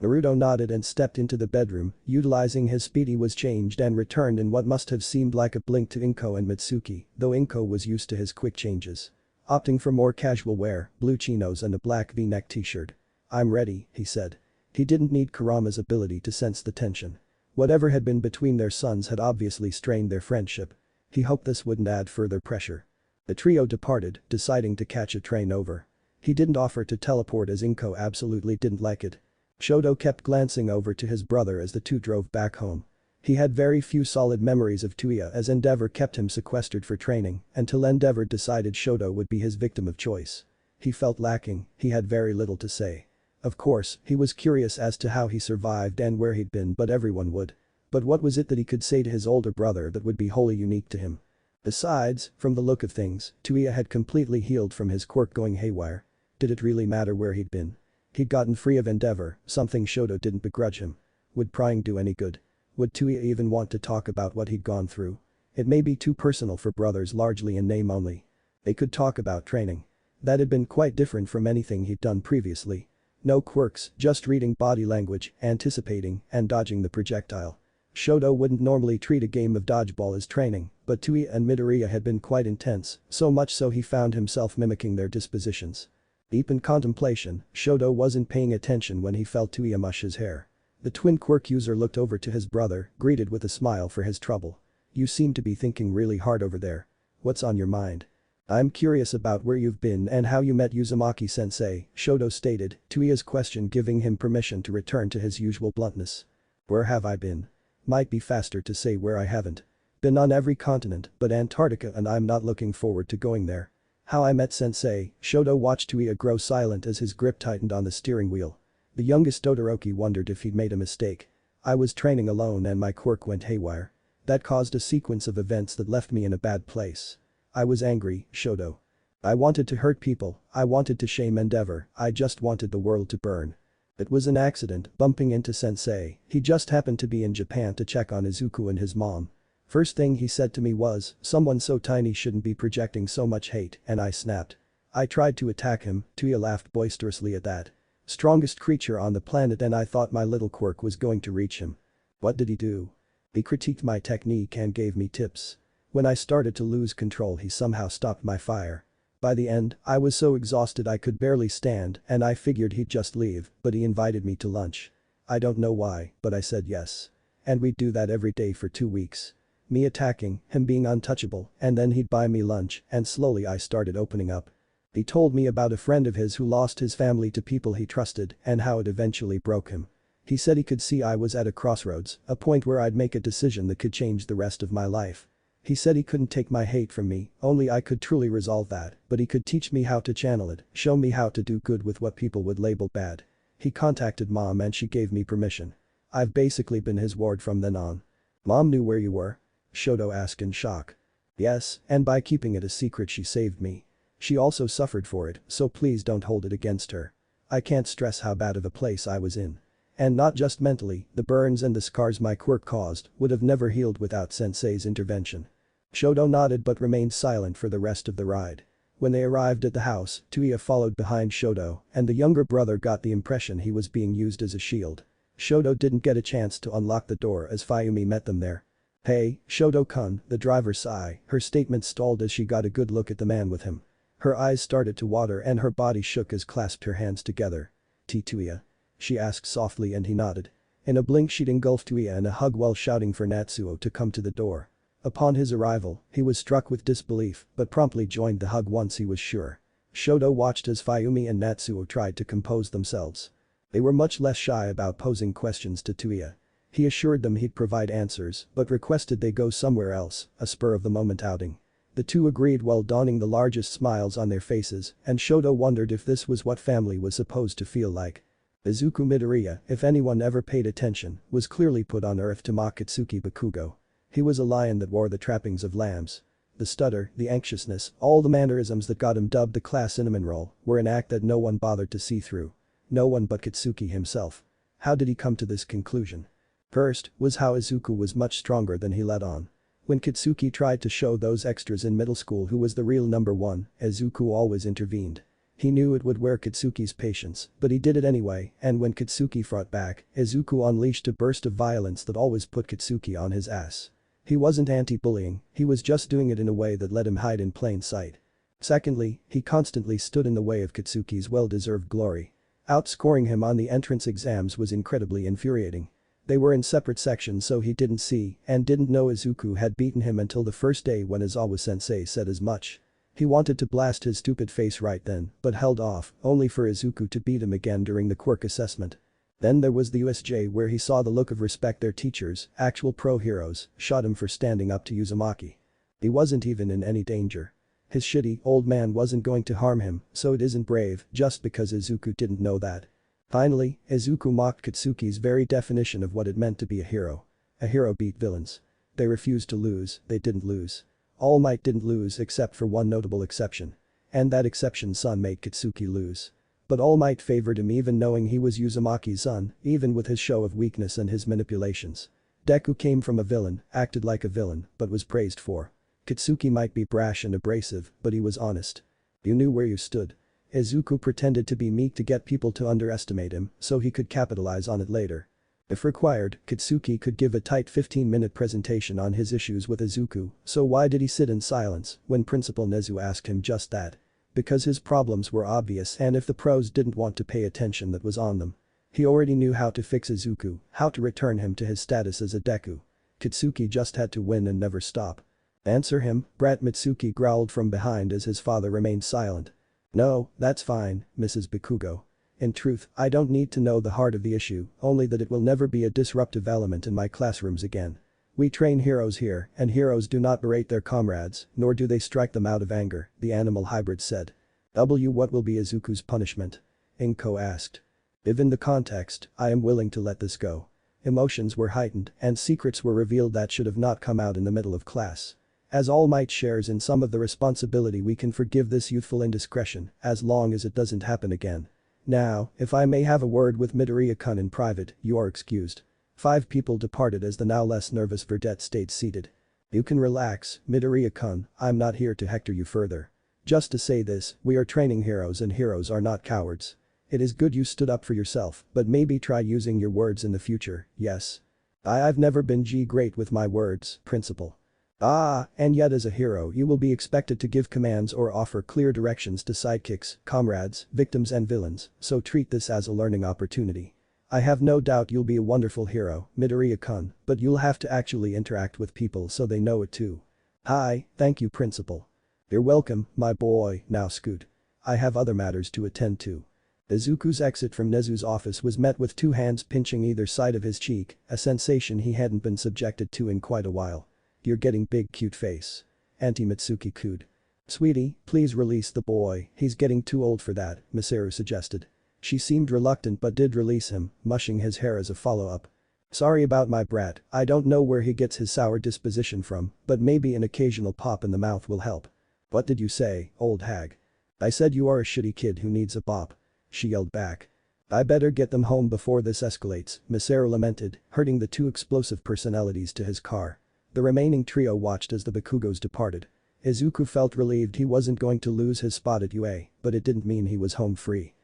Speaker 1: Naruto nodded and stepped into the bedroom, utilizing his speed he was changed and returned in what must have seemed like a blink to Inko and Mitsuki, though Inko was used to his quick changes. Opting for more casual wear, blue chinos and a black V-neck t-shirt. I'm ready, he said. He didn't need Kurama's ability to sense the tension. Whatever had been between their sons had obviously strained their friendship. He hoped this wouldn't add further pressure. The trio departed, deciding to catch a train over. He didn't offer to teleport as Inko absolutely didn't like it. Shoto kept glancing over to his brother as the two drove back home. He had very few solid memories of Touya as Endeavor kept him sequestered for training until Endeavor decided Shoto would be his victim of choice. He felt lacking, he had very little to say. Of course, he was curious as to how he survived and where he'd been but everyone would. But what was it that he could say to his older brother that would be wholly unique to him? Besides, from the look of things, Touya had completely healed from his quirk going haywire. Did it really matter where he'd been? He'd gotten free of Endeavor, something Shoto didn't begrudge him. Would prying do any good? Would Touya even want to talk about what he'd gone through? It may be too personal for brothers largely in name only. They could talk about training. That had been quite different from anything he'd done previously. No quirks, just reading body language, anticipating, and dodging the projectile. Shoto wouldn't normally treat a game of dodgeball as training, but Touya and Midoriya had been quite intense, so much so he found himself mimicking their dispositions. Deep in contemplation, Shoto wasn't paying attention when he felt Touya mush his hair. The twin quirk user looked over to his brother, greeted with a smile for his trouble. You seem to be thinking really hard over there. What's on your mind? I'm curious about where you've been and how you met Uzumaki-sensei, Shoto stated, Touya's question giving him permission to return to his usual bluntness. Where have I been? Might be faster to say where I haven't. Been on every continent but Antarctica and I'm not looking forward to going there. How I met sensei, Shoto watched Touya grow silent as his grip tightened on the steering wheel. The youngest Todoroki wondered if he'd made a mistake. I was training alone and my quirk went haywire. That caused a sequence of events that left me in a bad place. I was angry, Shoto. I wanted to hurt people, I wanted to shame Endeavor, I just wanted the world to burn. It was an accident, bumping into sensei, he just happened to be in Japan to check on Izuku and his mom. First thing he said to me was, someone so tiny shouldn't be projecting so much hate, and I snapped. I tried to attack him, Touya laughed boisterously at that. Strongest creature on the planet and I thought my little quirk was going to reach him. What did he do? He critiqued my technique and gave me tips. When I started to lose control he somehow stopped my fire. By the end, I was so exhausted I could barely stand and I figured he'd just leave, but he invited me to lunch. I don't know why, but I said yes. And we'd do that every day for 2 weeks. Me attacking, him being untouchable, and then he'd buy me lunch, and slowly I started opening up. He told me about a friend of his who lost his family to people he trusted and how it eventually broke him. He said he could see I was at a crossroads, a point where I'd make a decision that could change the rest of my life. He said he couldn't take my hate from me, only I could truly resolve that, but he could teach me how to channel it, show me how to do good with what people would label bad. He contacted Mom and she gave me permission. I've basically been his ward from then on. Mom knew where you were? Shoto asked in shock. Yes, and by keeping it a secret she saved me. She also suffered for it, so please don't hold it against her. I can't stress how bad of a place I was in. And not just mentally, the burns and the scars my quirk caused would have never healed without Sensei's intervention. Shoto nodded but remained silent for the rest of the ride. When they arrived at the house, Touya followed behind Shoto, and the younger brother got the impression he was being used as a shield. Shoto didn't get a chance to unlock the door as Fayumi met them there. Hey, Shoto-kun, the driver sighed, her statement stalled as she got a good look at the man with him. Her eyes started to water and her body shook as clasped her hands together. Touya? She asked softly and he nodded. In a blink she'd engulfed Touya in a hug while shouting for Natsuo to come to the door. Upon his arrival, he was struck with disbelief but promptly joined the hug once he was sure. Shoto watched as Fayumi and Natsuo tried to compose themselves. They were much less shy about posing questions to Touya. He assured them he'd provide answers but requested they go somewhere else, a spur-of-the-moment outing. The two agreed while donning the largest smiles on their faces, and Shoto wondered if this was what family was supposed to feel like. Izuku Midoriya, if anyone ever paid attention, was clearly put on earth to mock Katsuki Bakugo. He was a lion that wore the trappings of lambs. The stutter, the anxiousness, all the mannerisms that got him dubbed the class cinnamon roll were an act that no one bothered to see through. No one but Katsuki himself. How did he come to this conclusion? First, was how Izuku was much stronger than he let on. When Katsuki tried to show those extras in middle school who was the real number one, Izuku always intervened. He knew it would wear Katsuki's patience, but he did it anyway, and when Katsuki fought back, Izuku unleashed a burst of violence that always put Katsuki on his ass. He wasn't anti-bullying, he was just doing it in a way that let him hide in plain sight. Secondly, he constantly stood in the way of Katsuki's well-deserved glory. Outscoring him on the entrance exams was incredibly infuriating. They were in separate sections so he didn't see and didn't know Izuku had beaten him until the first day when Aizawa-sensei said as much. He wanted to blast his stupid face right then but held off, only for Izuku to beat him again during the quirk assessment. Then there was the USJ where he saw the look of respect their teachers, actual pro heroes, shot him for standing up to Uzumaki. He wasn't even in any danger. His shitty old man wasn't going to harm him, so it isn't brave just because Izuku didn't know that. Finally, Izuku mocked Katsuki's very definition of what it meant to be a hero. A hero beat villains. They refused to lose, they didn't lose. All Might didn't lose except for one notable exception. And that exception's son made Katsuki lose. But All Might favored him even knowing he was Uzumaki's son, even with his show of weakness and his manipulations. Deku came from a villain, acted like a villain, but was praised for. Katsuki might be brash and abrasive, but he was honest. You knew where you stood. Izuku pretended to be meek to get people to underestimate him so he could capitalize on it later. If required, Katsuki could give a tight 15-minute presentation on his issues with Izuku, so why did he sit in silence when Principal Nezu asked him just that? Because his problems were obvious and if the pros didn't want to pay attention that was on them. He already knew how to fix Izuku, how to return him to his status as a Deku. Katsuki just had to win and never stop. Answer him, Brat Mitsuki growled from behind as his father remained silent. No, that's fine, Mrs. Bakugo. In truth, I don't need to know the heart of the issue, only that it will never be a disruptive element in my classrooms again. We train heroes here, and heroes do not berate their comrades, nor do they strike them out of anger, the animal hybrid said. What will be Izuku's punishment? Inko asked. Given the context, I am willing to let this go. Emotions were heightened, and secrets were revealed that should have not come out in the middle of class. As All Might shares in some of the responsibility, we can forgive this youthful indiscretion, as long as it doesn't happen again. Now, if I may have a word with Midoriya-kun in private, you are excused. 5 people departed as the now less nervous Verdette stayed seated. You can relax, Midoriya-kun, I'm not here to hector you further. Just to say this, we are training heroes and heroes are not cowards. It is good you stood up for yourself, but maybe try using your words in the future, yes? I've never been great with my words, Principal. And yet as a hero you will be expected to give commands or offer clear directions to sidekicks, comrades, victims and villains, so treat this as a learning opportunity. I have no doubt you'll be a wonderful hero, Midoriya-kun, but you'll have to actually interact with people so they know it too. Hi, thank you principal. You're welcome, my boy, now scoot. I have other matters to attend to. Izuku's exit from Nezu's office was met with two hands pinching either side of his cheek, a sensation he hadn't been subjected to in quite a while. You're getting big cute face. Auntie Mitsuki cooed. Sweetie, please release the boy, he's getting too old for that, Masaru suggested. She seemed reluctant but did release him, mushing his hair as a follow-up. Sorry about my brat, I don't know where he gets his sour disposition from, but maybe an occasional pop in the mouth will help. What did you say, old hag? I said you are a shitty kid who needs a bop. She yelled back. I better get them home before this escalates, Masaru lamented, herding the two explosive personalities to his car. The remaining trio watched as the Bakugos departed. Izuku felt relieved he wasn't going to lose his spot at UA, but it didn't mean he was home free.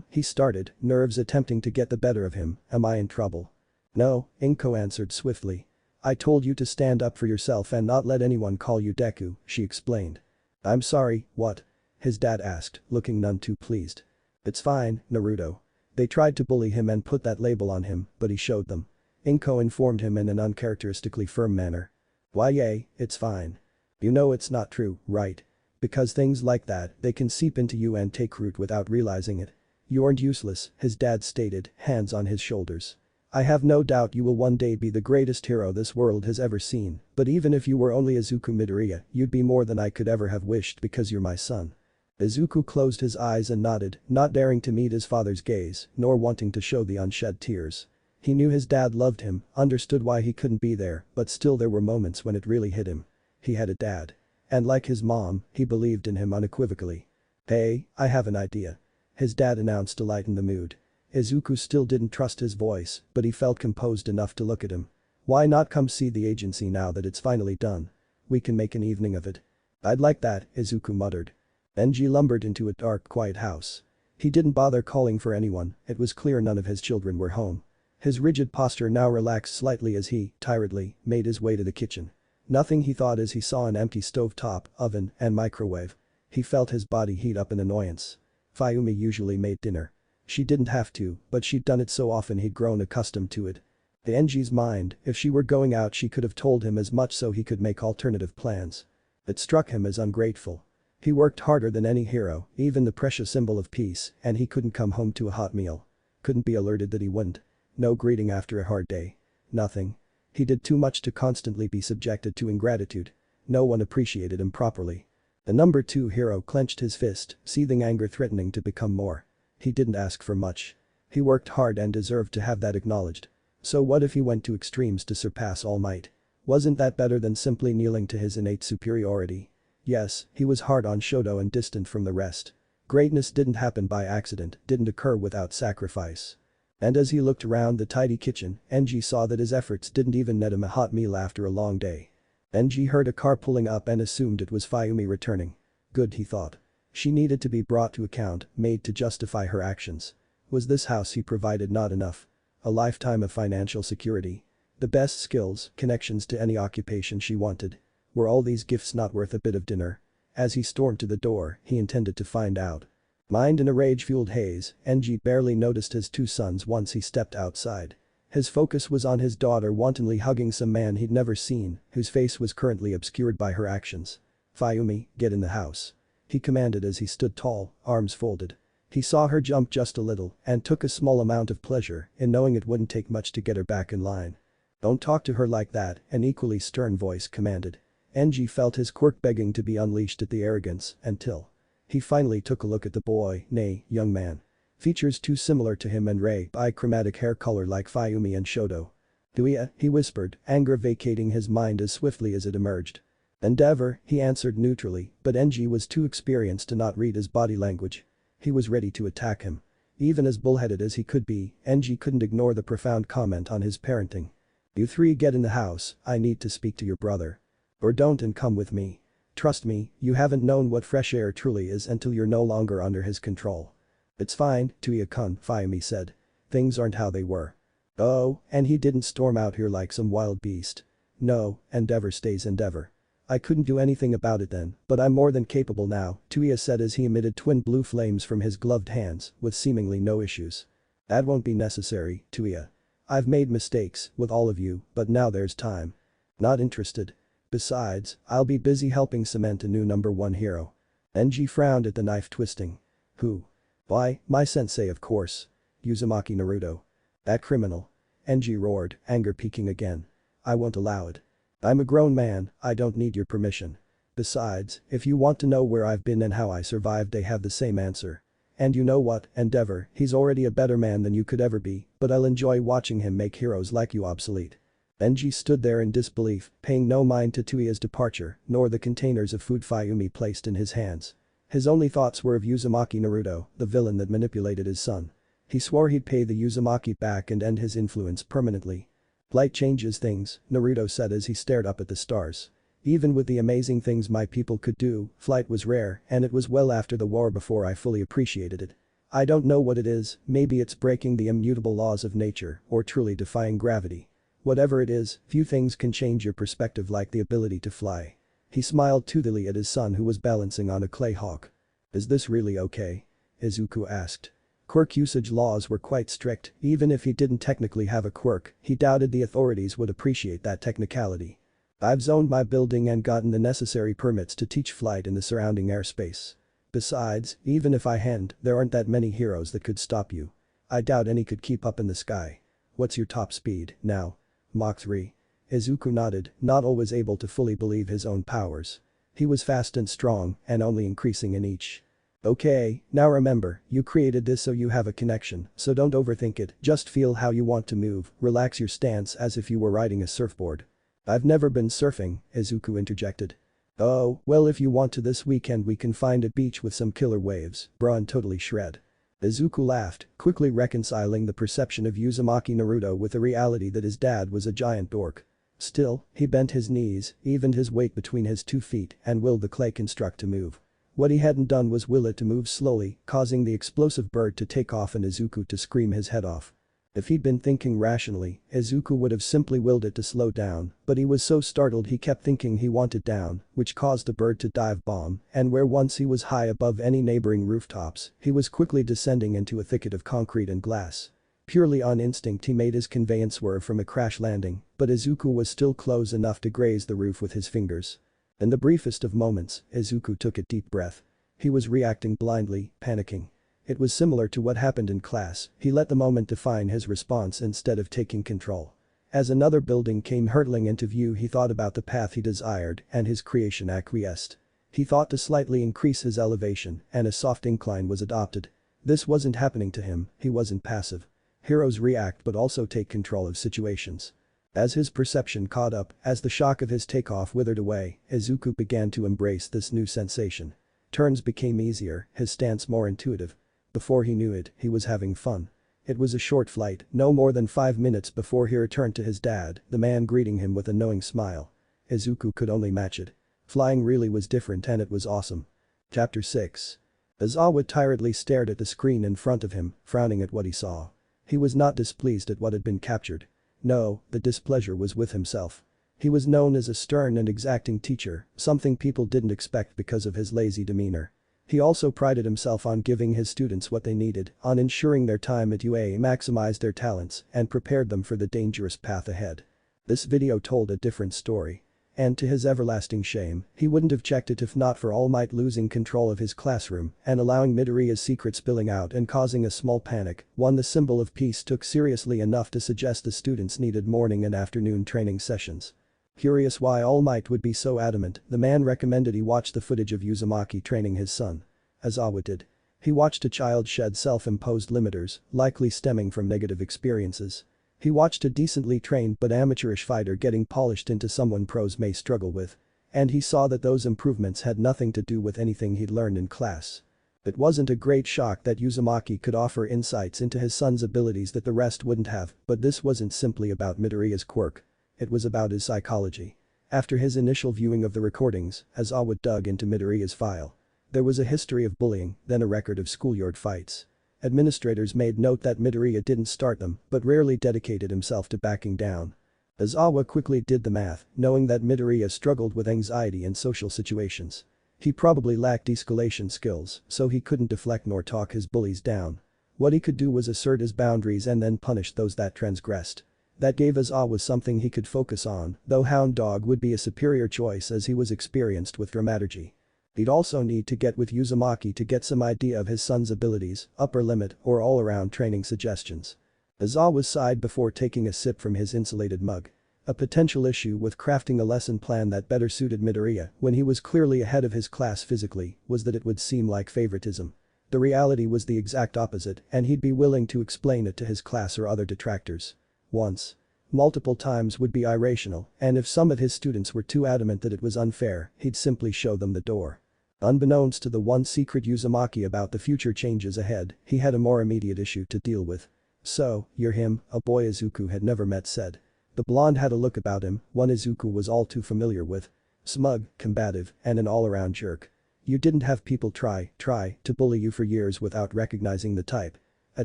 Speaker 1: He started, nerves attempting to get the better of him, am I in trouble? No, Inko answered swiftly. I told you to stand up for yourself and not let anyone call you Deku, she explained. I'm sorry, what? His dad asked, looking none too pleased. It's fine, Naruto. They tried to bully him and put that label on him, but he showed them. Inko informed him in an uncharacteristically firm manner. Why yay, it's fine. You know it's not true, right? Because things like that, they can seep into you and take root without realizing it. You aren't useless, his dad stated, hands on his shoulders. I have no doubt you will one day be the greatest hero this world has ever seen, but even if you were only Izuku Midoriya, you'd be more than I could ever have wished because you're my son. Izuku closed his eyes and nodded, not daring to meet his father's gaze, nor wanting to show the unshed tears. He knew his dad loved him, understood why he couldn't be there, but still there were moments when it really hit him. He had a dad. And like his mom, he believed in him unequivocally. Hey, I have an idea. His dad announced to lighten the mood. Izuku still didn't trust his voice, but he felt composed enough to look at him. Why not come see the agency now that it's finally done? We can make an evening of it. I'd like that, Izuku muttered. Benji lumbered into a dark, quiet house. He didn't bother calling for anyone, it was clear none of his children were home. His rigid posture now relaxed slightly as he, tiredly, made his way to the kitchen. Nothing he thought as he saw an empty stovetop, oven, and microwave. He felt his body heat up in annoyance. Fayumi usually made dinner. She didn't have to, but she'd done it so often he'd grown accustomed to it. In Enji's mind, if she were going out she could have told him as much so he could make alternative plans. It struck him as ungrateful. He worked harder than any hero, even the precious symbol of peace, and he couldn't come home to a hot meal. Couldn't be alerted that he wouldn't. No greeting after a hard day. Nothing. He did too much to constantly be subjected to ingratitude. No one appreciated him properly. The number 2 hero clenched his fist, seething anger threatening to become more. He didn't ask for much. He worked hard and deserved to have that acknowledged. So what if he went to extremes to surpass All Might? Wasn't that better than simply kneeling to his innate superiority? Yes, he was hard on Shoto and distant from the rest. Greatness didn't happen by accident, didn't occur without sacrifice. And as he looked around the tidy kitchen, Enji saw that his efforts didn't even net him a hot meal after a long day. Enji heard a car pulling up and assumed it was Fayumi returning. Good, he thought. She needed to be brought to account, made to justify her actions. Was this house he provided not enough? A lifetime of financial security. The best skills, connections to any occupation she wanted. Were all these gifts not worth a bit of dinner? As he stormed to the door, he intended to find out. Mind in a rage-fueled haze, Enji barely noticed his 2 sons once he stepped outside. His focus was on his daughter wantonly hugging some man he'd never seen, whose face was currently obscured by her actions. Fayumi, get in the house. He commanded as he stood tall, arms folded. He saw her jump just a little and took a small amount of pleasure in knowing it wouldn't take much to get her back in line. Don't talk to her like that, an equally stern voice commanded. Enji felt his quirk begging to be unleashed at the arrogance until he finally took a look at the boy, nay, young man. Features too similar to him and Rei, bi-chromatic hair color like Fayumi and Shoto. Touya, he whispered, anger vacating his mind as swiftly as it emerged. Endeavor, he answered neutrally, but Enji was too experienced to not read his body language. He was ready to attack him. Even as bullheaded as he could be, Enji couldn't ignore the profound comment on his parenting. You 3 get in the house, I need to speak to your brother. Or don't and come with me. Trust me, you haven't known what fresh air truly is until you're no longer under his control. It's fine, Touya-kun, Fayumi said. Things aren't how they were. Oh, and he didn't storm out here like some wild beast. No, Endeavor stays Endeavor. I couldn't do anything about it then, but I'm more than capable now, Touya said as he emitted twin blue flames from his gloved hands, with seemingly no issues. That won't be necessary, Touya. I've made mistakes with all of you, but now there's time. Not interested. Besides, I'll be busy helping cement a new number one hero. Enji frowned at the knife twisting. Who? Why, my sensei of course. Uzumaki Naruto. That criminal. Enji roared, anger peaking again. I won't allow it. I'm a grown man, I don't need your permission. Besides, if you want to know where I've been and how I survived, they have the same answer. And you know what, Endeavor, he's already a better man than you could ever be, but I'll enjoy watching him make heroes like you obsolete. Enji stood there in disbelief, paying no mind to Touya's departure, nor the containers of food Fayumi placed in his hands. His only thoughts were of Uzumaki Naruto, the villain that manipulated his son. He swore he'd pay the Uzumaki back and end his influence permanently. Light changes things, Naruto said as he stared up at the stars. Even with the amazing things my people could do, flight was rare and it was well after the war before I fully appreciated it. I don't know what it is, maybe it's breaking the immutable laws of nature or truly defying gravity. Whatever it is, few things can change your perspective like the ability to fly. He smiled toothily at his son who was balancing on a clay hawk. Is this really okay? Izuku asked. Quirk usage laws were quite strict, even if he didn't technically have a quirk, he doubted the authorities would appreciate that technicality. I've zoned my building and gotten the necessary permits to teach flight in the surrounding airspace. Besides, even if I hadn't, there aren't that many heroes that could stop you. I doubt any could keep up in the sky. What's your top speed, now? Mach 3. Izuku nodded, not always able to fully believe his own powers. He was fast and strong, and only increasing in each. Okay, now remember, you created this so you have a connection, so don't overthink it, just feel how you want to move, relax your stance as if you were riding a surfboard. I've never been surfing, Izuku interjected. Oh, well if you want to this weekend we can find a beach with some killer waves, Braun totally shred. Izuku laughed, quickly reconciling the perception of Uzumaki Naruto with the reality that his dad was a giant dork. Still, he bent his knees, evened his weight between his 2 feet and willed the clay construct to move. What he hadn't done was will it to move slowly, causing the explosive bird to take off and Izuku to scream his head off. If he'd been thinking rationally, Izuku would have simply willed it to slow down, but he was so startled he kept thinking he wanted down, which caused the bird to dive bomb, and where once he was high above any neighboring rooftops, he was quickly descending into a thicket of concrete and glass. Purely on instinct he made his conveyance swerve from a crash landing, but Izuku was still close enough to graze the roof with his fingers. In the briefest of moments, Izuku took a deep breath. He was reacting blindly, panicking. It was similar to what happened in class, he let the moment define his response instead of taking control. As another building came hurtling into view he thought about the path he desired and his creation acquiesced. He thought to slightly increase his elevation and a soft incline was adopted. This wasn't happening to him, he wasn't passive. Heroes react but also take control of situations. As his perception caught up, as the shock of his takeoff withered away, Izuku began to embrace this new sensation. Turns became easier, his stance more intuitive. Before he knew it, he was having fun. It was a short flight, no more than 5 minutes before he returned to his dad, the man greeting him with a knowing smile. Izuku could only match it. Flying really was different and it was awesome. Chapter 6. Aizawa tiredly stared at the screen in front of him, frowning at what he saw. He was not displeased at what had been captured. No, the displeasure was with himself. He was known as a stern and exacting teacher, something people didn't expect because of his lazy demeanor. He also prided himself on giving his students what they needed, on ensuring their time at UA maximized their talents and prepared them for the dangerous path ahead. This video told a different story. And to his everlasting shame, he wouldn't have checked it if not for All Might losing control of his classroom and allowing Midoriya's secret spilling out and causing a small panic, one the symbol of peace took seriously enough to suggest the students needed morning and afternoon training sessions. Curious why All Might would be so adamant, the man recommended he watch the footage of Uzumaki training his son. Aizawa did. He watched a child shed self-imposed limiters, likely stemming from negative experiences. He watched a decently trained but amateurish fighter getting polished into someone pros may struggle with. And he saw that those improvements had nothing to do with anything he'd learned in class. It wasn't a great shock that Uzumaki could offer insights into his son's abilities that the rest wouldn't have, but this wasn't simply about Midoriya's quirk. It was about his psychology. After his initial viewing of the recordings, Aizawa dug into Midoriya's file. There was a history of bullying, then a record of schoolyard fights. Administrators made note that Midoriya didn't start them, but rarely dedicated himself to backing down. Aizawa quickly did the math, knowing that Midoriya struggled with anxiety in social situations. He probably lacked de-escalation skills, so he couldn't deflect nor talk his bullies down. What he could do was assert his boundaries and then punish those that transgressed. That gave Aizawa something he could focus on, though Hound Dog would be a superior choice as he was experienced with dramaturgy. He'd also need to get with Uzumaki to get some idea of his son's abilities, upper limit, or all-around training suggestions. Aizawa sighed before taking a sip from his insulated mug. A potential issue with crafting a lesson plan that better suited Midoriya when he was clearly ahead of his class physically was that it would seem like favoritism. The reality was the exact opposite and he'd be willing to explain it to his class or other detractors. Once. Multiple times would be irrational, and if some of his students were too adamant that it was unfair, he'd simply show them the door. Unbeknownst to the one secret Uzumaki about the future changes ahead, he had a more immediate issue to deal with. "So, you're him," a boy Izuku had never met said. The blonde had a look about him, one Izuku was all too familiar with. Smug, combative, and an all-around jerk. You didn't have people try to bully you for years without recognizing the type. A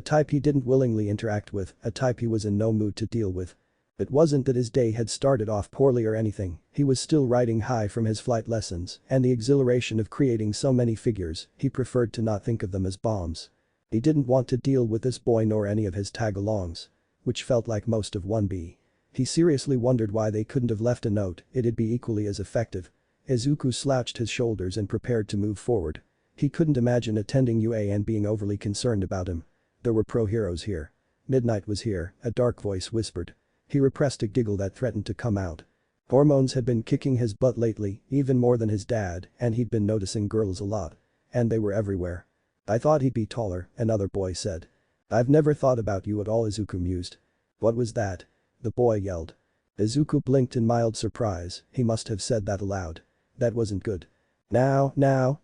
Speaker 1: type he didn't willingly interact with, a type he was in no mood to deal with. It wasn't that his day had started off poorly or anything, he was still riding high from his flight lessons and the exhilaration of creating so many figures, he preferred to not think of them as bombs. He didn't want to deal with this boy nor any of his tag-alongs. Which felt like most of 1B. He seriously wondered why they couldn't have left a note, it'd be equally as effective. Izuku slouched his shoulders and prepared to move forward. He couldn't imagine attending UA and being overly concerned about him. There were pro-heroes here. Midnight was here, a dark voice whispered. He repressed a giggle that threatened to come out. Hormones had been kicking his butt lately, even more than his dad, and he'd been noticing girls a lot. And they were everywhere. "I thought he'd be taller," another boy said. "I've never thought about you at all," Izuku mused. "What was that?" the boy yelled. Izuku blinked in mild surprise, he must have said that aloud. That wasn't good. Now,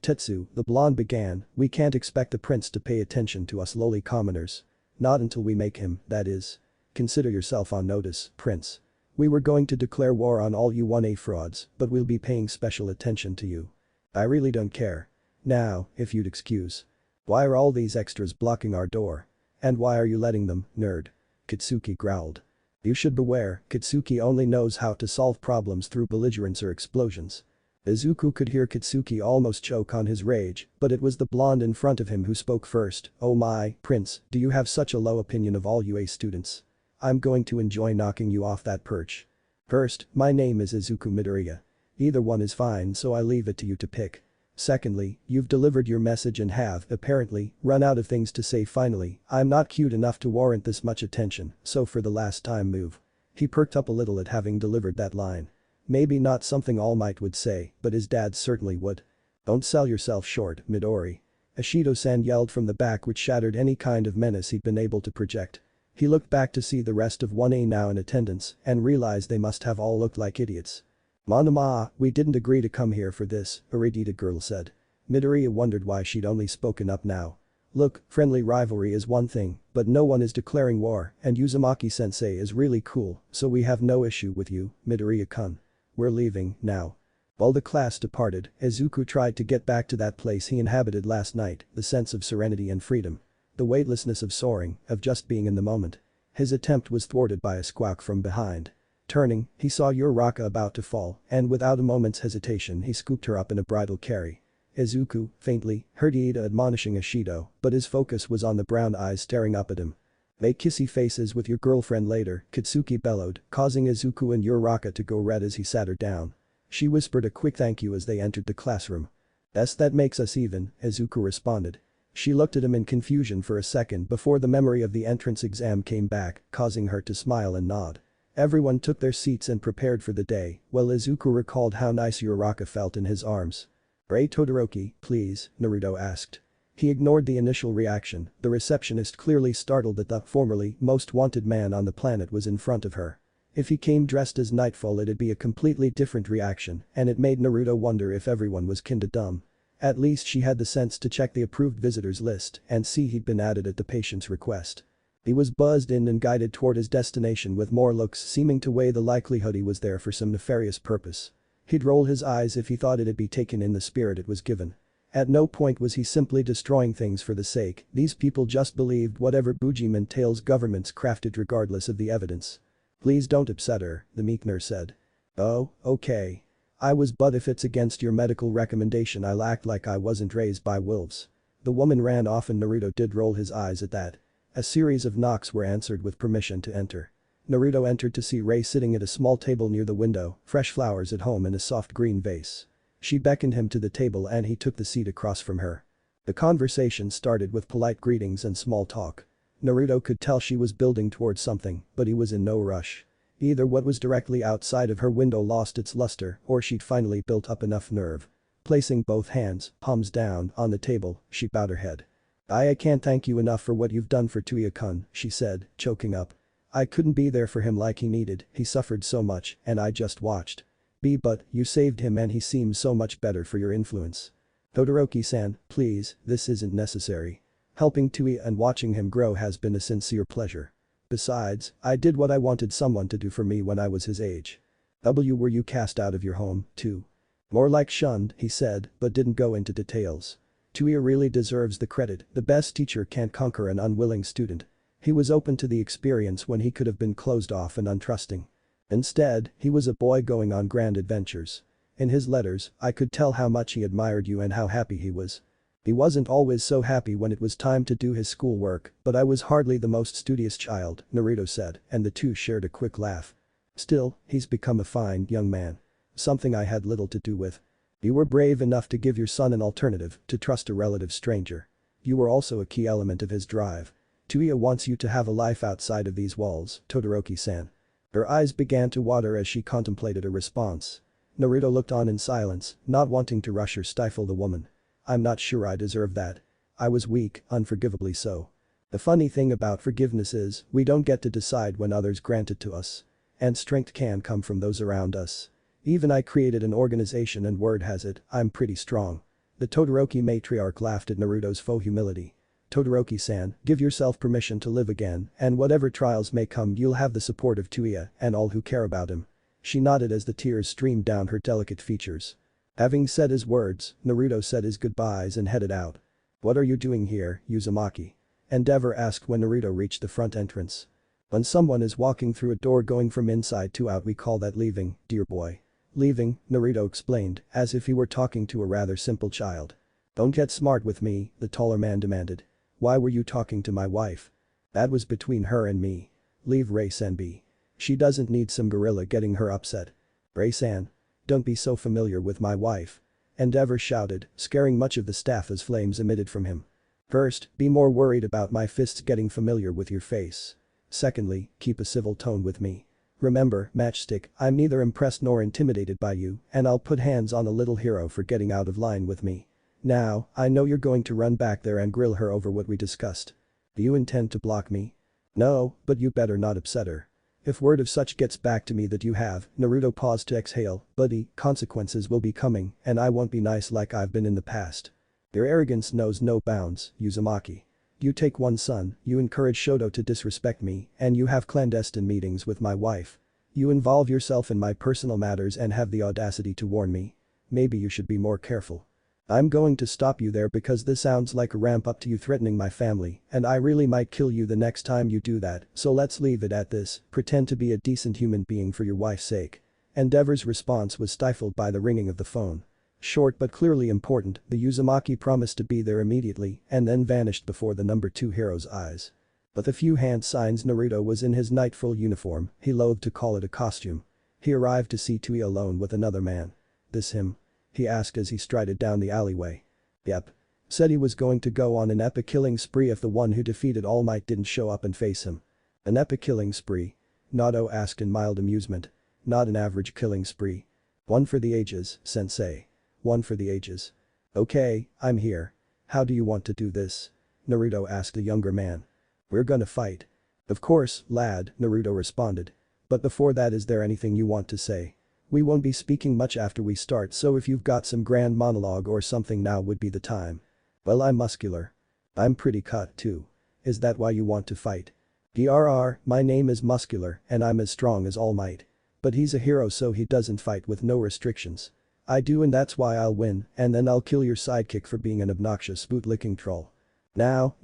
Speaker 1: Tetsu," the blonde began, "we can't expect the prince to pay attention to us lowly commoners. Not until we make him, that is. Consider yourself on notice, prince. We were going to declare war on all you 1A frauds, but we'll be paying special attention to you. I really don't care. Now, if you'd excuse. Why are all these extras blocking our door? And why are you letting them, nerd?" Kitsuki growled. "You should beware, Kitsuki only knows how to solve problems through belligerence or explosions." Izuku could hear Kitsuki almost choke on his rage, but it was the blonde in front of him who spoke first. "Oh my, prince, do you have such a low opinion of all UA students? I'm going to enjoy knocking you off that perch. First, my name is Izuku Midoriya. Either one is fine, so I leave it to you to pick. Secondly, you've delivered your message and have, apparently, run out of things to say finally. I'm not cute enough to warrant this much attention, so for the last time move." He perked up a little at having delivered that line. Maybe not something All Might would say, but his dad certainly would. "Don't sell yourself short, Midori." Ashido-san yelled from the back, which shattered any kind of menace he'd been able to project. He looked back to see the rest of 1A now in attendance and realized they must have all looked like idiots. "Monoma, we didn't agree to come here for this," a red-headed girl said. Midoriya wondered why she'd only spoken up now. "Look, friendly rivalry is one thing, but no one is declaring war and Uzumaki-sensei is really cool, so we have no issue with you, Midoriya-kun. We're leaving, now." While the class departed, Izuku tried to get back to that place he inhabited last night, the sense of serenity and freedom. The weightlessness of soaring, of just being in the moment. His attempt was thwarted by a squawk from behind. Turning, he saw Uraraka about to fall, and without a moment's hesitation he scooped her up in a bridal carry. Izuku, faintly, heard Iida admonishing Ashido, but his focus was on the brown eyes staring up at him. "Make kissy faces with your girlfriend later," Kitsuki bellowed, causing Izuku and Uraraka to go red as he sat her down. She whispered a quick thank you as they entered the classroom. That makes us even," Izuku responded. She looked at him in confusion for a second before the memory of the entrance exam came back, causing her to smile and nod. Everyone took their seats and prepared for the day, while Izuku recalled how nice Uraraka felt in his arms. "Ray Todoroki, please," Naruto asked. He ignored the initial reaction, the receptionist clearly startled that the formerly most wanted man on the planet was in front of her. If he came dressed as Nightfall it'd be a completely different reaction, and it made Naruto wonder if everyone was kinda dumb. At least she had the sense to check the approved visitors list and see he'd been added at the patient's request. He was buzzed in and guided toward his destination with more looks seeming to weigh the likelihood he was there for some nefarious purpose. He'd roll his eyes if he thought it'd be taken in the spirit it was given. At no point was he simply destroying things for the sake, these people just believed whatever Bujiman tales governments crafted regardless of the evidence. "Please don't upset her," the meek nurse said. "Oh, okay. But if it's against your medical recommendation I'll act like I wasn't raised by wolves." The woman ran off and Naruto did roll his eyes at that. A series of knocks were answered with permission to enter. Naruto entered to see Rei sitting at a small table near the window, fresh flowers at home in a soft green vase. She beckoned him to the table and he took the seat across from her. The conversation started with polite greetings and small talk. Naruto could tell she was building towards something, but he was in no rush. Either what was directly outside of her window lost its luster or she'd finally built up enough nerve. Placing both hands, palms down, on the table, she bowed her head. I can't thank you enough for what you've done for Touya-kun, she said, choking up. I couldn't be there for him like he needed, he suffered so much, and I just watched. But you saved him and he seems so much better for your influence. Todoroki-san, please, this isn't necessary. Helping Touya and watching him grow has been a sincere pleasure. Besides, I did what I wanted someone to do for me when I was his age. Were you cast out of your home, too? More like shunned, he said, but didn't go into details. Touya really deserves the credit, the best teacher can't conquer an unwilling student. He was open to the experience when he could have been closed off and untrusting. Instead, he was a boy going on grand adventures. In his letters, I could tell how much he admired you and how happy he was. He wasn't always so happy when it was time to do his schoolwork, but I was hardly the most studious child, Naruto said, and the two shared a quick laugh. Still, he's become a fine young man. Something I had little to do with. You were brave enough to give your son an alternative, to trust a relative stranger. You were also a key element of his drive. Touya wants you to have a life outside of these walls, Todoroki-san. Her eyes began to water as she contemplated a response. Naruto looked on in silence, not wanting to rush or stifle the woman. I'm not sure I deserve that. I was weak, unforgivably so. The funny thing about forgiveness is, we don't get to decide when others grant it to us. And strength can come from those around us. Even I created an organization and word has it, I'm pretty strong. The Todoroki matriarch laughed at Naruto's faux humility. Todoroki-san, give yourself permission to live again, and whatever trials may come you'll have the support of Touya and all who care about him. She nodded as the tears streamed down her delicate features. Having said his words, Naruto said his goodbyes and headed out. What are you doing here, Uzumaki? Endeavor asked when Naruto reached the front entrance. When someone is walking through a door going from inside to out we call that leaving, dear boy. Leaving, Naruto explained, as if he were talking to a rather simple child. Don't get smart with me, the taller man demanded. Why were you talking to my wife? That was between her and me. Leave Rei-san be. She doesn't need some gorilla getting her upset. Rei-san. Don't be so familiar with my wife. Endeavor shouted, scaring much of the staff as flames emitted from him. First, be more worried about my fists getting familiar with your face. Secondly, keep a civil tone with me. Remember, Matchstick, I'm neither impressed nor intimidated by you, and I'll put hands on a little hero for getting out of line with me. Now, I know you're going to run back there and grill her over what we discussed. Do you intend to block me? No, but you better not upset her. If word of such gets back to me that you have, Naruto paused to exhale, buddy, consequences will be coming, and I won't be nice like I've been in the past. Your arrogance knows no bounds, Uzumaki. You take one son, you encourage Shoto to disrespect me, and you have clandestine meetings with my wife. You involve yourself in my personal matters and have the audacity to warn me. Maybe you should be more careful. I'm going to stop you there because this sounds like a ramp up to you threatening my family, and I really might kill you the next time you do that, so let's leave it at this, pretend to be a decent human being for your wife's sake. Endeavor's response was stifled by the ringing of the phone. Short but clearly important, the Uzumaki promised to be there immediately and then vanished before the number 2 hero's eyes. With a few hand signs Naruto was in his night full uniform, he loathed to call it a costume. He arrived to see Touya alone with another man. This him? He asked as he strided down the alleyway. Yep. Said he was going to go on an epic killing spree if the one who defeated All Might didn't show up and face him. An epic killing spree? Naruto asked in mild amusement. Not an average killing spree. One for the ages, sensei. One for the ages. Okay, I'm here. How do you want to do this? Naruto asked the younger man. We're gonna fight. Of course, lad, Naruto responded. But before that, is there anything you want to say? We won't be speaking much after we start, so if you've got some grand monologue or something, now would be the time. Well, I'm Muscular. I'm pretty cut too. Is that why you want to fight? DRR, my name is Muscular and I'm as strong as All Might. But he's a hero, so he doesn't fight with no restrictions. I do, and that's why I'll win, and then I'll kill your sidekick for being an obnoxious boot-licking troll. Now,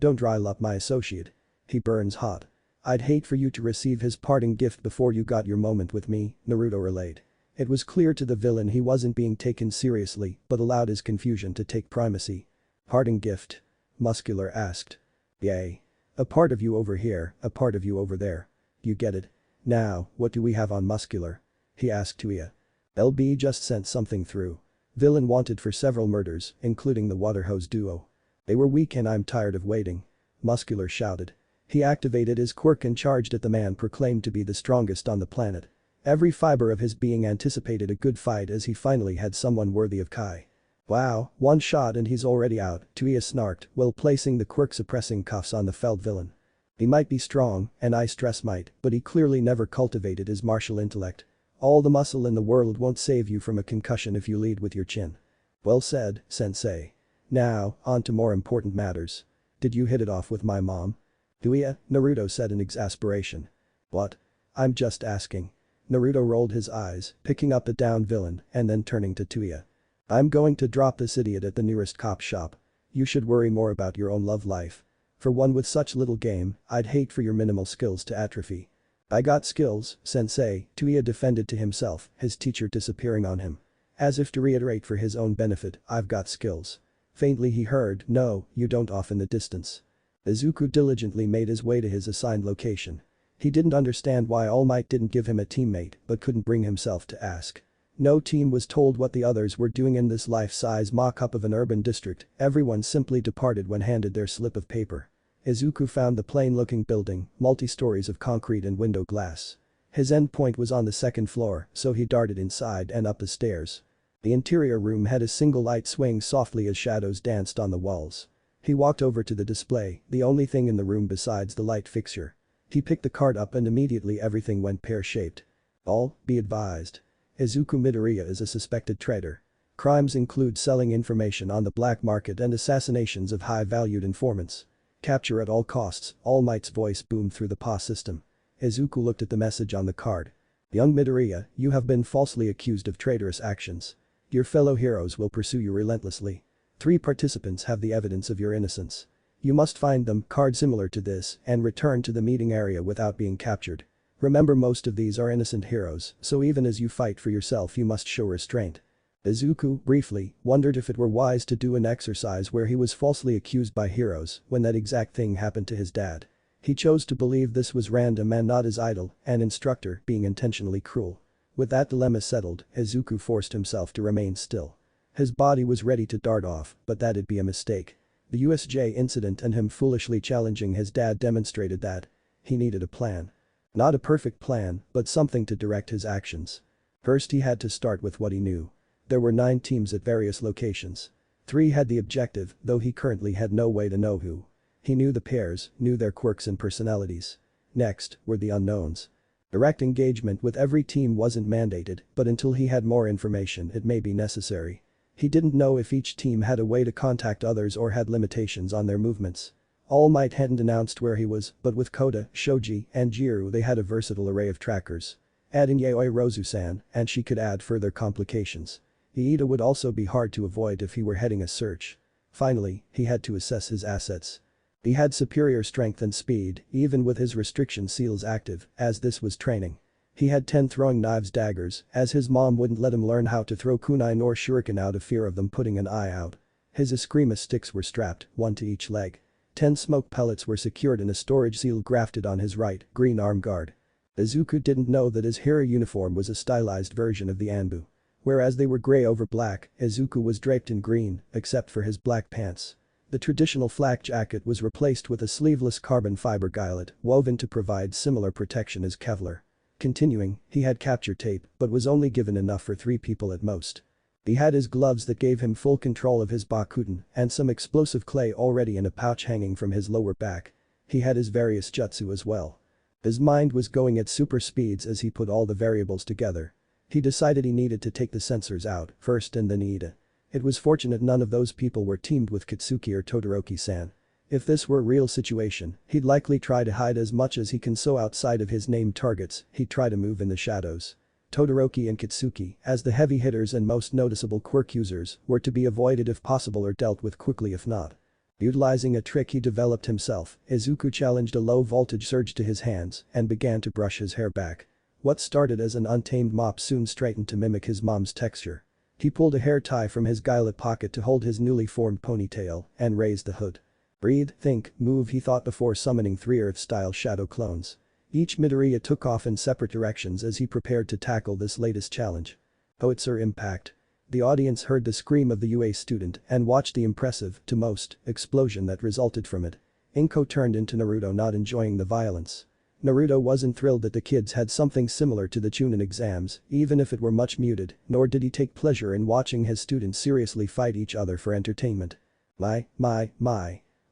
Speaker 1: don't rile up my associate. He burns hot. I'd hate for you to receive his parting gift before you got your moment with me, Naruto relayed. It was clear to the villain he wasn't being taken seriously but allowed his confusion to take primacy. Parting gift? Muscular asked. Yay. A part of you over here, a part of you over there. You get it? Now, what do we have on Muscular? He asked Touya. LB just sent something through. Villain wanted for several murders, including the water hose duo. They were weak and I'm tired of waiting. Muscular shouted. He activated his quirk and charged at the man proclaimed to be the strongest on the planet. Every fiber of his being anticipated a good fight as he finally had someone worthy of Kai. Wow, one shot and he's already out, Touya snarked while placing the quirk-suppressing cuffs on the felled villain. He might be strong, and I stress might, but he clearly never cultivated his martial intellect. All the muscle in the world won't save you from a concussion if you lead with your chin. Well said, sensei. Now, on to more important matters. Did you hit it off with my mom? Touya, Naruto said in exasperation. What? I'm just asking. Naruto rolled his eyes, picking up the downed villain and then turning to Touya. I'm going to drop this idiot at the nearest cop shop. You should worry more about your own love life. For one with such little game, I'd hate for your minimal skills to atrophy. I got skills, sensei, Touya defended to himself, his teacher disappearing on him. As if to reiterate for his own benefit, I've got skills. Faintly he heard, no, you don't off in the distance. Izuku diligently made his way to his assigned location. He didn't understand why All Might didn't give him a teammate but couldn't bring himself to ask. No team was told what the others were doing in this life-size mock-up of an urban district, everyone simply departed when handed their slip of paper. Izuku found the plain-looking building, multi-stories of concrete and window glass. His endpoint was on the second floor, so he darted inside and up the stairs. The interior room had a single light swing softly as shadows danced on the walls. He walked over to the display, the only thing in the room besides the light fixture. He picked the card up and immediately everything went pear-shaped. All, be advised. Izuku Midoriya is a suspected traitor. Crimes include selling information on the black market and assassinations of high-valued informants. Capture at all costs, All Might's voice boomed through the PA system. Izuku looked at the message on the card. Young Midoriya, you have been falsely accused of traitorous actions. Your fellow heroes will pursue you relentlessly. 3 participants have the evidence of your innocence. You must find them, card similar to this, and return to the meeting area without being captured. Remember most of these are innocent heroes, so even as you fight for yourself you must show restraint. Izuku, briefly, wondered if it were wise to do an exercise where he was falsely accused by heroes when that exact thing happened to his dad. He chose to believe this was random and not his idol, an instructor, being intentionally cruel. With that dilemma settled, Izuku forced himself to remain still. His body was ready to dart off, but that'd be a mistake. The USJ incident and him foolishly challenging his dad demonstrated that he needed a plan. Not a perfect plan, but something to direct his actions. First he had to start with what he knew. There were 9 teams at various locations. 3 had the objective, though he currently had no way to know who. He knew the pairs, knew their quirks and personalities. Next were the unknowns. Direct engagement with every team wasn't mandated, but until he had more information it may be necessary. He didn't know if each team had a way to contact others or had limitations on their movements. All Might hadn't announced where he was, but with Kota, Shoji, and Jiru they had a versatile array of trackers. Add in Yaoi Rozu-san, and she could add further complications. Iida would also be hard to avoid if he were heading a search. Finally, he had to assess his assets. He had superior strength and speed, even with his restriction seals active, as this was training. He had 10 throwing knives daggers, as his mom wouldn't let him learn how to throw kunai nor shuriken out of fear of them putting an eye out. His eskrima sticks were strapped, 1 to each leg. 10 smoke pellets were secured in a storage seal grafted on his right, green arm guard. Izuku didn't know that his hero uniform was a stylized version of the Anbu. Whereas they were grey over black, Izuku was draped in green, except for his black pants. The traditional flak jacket was replaced with a sleeveless carbon fiber gilet, woven to provide similar protection as Kevlar. Continuing, he had capture tape, but was only given enough for 3 people at most. He had his gloves that gave him full control of his bakuten, and some explosive clay already in a pouch hanging from his lower back. He had his various jutsu as well. His mind was going at super speeds as he put all the variables together. He decided he needed to take the sensors out, first and then Iida. It was fortunate none of those people were teamed with Katsuki or Todoroki-san. If this were a real situation, he'd likely try to hide as much as he can so outside of his named targets, he'd try to move in the shadows. Todoroki and Katsuki, as the heavy hitters and most noticeable quirk users, were to be avoided if possible or dealt with quickly if not. Utilizing a trick he developed himself, Izuku challenged a low-voltage surge to his hands and began to brush his hair back. What started as an untamed mop soon straightened to mimic his mom's texture. He pulled a hair tie from his guylet pocket to hold his newly formed ponytail and raised the hood. Breathe, think, move he thought before summoning 3 Earth-style shadow clones. Each Midoriya took off in separate directions as he prepared to tackle this latest challenge. Howitzer impact. The audience heard the scream of the UA student and watched the impressive, to most, explosion that resulted from it. Inko turned into Naruto, not enjoying the violence. Naruto wasn't thrilled that the kids had something similar to the Chunin exams, even if it were much muted, nor did he take pleasure in watching his students seriously fight each other for entertainment. My.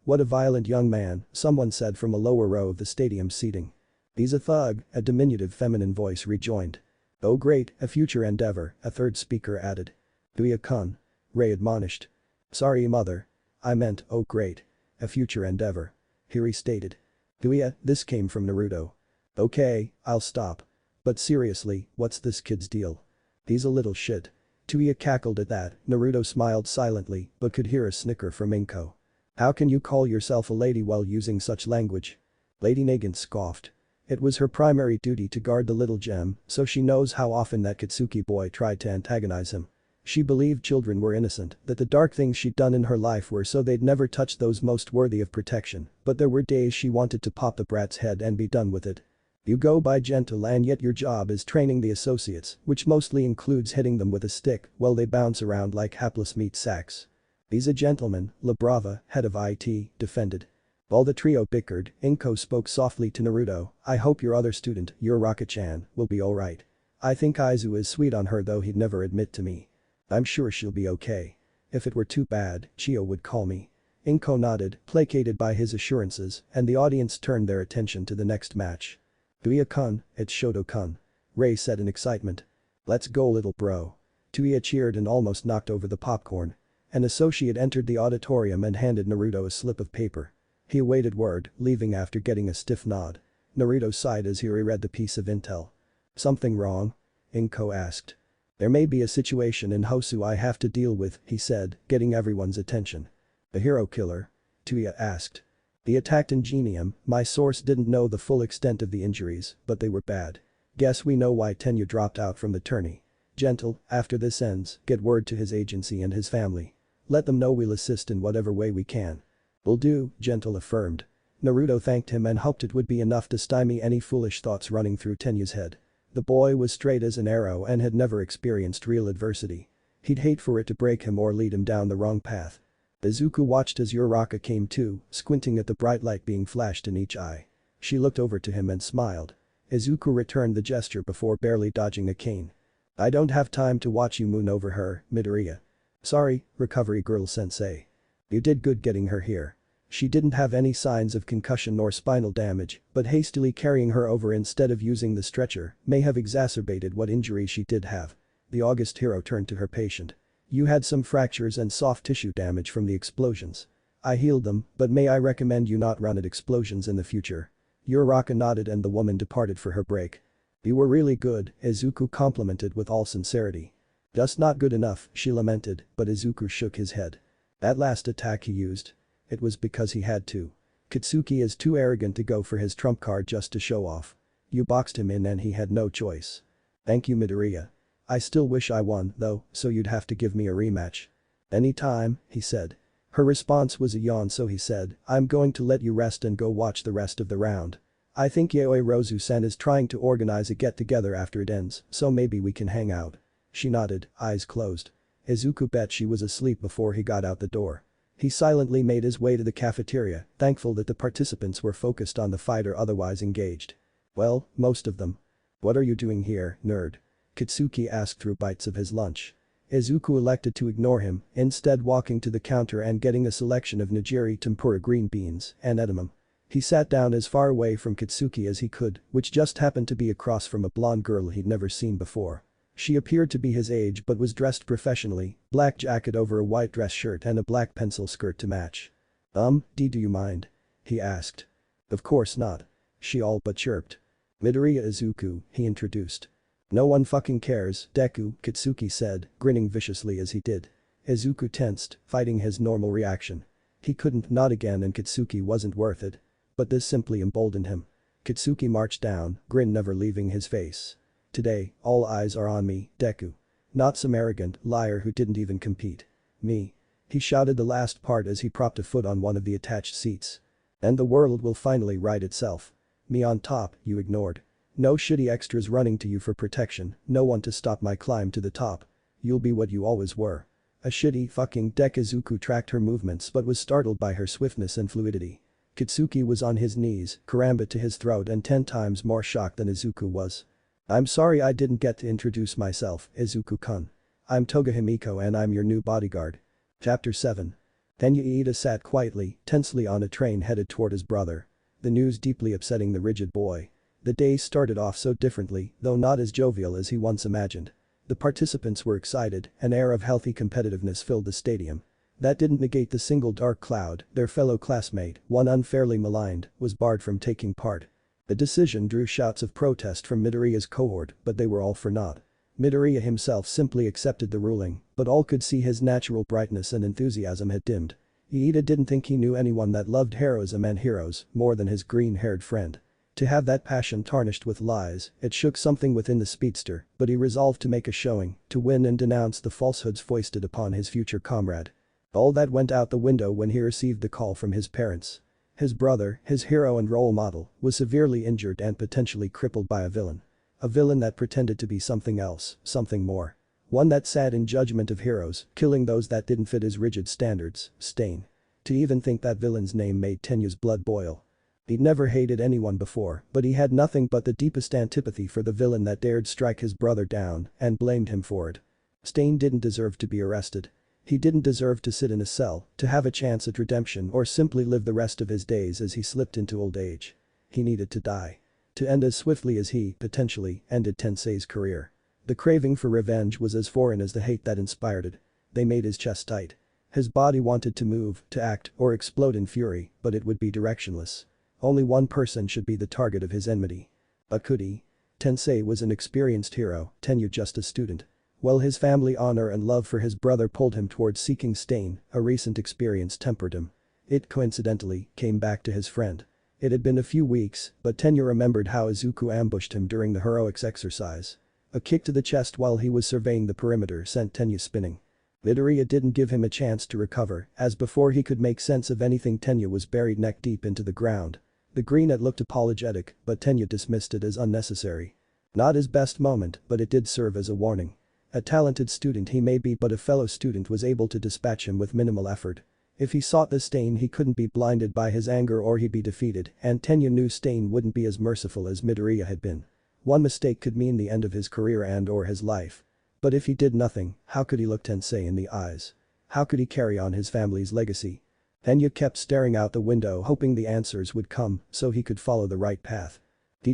Speaker 1: What a violent young man, someone said from a lower row of the stadium seating. He's a thug, a diminutive feminine voice rejoined. Oh great, a future endeavor, a third speaker added. Touya-kun. Ray admonished. Sorry mother. I meant, oh great. A future endeavor. He restated. Touya, this came from Naruto. Okay, I'll stop. But seriously, what's this kid's deal? He's a little shit. Touya cackled at that, Naruto smiled silently but could hear a snicker from Inko. How can you call yourself a lady while using such language? Lady Nagant scoffed. It was her primary duty to guard the little gem, so she knows how often that Katsuki boy tried to antagonize him. She believed children were innocent, that the dark things she'd done in her life were so they'd never touch those most worthy of protection, but there were days she wanted to pop the brat's head and be done with it. You go by gentle and yet your job is training the associates, which mostly includes hitting them with a stick while they bounce around like hapless meat sacks. He's a gentleman, La Brava, head of IT, defended. While the trio bickered, Inko spoke softly to Naruto, I hope your other student, Uraraka-chan, will be alright. I think Izuku is sweet on her though he'd never admit to me. I'm sure she'll be okay. If it were too bad, Chio would call me. Inko nodded, placated by his assurances, and the audience turned their attention to the next match. Touya-kun, it's Shoto-kun. Ray said in excitement. Let's go little bro. Touya cheered and almost knocked over the popcorn. An associate entered the auditorium and handed Naruto a slip of paper. He awaited word, leaving after getting a stiff nod. Naruto sighed as he reread the piece of intel. Something wrong? Inko asked. There may be a situation in Hosu I have to deal with, he said, getting everyone's attention. The hero killer? Touya asked. He attacked Ingenium, my source didn't know the full extent of the injuries, but they were bad. Guess we know why Tenya dropped out from the tourney. Gentle, after this ends, get word to his agency and his family. Let them know we'll assist in whatever way we can. Will do, Gentle affirmed. Naruto thanked him and hoped it would be enough to stymie any foolish thoughts running through Tenya's head. The boy was straight as an arrow and had never experienced real adversity. He'd hate for it to break him or lead him down the wrong path. Izuku watched as Uraraka came to, squinting at the bright light being flashed in each eye. She looked over to him and smiled. Izuku returned the gesture before barely dodging a cane. I don't have time to watch you moon over her, Midoriya. Sorry, recovery girl sensei. You did good getting her here. She didn't have any signs of concussion nor spinal damage, but hastily carrying her over instead of using the stretcher may have exacerbated what injury she did have. The August hero turned to her patient. You had some fractures and soft tissue damage from the explosions. I healed them, but may I recommend you not run at explosions in the future. Uraraka nodded and the woman departed for her break. You were really good, Izuku complimented with all sincerity. Just not good enough, she lamented, but Izuku shook his head. That last attack he used. It was because he had to. Katsuki is too arrogant to go for his trump card just to show off. You boxed him in and he had no choice. Thank you Midoriya. I still wish I won, though, so you'd have to give me a rematch. Anytime, he said. Her response was a yawn so he said, I'm going to let you rest and go watch the rest of the round. I think Yaoi Rozu-san is trying to organize a get-together after it ends, so maybe we can hang out. She nodded, eyes closed. Izuku bet she was asleep before he got out the door. He silently made his way to the cafeteria, thankful that the participants were focused on the fight or otherwise engaged. Well, most of them. What are you doing here, nerd? Katsuki asked through bites of his lunch. Izuku elected to ignore him, instead walking to the counter and getting a selection of nigiri tempura green beans and edamame. He sat down as far away from Katsuki as he could, which just happened to be across from a blonde girl he'd never seen before. She appeared to be his age but was dressed professionally, black jacket over a white dress shirt and a black pencil skirt to match. Do you mind? He asked. Of course not. She all but chirped. Midoriya Izuku, he introduced. No one fucking cares, Deku, Katsuki said, grinning viciously as he did. Izuku tensed, fighting his normal reaction. He couldn't nod again and Katsuki wasn't worth it. But this simply emboldened him. Katsuki marched down, grin never leaving his face. Today, all eyes are on me, Deku. Not some arrogant liar who didn't even compete. Me. He shouted the last part as he propped a foot on one of the attached seats. And the world will finally right itself. Me on top, you ignored. No shitty extras running to you for protection, no one to stop my climb to the top. You'll be what you always were. A shitty fucking deck. Izuku tracked her movements but was startled by her swiftness and fluidity. Kitsuki was on his knees, karambit to his throat and 10 times more shocked than Izuku was. I'm sorry I didn't get to introduce myself, Izuku-kun. I'm Toga Himiko and I'm your new bodyguard. Chapter 7. Tenya Iida sat quietly, tensely on a train headed toward his brother. The news deeply upsetting the rigid boy. The day started off so differently, though not as jovial as he once imagined. The participants were excited, an air of healthy competitiveness filled the stadium. That didn't negate the single dark cloud, their fellow classmate, one unfairly maligned, was barred from taking part. The decision drew shouts of protest from Midoriya's cohort, but they were all for naught. Midoriya himself simply accepted the ruling, but all could see his natural brightness and enthusiasm had dimmed. Iida didn't think he knew anyone that loved heroism and heroes more than his green-haired friend. To have that passion tarnished with lies, it shook something within the speedster, but he resolved to make a showing, to win and denounce the falsehoods foisted upon his future comrade. All that went out the window when he received the call from his parents. His brother, his hero and role model, was severely injured and potentially crippled by a villain. A villain that pretended to be something else, something more. One that sat in judgment of heroes, killing those that didn't fit his rigid standards, Stain. To even think that villain's name made Tenya's blood boil. He'd never hated anyone before, but he had nothing but the deepest antipathy for the villain that dared strike his brother down and blamed him for it. Stain didn't deserve to be arrested. He didn't deserve to sit in a cell, to have a chance at redemption or simply live the rest of his days as he slipped into old age. He needed to die. To end as swiftly as he, potentially, ended Tensei's career. The craving for revenge was as foreign as the hate that inspired it. They made his chest tight. His body wanted to move, to act, or explode in fury, but it would be directionless. Only one person should be the target of his enmity. But could he? Tensei was an experienced hero, Tenya just a student. While his family honor and love for his brother pulled him towards seeking Stain, a recent experience tempered him. It coincidentally came back to his friend. It had been a few weeks, but Tenya remembered how Izuku ambushed him during the heroics exercise. A kick to the chest while he was surveying the perimeter sent Tenya spinning. Midoriya didn't give him a chance to recover, as before he could make sense of anything Tenya was buried neck deep into the ground. The greenette looked apologetic, but Tenya dismissed it as unnecessary. Not his best moment, but it did serve as a warning. A talented student he may be, but a fellow student was able to dispatch him with minimal effort. If he sought the Stain he couldn't be blinded by his anger or he'd be defeated, and Tenya knew Stain wouldn't be as merciful as Midoriya had been. One mistake could mean the end of his career and or his life. But if he did nothing, how could he look Tensei in the eyes? How could he carry on his family's legacy? Tenya kept staring out the window hoping the answers would come so he could follow the right path.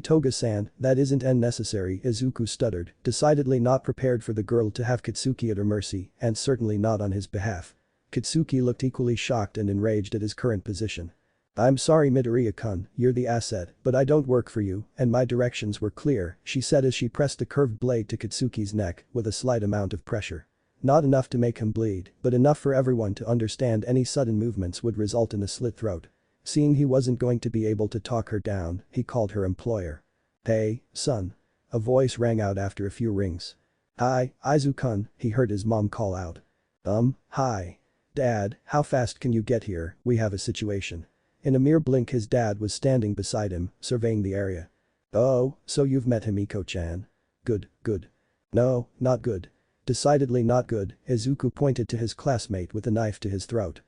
Speaker 1: Toga-san, that isn't necessary, Izuku stuttered, decidedly not prepared for the girl to have Kitsuki at her mercy and certainly not on his behalf. Kitsuki looked equally shocked and enraged at his current position. I'm sorry Midoriya-kun, you're the asset, but I don't work for you and my directions were clear, she said as she pressed the curved blade to Kitsuki's neck with a slight amount of pressure. Not enough to make him bleed, but enough for everyone to understand any sudden movements would result in a slit throat. Seeing he wasn't going to be able to talk her down, he called her employer. Hey, son. A voice rang out after a few rings. Hi, Izuku-kun, he heard his mom call out. Hi. Dad, how fast can you get here, we have a situation. In a mere blink his dad was standing beside him, surveying the area. Oh, so you've met Himiko-chan. Good. No, not good. Decidedly not good, Izuku pointed to his classmate with a knife to his throat.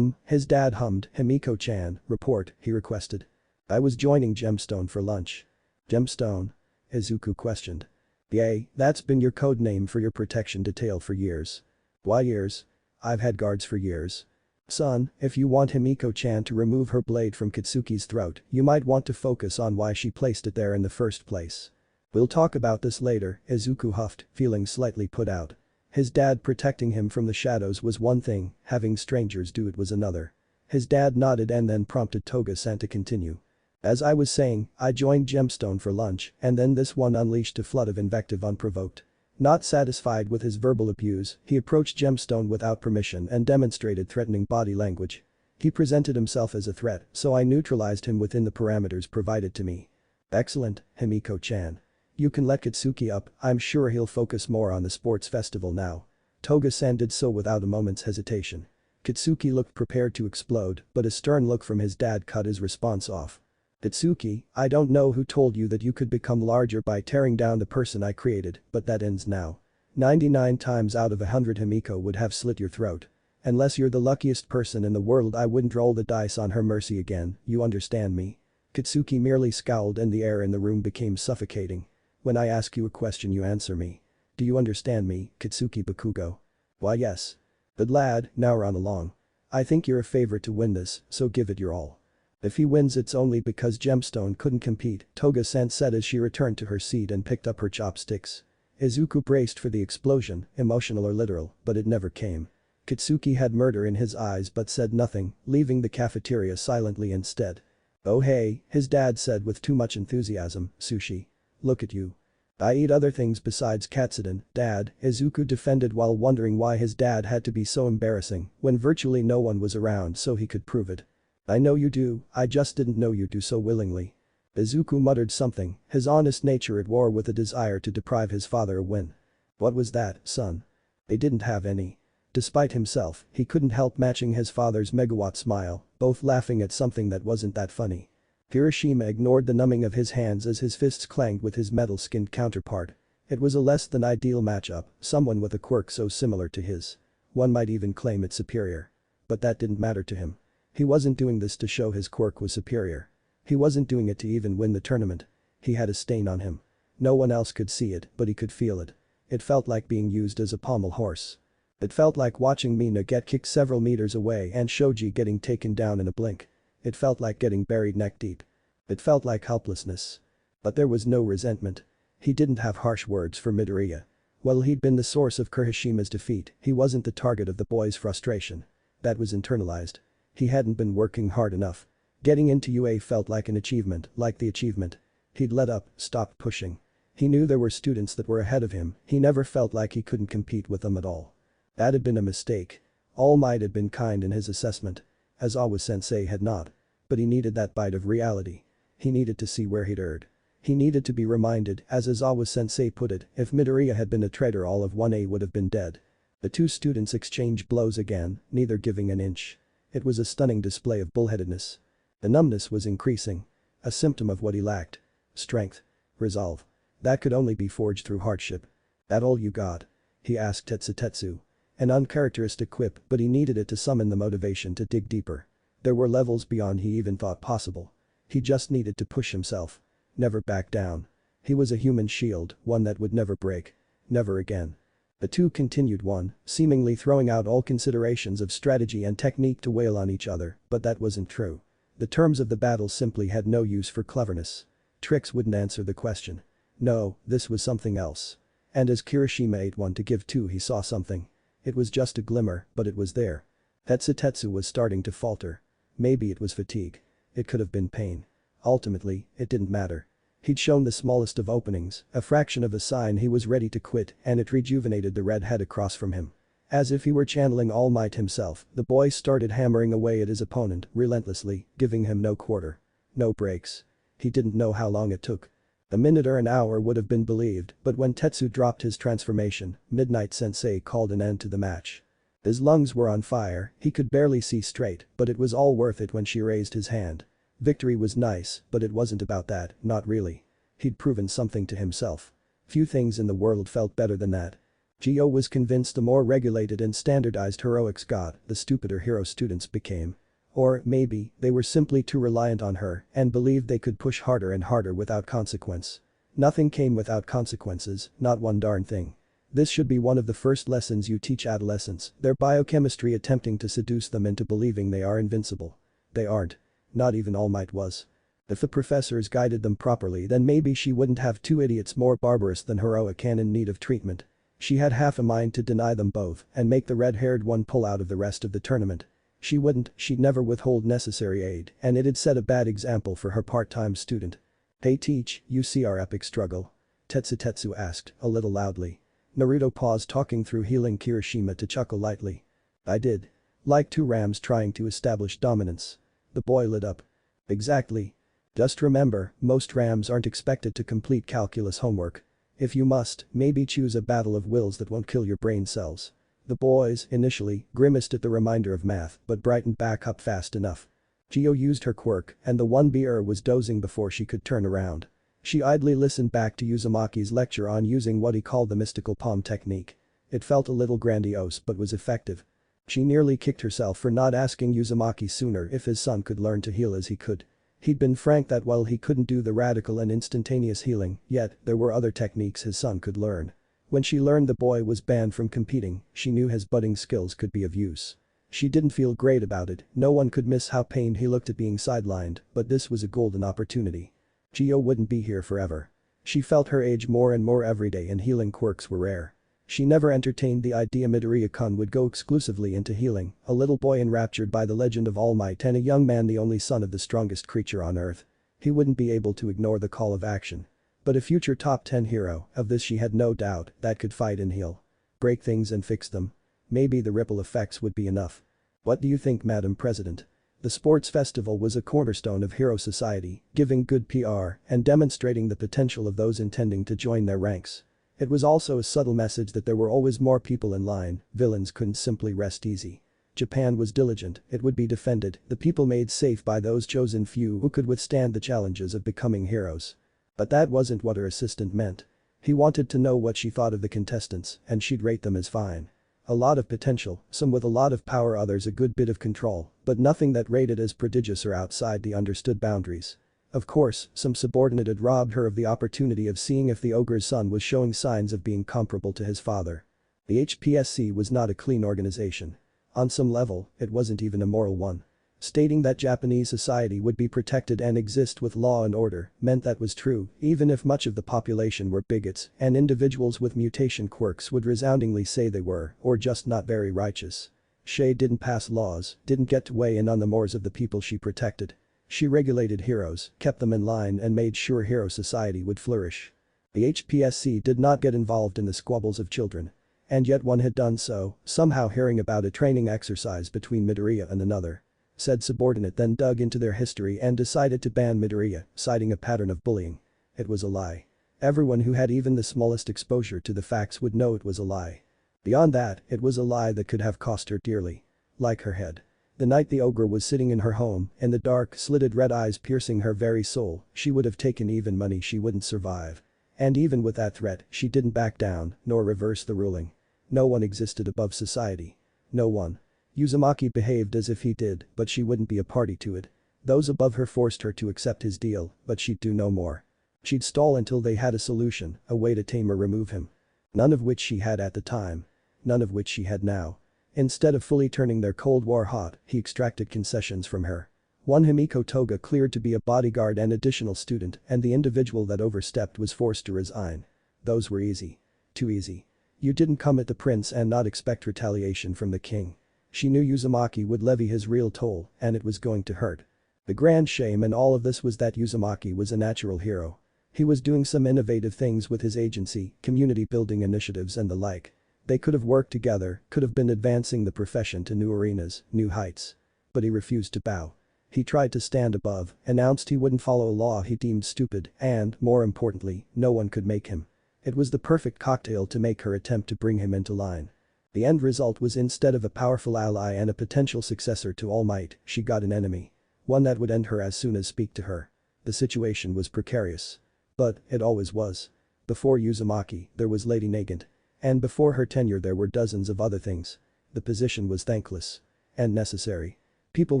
Speaker 1: His dad hummed, Himiko-chan, report, he requested. I was joining Gemstone for lunch. Gemstone? Izuku questioned. Yay, that's been your code name for your protection detail for years. Why years? I've had guards for years. Son, if you want Himiko-chan to remove her blade from Kitsuki's throat, you might want to focus on why she placed it there in the first place. We'll talk about this later, Izuku huffed, feeling slightly put out. His dad protecting him from the shadows was one thing, having strangers do it was another. His dad nodded and then prompted Toga-san to continue. As I was saying, I joined Gemstone for lunch and then this one unleashed a flood of invective unprovoked. Not satisfied with his verbal abuse, he approached Gemstone without permission and demonstrated threatening body language. He presented himself as a threat, so I neutralized him within the parameters provided to me. Excellent, Himiko-chan. You can let Kitsuki up, I'm sure he'll focus more on the sports festival now. Toga-san did so without a moment's hesitation. Kitsuki looked prepared to explode, but a stern look from his dad cut his response off. Kitsuki, I don't know who told you that you could become larger by tearing down the person I created, but that ends now. 99 times out of 100 Himiko would have slit your throat. Unless you're the luckiest person in the world, I wouldn't roll the dice on her mercy again, you understand me? Kitsuki merely scowled and the air in the room became suffocating. When I ask you a question you answer me. Do you understand me, Kitsuki Bakugo? Why yes. Good lad, now run along. I think you're a favorite to win this, so give it your all. If he wins it's only because Gemstone couldn't compete, Toga-san said as she returned to her seat and picked up her chopsticks. Izuku braced for the explosion, emotional or literal, but it never came. Kitsuki had murder in his eyes but said nothing, leaving the cafeteria silently instead. Oh hey, his dad said with too much enthusiasm, sushi. Look at you. I eat other things besides katsudon, dad, Izuku defended while wondering why his dad had to be so embarrassing when virtually no one was around so he could prove it. I know you do, I just didn't know you do so willingly. Izuku muttered something, his honest nature at war with a desire to deprive his father a win. What was that, son? They didn't have any. Despite himself, he couldn't help matching his father's megawatt smile, both laughing at something that wasn't that funny. Kirishima ignored the numbing of his hands as his fists clanged with his metal-skinned counterpart. It was a less than ideal matchup, someone with a quirk so similar to his. One might even claim it superior. But that didn't matter to him. He wasn't doing this to show his quirk was superior. He wasn't doing it to even win the tournament. He had a stain on him. No one else could see it, but he could feel it. It felt like being used as a pommel horse. It felt like watching Mina get kicked several meters away and Shoji getting taken down in a blink. It felt like getting buried neck deep. It felt like helplessness. But there was no resentment. He didn't have harsh words for Midoriya. While he'd been the source of Kirishima's defeat, he wasn't the target of the boy's frustration. That was internalized. He hadn't been working hard enough. Getting into UA felt like an achievement, like the achievement. He'd let up, stopped pushing. He knew there were students that were ahead of him, he never felt like he couldn't compete with them at all. That had been a mistake. All Might had been kind in his assessment. Aizawa-sensei had not. But he needed that bite of reality. He needed to see where he'd erred. He needed to be reminded, as Aizawa-sensei put it, if Midoriya had been a traitor all of 1A would have been dead. The two students exchanged blows again, neither giving an inch. It was a stunning display of bullheadedness. The numbness was increasing. A symptom of what he lacked. Strength. Resolve. That could only be forged through hardship. That all you got? He asked Tetsu. An uncharacteristic quip, but he needed it to summon the motivation to dig deeper. There were levels beyond he even thought possible. He just needed to push himself. Never back down. He was a human shield, one that would never break. Never again. The two continued one, seemingly throwing out all considerations of strategy and technique to wail on each other, but that wasn't true. The terms of the battle simply had no use for cleverness. Tricks wouldn't answer the question. No, this was something else. And as Kirishima ate one to give two he saw something. It was just a glimmer, but it was there. Tetsu was starting to falter. Maybe it was fatigue. It could have been pain. Ultimately, it didn't matter. He'd shown the smallest of openings, a fraction of a sign he was ready to quit and it rejuvenated the redhead across from him. As if he were channeling All Might himself, the boy started hammering away at his opponent relentlessly, giving him no quarter. No breaks. He didn't know how long it took. A minute or an hour would have been believed, but when Tetsu dropped his transformation, Midnight Sensei called an end to the match. His lungs were on fire, he could barely see straight, but it was all worth it when she raised his hand. Victory was nice, but it wasn't about that, not really. He'd proven something to himself. Few things in the world felt better than that. Gio was convinced the more regulated and standardized heroics got, the stupider hero students became. Or, maybe, they were simply too reliant on her and believed they could push harder and harder without consequence. Nothing came without consequences, not one darn thing. This should be one of the first lessons you teach adolescents, their biochemistry attempting to seduce them into believing they are invincible. They aren't. Not even All Might was. If the professors guided them properly then maybe she wouldn't have two idiots more barbarous than heroic and in need of treatment. She had half a mind to deny them both and make the red-haired one pull out of the rest of the tournament. She wouldn't, she'd never withhold necessary aid and it'd set a bad example for her part-time student. Hey teach, you see our epic struggle? Tetsu asked, a little loudly. Naruto paused talking through healing Kirishima to chuckle lightly. I did. Like two rams trying to establish dominance. The boy lit up. Exactly. Just remember, most rams aren't expected to complete calculus homework. If you must, maybe choose a battle of wills that won't kill your brain cells. The boys, initially, grimaced at the reminder of math but brightened back up fast enough. Gio used her quirk and the 1B'er was dozing before she could turn around. She idly listened back to Uzumaki's lecture on using what he called the mystical palm technique. It felt a little grandiose but was effective. She nearly kicked herself for not asking Uzumaki sooner if his son could learn to heal as he could. He'd been frank that while he couldn't do the radical and instantaneous healing, yet there were other techniques his son could learn. When she learned the boy was banned from competing, she knew his budding skills could be of use. She didn't feel great about it, no one could miss how pained he looked at being sidelined, but this was a golden opportunity. Gio wouldn't be here forever. She felt her age more and more every day and healing quirks were rare. She never entertained the idea Midoriya-kun would go exclusively into healing, a little boy enraptured by the legend of All Might and a young man the only son of the strongest creature on earth. He wouldn't be able to ignore the call of action. But a future top 10 hero, of this she had no doubt, that could fight and heal. Break things and fix them. Maybe the ripple effects would be enough. What do you think, Madam President? The sports festival was a cornerstone of hero society, giving good PR and demonstrating the potential of those intending to join their ranks. It was also a subtle message that there were always more people in line, villains couldn't simply rest easy. Japan was diligent, it would be defended, the people made safe by those chosen few who could withstand the challenges of becoming heroes. But that wasn't what her assistant meant. He wanted to know what she thought of the contestants, and she'd rate them as fine. A lot of potential, some with a lot of power, others a good bit of control, but nothing that rated as prodigious or outside the understood boundaries. Of course, some subordinate had robbed her of the opportunity of seeing if the ogre's son was showing signs of being comparable to his father. The HPSC was not a clean organization. On some level, it wasn't even a moral one. Stating that Japanese society would be protected and exist with law and order meant that was true, even if much of the population were bigots and individuals with mutation quirks would resoundingly say they were, or just not very righteous. She didn't pass laws, didn't get to weigh in on the mores of the people she protected. She regulated heroes, kept them in line and made sure hero society would flourish. The HPSC did not get involved in the squabbles of children. And yet one had done so, somehow hearing about a training exercise between Midoriya and another. Said subordinate then dug into their history and decided to ban Midoriya, citing a pattern of bullying. It was a lie. Everyone who had even the smallest exposure to the facts would know it was a lie. Beyond that, it was a lie that could have cost her dearly. Like her head. The night the ogre was sitting in her home, and the dark, slitted red eyes piercing her very soul, she would have taken even money she wouldn't survive. And even with that threat, she didn't back down, nor reverse the ruling. No one existed above society. No one. Uzumaki behaved as if he did, but she wouldn't be a party to it. Those above her forced her to accept his deal, but she'd do no more. She'd stall until they had a solution, a way to tame or remove him. None of which she had at the time. None of which she had now. Instead of fully turning their Cold War hot, he extracted concessions from her. One Himiko Toga cleared to be a bodyguard and additional student, and the individual that overstepped was forced to resign. Those were easy. Too easy. You didn't come at the prince and not expect retaliation from the king. She knew Uzumaki would levy his real toll, and it was going to hurt. The grand shame in all of this was that Uzumaki was a natural hero. He was doing some innovative things with his agency, community building initiatives and the like. They could have worked together, could have been advancing the profession to new arenas, new heights. But he refused to bow. He tried to stand above, announced he wouldn't follow a law he deemed stupid, and, more importantly, no one could make him. It was the perfect cocktail to make her attempt to bring him into line. The end result was instead of a powerful ally and a potential successor to All Might, she got an enemy. One that would end her as soon as speak to her. The situation was precarious. But, it always was. Before Uzumaki, there was Lady Nagant. And before her tenure there were dozens of other things. The position was thankless. And necessary. People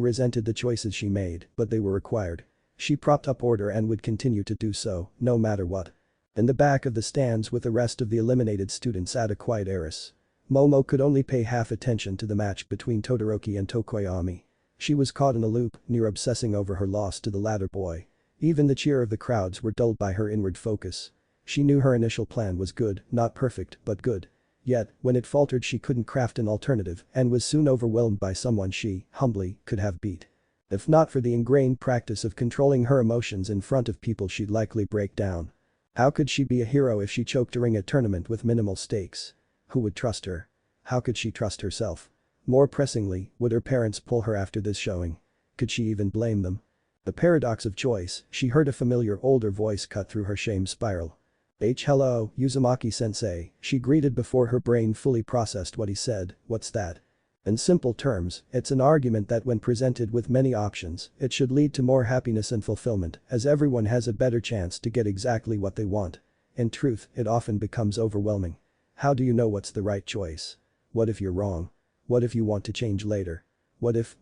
Speaker 1: resented the choices she made, but they were required. She propped up order and would continue to do so, no matter what. In the back of the stands with the rest of the eliminated students sat a quiet heiress. Momo could only pay half attention to the match between Todoroki and Tokoyami. She was caught in a loop, near obsessing over her loss to the latter boy. Even the cheer of the crowds were dulled by her inward focus. She knew her initial plan was good, not perfect, but good. Yet, when it faltered she couldn't craft an alternative and was soon overwhelmed by someone she, humbly, could have beat. If not for the ingrained practice of controlling her emotions in front of people she'd likely break down. How could she be a hero if she choked during a tournament with minimal stakes? Who would trust her? How could she trust herself? More pressingly, would her parents pull her after this showing? Could she even blame them? The paradox of choice, she heard a familiar older voice cut through her shame spiral. Hello, Uzumaki-sensei, she greeted before her brain fully processed what he said. What's that? In simple terms, it's an argument that when presented with many options, it should lead to more happiness and fulfillment, as everyone has a better chance to get exactly what they want. In truth, it often becomes overwhelming. How do you know what's the right choice? What if you're wrong? What if you want to change later? What if?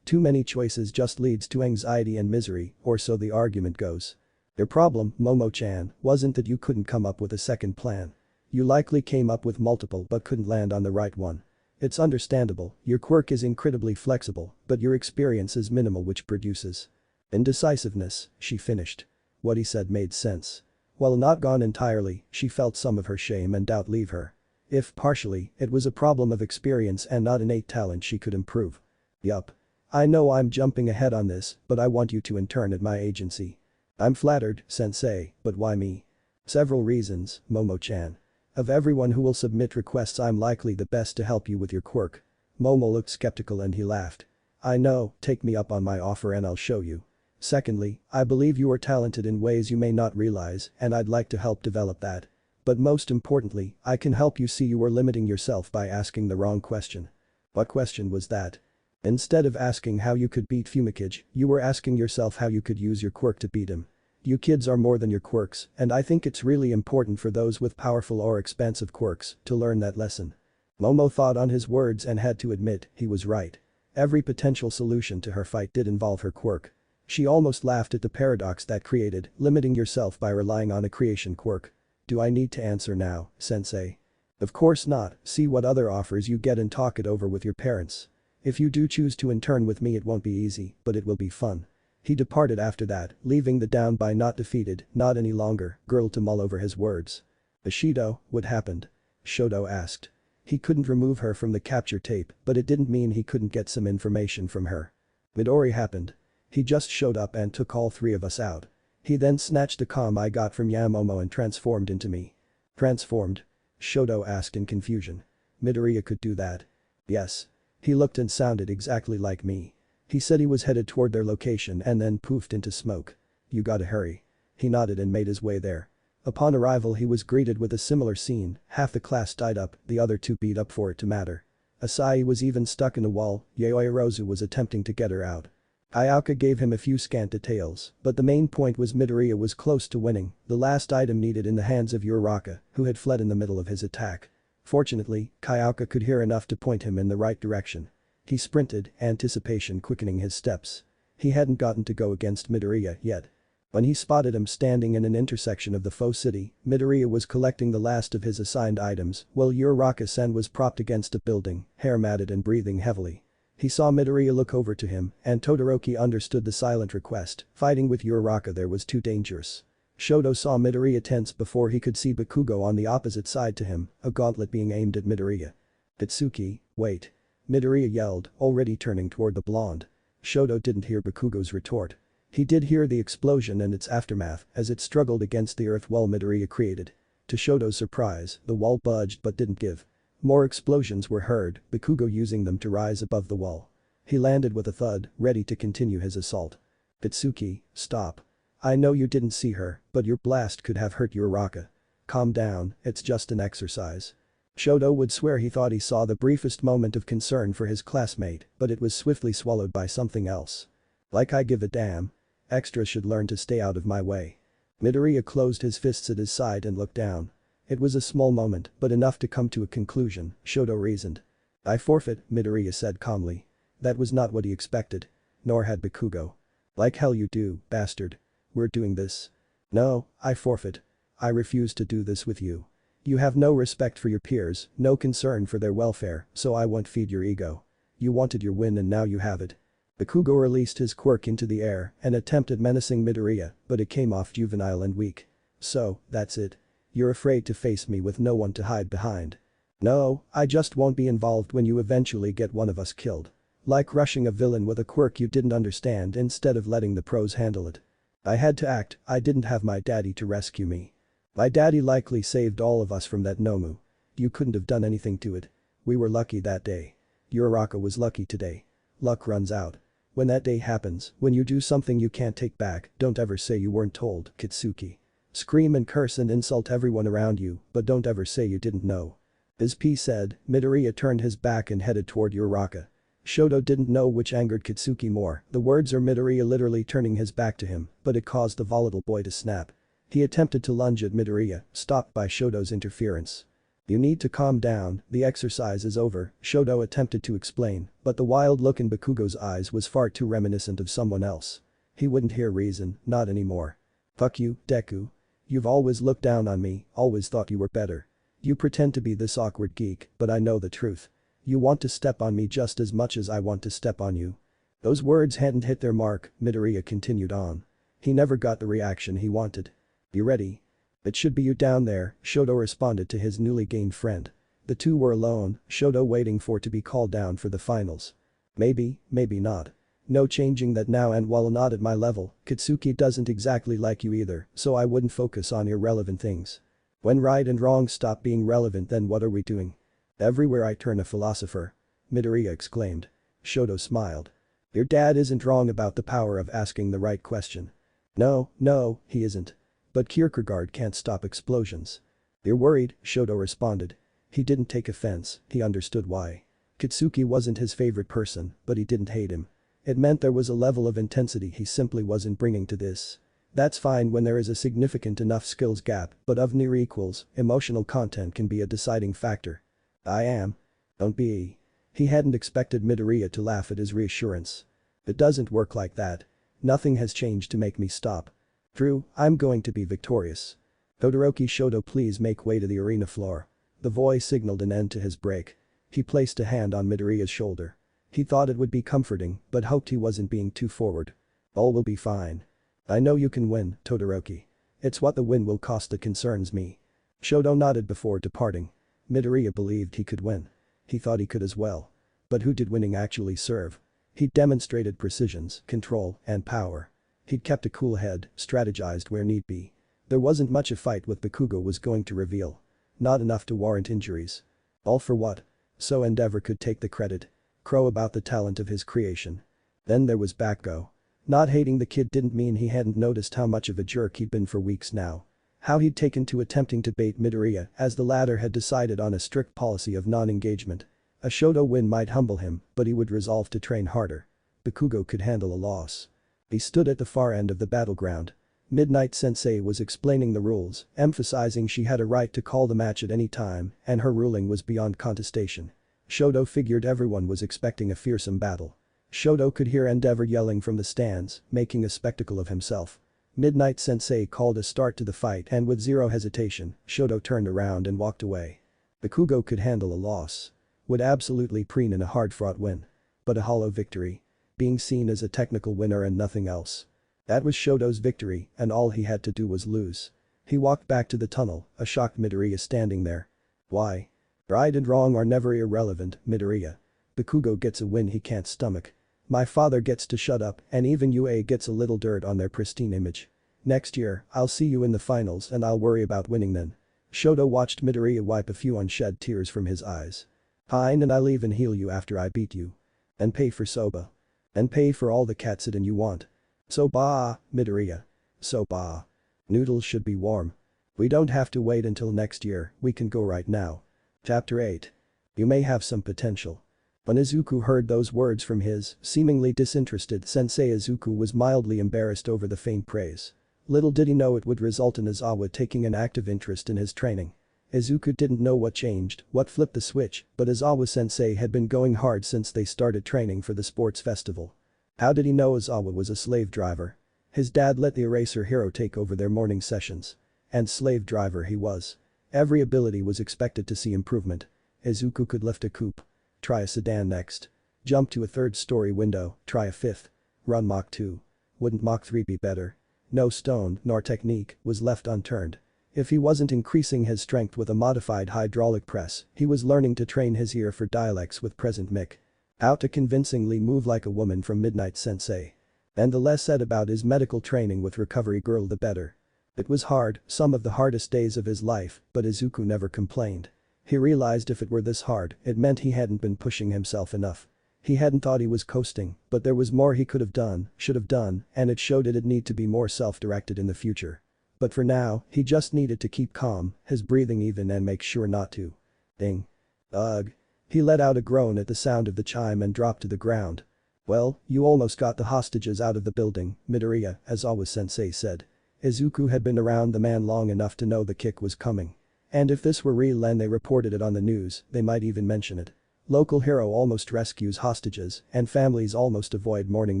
Speaker 1: Too many choices just leads to anxiety and misery, or so the argument goes. Your problem, Momo-chan, wasn't that you couldn't come up with a second plan. You likely came up with multiple but couldn't land on the right one. It's understandable, your quirk is incredibly flexible, but your experience is minimal, which produces indecisiveness, she finished. What he said made sense. While not gone entirely, she felt some of her shame and doubt leave her. If partially, it was a problem of experience and not innate talent she could improve. Yup. I know I'm jumping ahead on this, but I want you to intern at my agency. I'm flattered, sensei, but why me? Several reasons, Momo-chan. Of everyone who will submit requests, I'm likely the best to help you with your quirk. Momo looked skeptical and he laughed. I know, take me up on my offer and I'll show you. Secondly, I believe you are talented in ways you may not realize and I'd like to help develop that. But most importantly, I can help you see you are limiting yourself by asking the wrong question. What question was that? Instead of asking how you could beat Fumikage, you were asking yourself how you could use your quirk to beat him. You kids are more than your quirks, and I think it's really important for those with powerful or expansive quirks to learn that lesson. Momo thought on his words and had to admit he was right. Every potential solution to her fight did involve her quirk. She almost laughed at the paradox that created, limiting yourself by relying on a creation quirk. Do I need to answer now, sensei? Of course not, see what other offers you get and talk it over with your parents. If you do choose to intern with me, it won't be easy, but it will be fun. He departed after that, leaving the down by not defeated, not any longer, girl to mull over his words. Ishido, what happened? Shoto asked. He couldn't remove her from the capture tape, but it didn't mean he couldn't get some information from her. Midori happened. He just showed up and took all three of us out. He then snatched the comm I got from Yamomo and transformed into me. Transformed? Shoto asked in confusion. Midoriya could do that? Yes. He looked and sounded exactly like me. He said he was headed toward their location and then poofed into smoke. You gotta hurry. He nodded and made his way there. Upon arrival he was greeted with a similar scene, half the class died up, the other two beat up for it to matter. Asahi was even stuck in a wall, Yaoyorozu was attempting to get her out. Ayaka gave him a few scant details, but the main point was Midoriya was close to winning, the last item needed in the hands of Uraraka, who had fled in the middle of his attack. Fortunately, Kayaka could hear enough to point him in the right direction. He sprinted, anticipation quickening his steps. He hadn't gotten to go against Midoriya yet. When he spotted him standing in an intersection of the foe city, Midoriya was collecting the last of his assigned items, while Uraraka-sen was propped against a building, hair matted and breathing heavily. He saw Midoriya look over to him, and Todoroki understood the silent request, fighting with Uraraka there was too dangerous. Shoto saw Midoriya tense before he could see Bakugo on the opposite side to him, a gauntlet being aimed at Midoriya. Itsuki, wait. Midoriya yelled, already turning toward the blonde. Shoto didn't hear Bakugo's retort. He did hear the explosion and its aftermath as it struggled against the earth wall Midoriya created. To Shoto's surprise, the wall budged but didn't give. More explosions were heard, Bakugo using them to rise above the wall. He landed with a thud, ready to continue his assault. Itsuki, stop. I know you didn't see her, but your blast could have hurt Uraraka. Calm down, it's just an exercise. Shoto would swear he thought he saw the briefest moment of concern for his classmate, but it was swiftly swallowed by something else. Like I give a damn. Extras should learn to stay out of my way. Midoriya closed his fists at his side and looked down. It was a small moment, but enough to come to a conclusion, Shoto reasoned. I forfeit, Midoriya said calmly. That was not what he expected. Nor had Bakugo. Like hell you do, bastard. We're doing this. No, I forfeit. I refuse to do this with you. You have no respect for your peers, no concern for their welfare, so I won't feed your ego. You wanted your win and now you have it. Bakugo released his quirk into the air and attempted menacing Midoriya, but it came off juvenile and weak. So, that's it. You're afraid to face me with no one to hide behind. No, I just won't be involved when you eventually get one of us killed. Like rushing a villain with a quirk you didn't understand instead of letting the pros handle it. I had to act, I didn't have my daddy to rescue me. My daddy likely saved all of us from that Nomu. You couldn't have done anything to it. We were lucky that day. Uraraka was lucky today. Luck runs out. When that day happens, when you do something you can't take back, don't ever say you weren't told, Kitsuki. Scream and curse and insult everyone around you, but don't ever say you didn't know. As P said, Midoriya turned his back and headed toward Uraraka. Shoto didn't know which angered Kitsuki more, the words or Midoriya literally turning his back to him, but it caused the volatile boy to snap. He attempted to lunge at Midoriya, stopped by Shoto's interference. You need to calm down, the exercise is over, Shoto attempted to explain, but the wild look in Bakugo's eyes was far too reminiscent of someone else. He wouldn't hear reason, not anymore. Fuck you, Deku. You've always looked down on me, always thought you were better. You pretend to be this awkward geek, but I know the truth. You want to step on me just as much as I want to step on you. Those words hadn't hit their mark, Midoriya continued on. He never got the reaction he wanted. You ready? It should be you down there, Shoto responded to his newly gained friend. The two were alone, Shoto waiting for to be called down for the finals. Maybe, maybe not. No changing that now, and while not at my level, Kitsuki doesn't exactly like you either, so I wouldn't focus on irrelevant things. When right and wrong stop being relevant, then what are we doing? Everywhere I turn a philosopher. Midoriya exclaimed. Shoto smiled. Your dad isn't wrong about the power of asking the right question. No, he isn't. But Kierkegaard can't stop explosions. You're worried, Shoto responded. He didn't take offense, he understood why. Kitsuki wasn't his favorite person, but he didn't hate him. It meant there was a level of intensity he simply wasn't bringing to this. That's fine when there is a significant enough skills gap, but of near equals, emotional content can be a deciding factor. I am. Don't be. He hadn't expected Midoriya to laugh at his reassurance. It doesn't work like that. Nothing has changed to make me stop. True, I'm going to be victorious. Todoroki Shoto, please make way to the arena floor. The voice signaled an end to his break. He placed a hand on Midoriya's shoulder. He thought it would be comforting, but hoped he wasn't being too forward. All will be fine. I know you can win, Todoroki. It's what the win will cost that concerns me. Shoto nodded before departing. Midoriya believed he could win. He thought he could as well. But who did winning actually serve? He'd demonstrated precisions, control, and power. He'd kept a cool head, strategized where need be. There wasn't much a fight with Bakugo was going to reveal. Not enough to warrant injuries. All for what? So Endeavor could take the credit. Crow about the talent of his creation. Then there was Bakugo. Not hating the kid didn't mean he hadn't noticed how much of a jerk he'd been for weeks now. How he'd taken to attempting to bait Midoriya as the latter had decided on a strict policy of non-engagement. A Shoto win might humble him, but he would resolve to train harder. Bakugo could handle a loss. He stood at the far end of the battleground. Midnight Sensei was explaining the rules, emphasizing she had a right to call the match at any time, and her ruling was beyond contestation. Shoto figured everyone was expecting a fearsome battle. Shoto could hear Endeavor yelling from the stands, making a spectacle of himself. Midnight Sensei called a start to the fight, and with zero hesitation, Shoto turned around and walked away. Bakugo could handle a loss. Would absolutely preen in a hard-fought win. But a hollow victory. Being seen as a technical winner and nothing else. That was Shoto's victory, and all he had to do was lose. He walked back to the tunnel, a shocked Midoriya standing there. Why? Right and wrong are never irrelevant, Midoriya. Bakugo gets a win he can't stomach. My father gets to shut up, and even UA gets a little dirt on their pristine image. Next year, I'll see you in the finals and I'll worry about winning then. Shoto watched Midoriya wipe a few unshed tears from his eyes. Fine, and I'll even heal you after I beat you. And pay for soba. And pay for all the katsudan you want. Soba, Midoriya. Soba. Noodles should be warm. We don't have to wait until next year, we can go right now. Chapter 8. You may have some potential. When Izuku heard those words from his seemingly disinterested sensei, Izuku was mildly embarrassed over the faint praise. Little did he know it would result in Aizawa taking an active interest in his training. Izuku didn't know what changed, what flipped the switch, but Aizawa-sensei had been going hard since they started training for the sports festival. How did he know Aizawa was a slave driver? His dad let the eraser hero take over their morning sessions. And slave driver he was. Every ability was expected to see improvement. Izuku could lift a coupe. Try a sedan next. Jump to a third-story window, try a fifth. Run Mach 2. Wouldn't Mach 3 be better? No stone, nor technique, was left unturned. If he wasn't increasing his strength with a modified hydraulic press, he was learning to train his ear for dialects with present mic. How to convincingly move like a woman from Midnight Sensei. And the less said about his medical training with Recovery Girl the better. It was hard, some of the hardest days of his life, but Izuku never complained. He realized if it were this hard, it meant he hadn't been pushing himself enough. He hadn't thought he was coasting, but there was more he could have done, should have done, and it showed it'd need to be more self-directed in the future. But for now, he just needed to keep calm, his breathing even and make sure not to. Ding. Ugh. He let out a groan at the sound of the chime and dropped to the ground. Well, you almost got the hostages out of the building, Midoriya, Aizawa-sensei said. Izuku had been around the man long enough to know the kick was coming. And if this were real and they reported it on the news, they might even mention it. Local hero almost rescues hostages, and families almost avoid mourning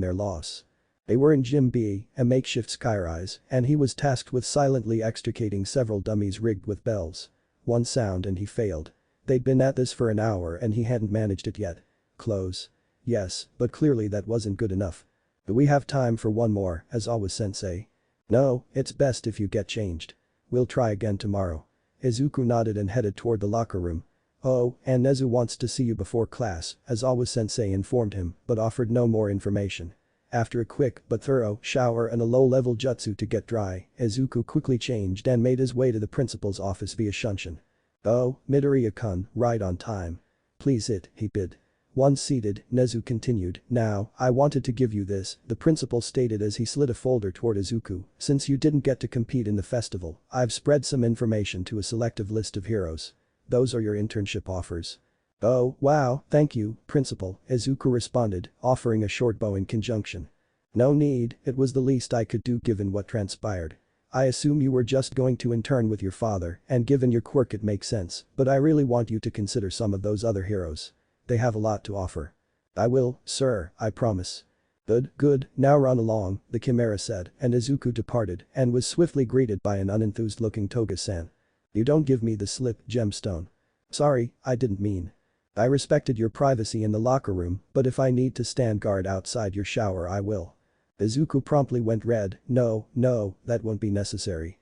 Speaker 1: their loss. They were in Gym B, a makeshift skyrise, and he was tasked with silently extricating several dummies rigged with bells. One sound and he failed. They'd been at this for an hour and he hadn't managed it yet. Close. Yes, but clearly that wasn't good enough. Do we have time for one more, Aizawa-sensei? No, it's best if you get changed. We'll try again tomorrow. Izuku nodded and headed toward the locker room. Oh, and Nezu wants to see you before class, Aizawa-sensei informed him, but offered no more information. After a quick but thorough shower and a low-level jutsu to get dry, Izuku quickly changed and made his way to the principal's office via Shunshin. Oh, Midoriya-kun, right on time. Please it, he bid. Once seated, Nezu continued, now, I wanted to give you this, the principal stated as he slid a folder toward Izuku, since you didn't get to compete in the festival, I've spread some information to a selective list of heroes. Those are your internship offers. Oh, wow, thank you, principal, Izuku responded, offering a short bow in conjunction. No need, it was the least I could do given what transpired. I assume you were just going to intern with your father, and given your quirk it makes sense, but I really want you to consider some of those other heroes. They have a lot to offer. I will, sir, I promise. Good, now run along, the Chimera said, and Izuku departed and was swiftly greeted by an unenthused-looking Toga-san. You don't give me the slip, Gemstone. Sorry, I didn't mean. I respected your privacy in the locker room, but if I need to stand guard outside your shower I will. Izuku promptly went red, no, that won't be necessary.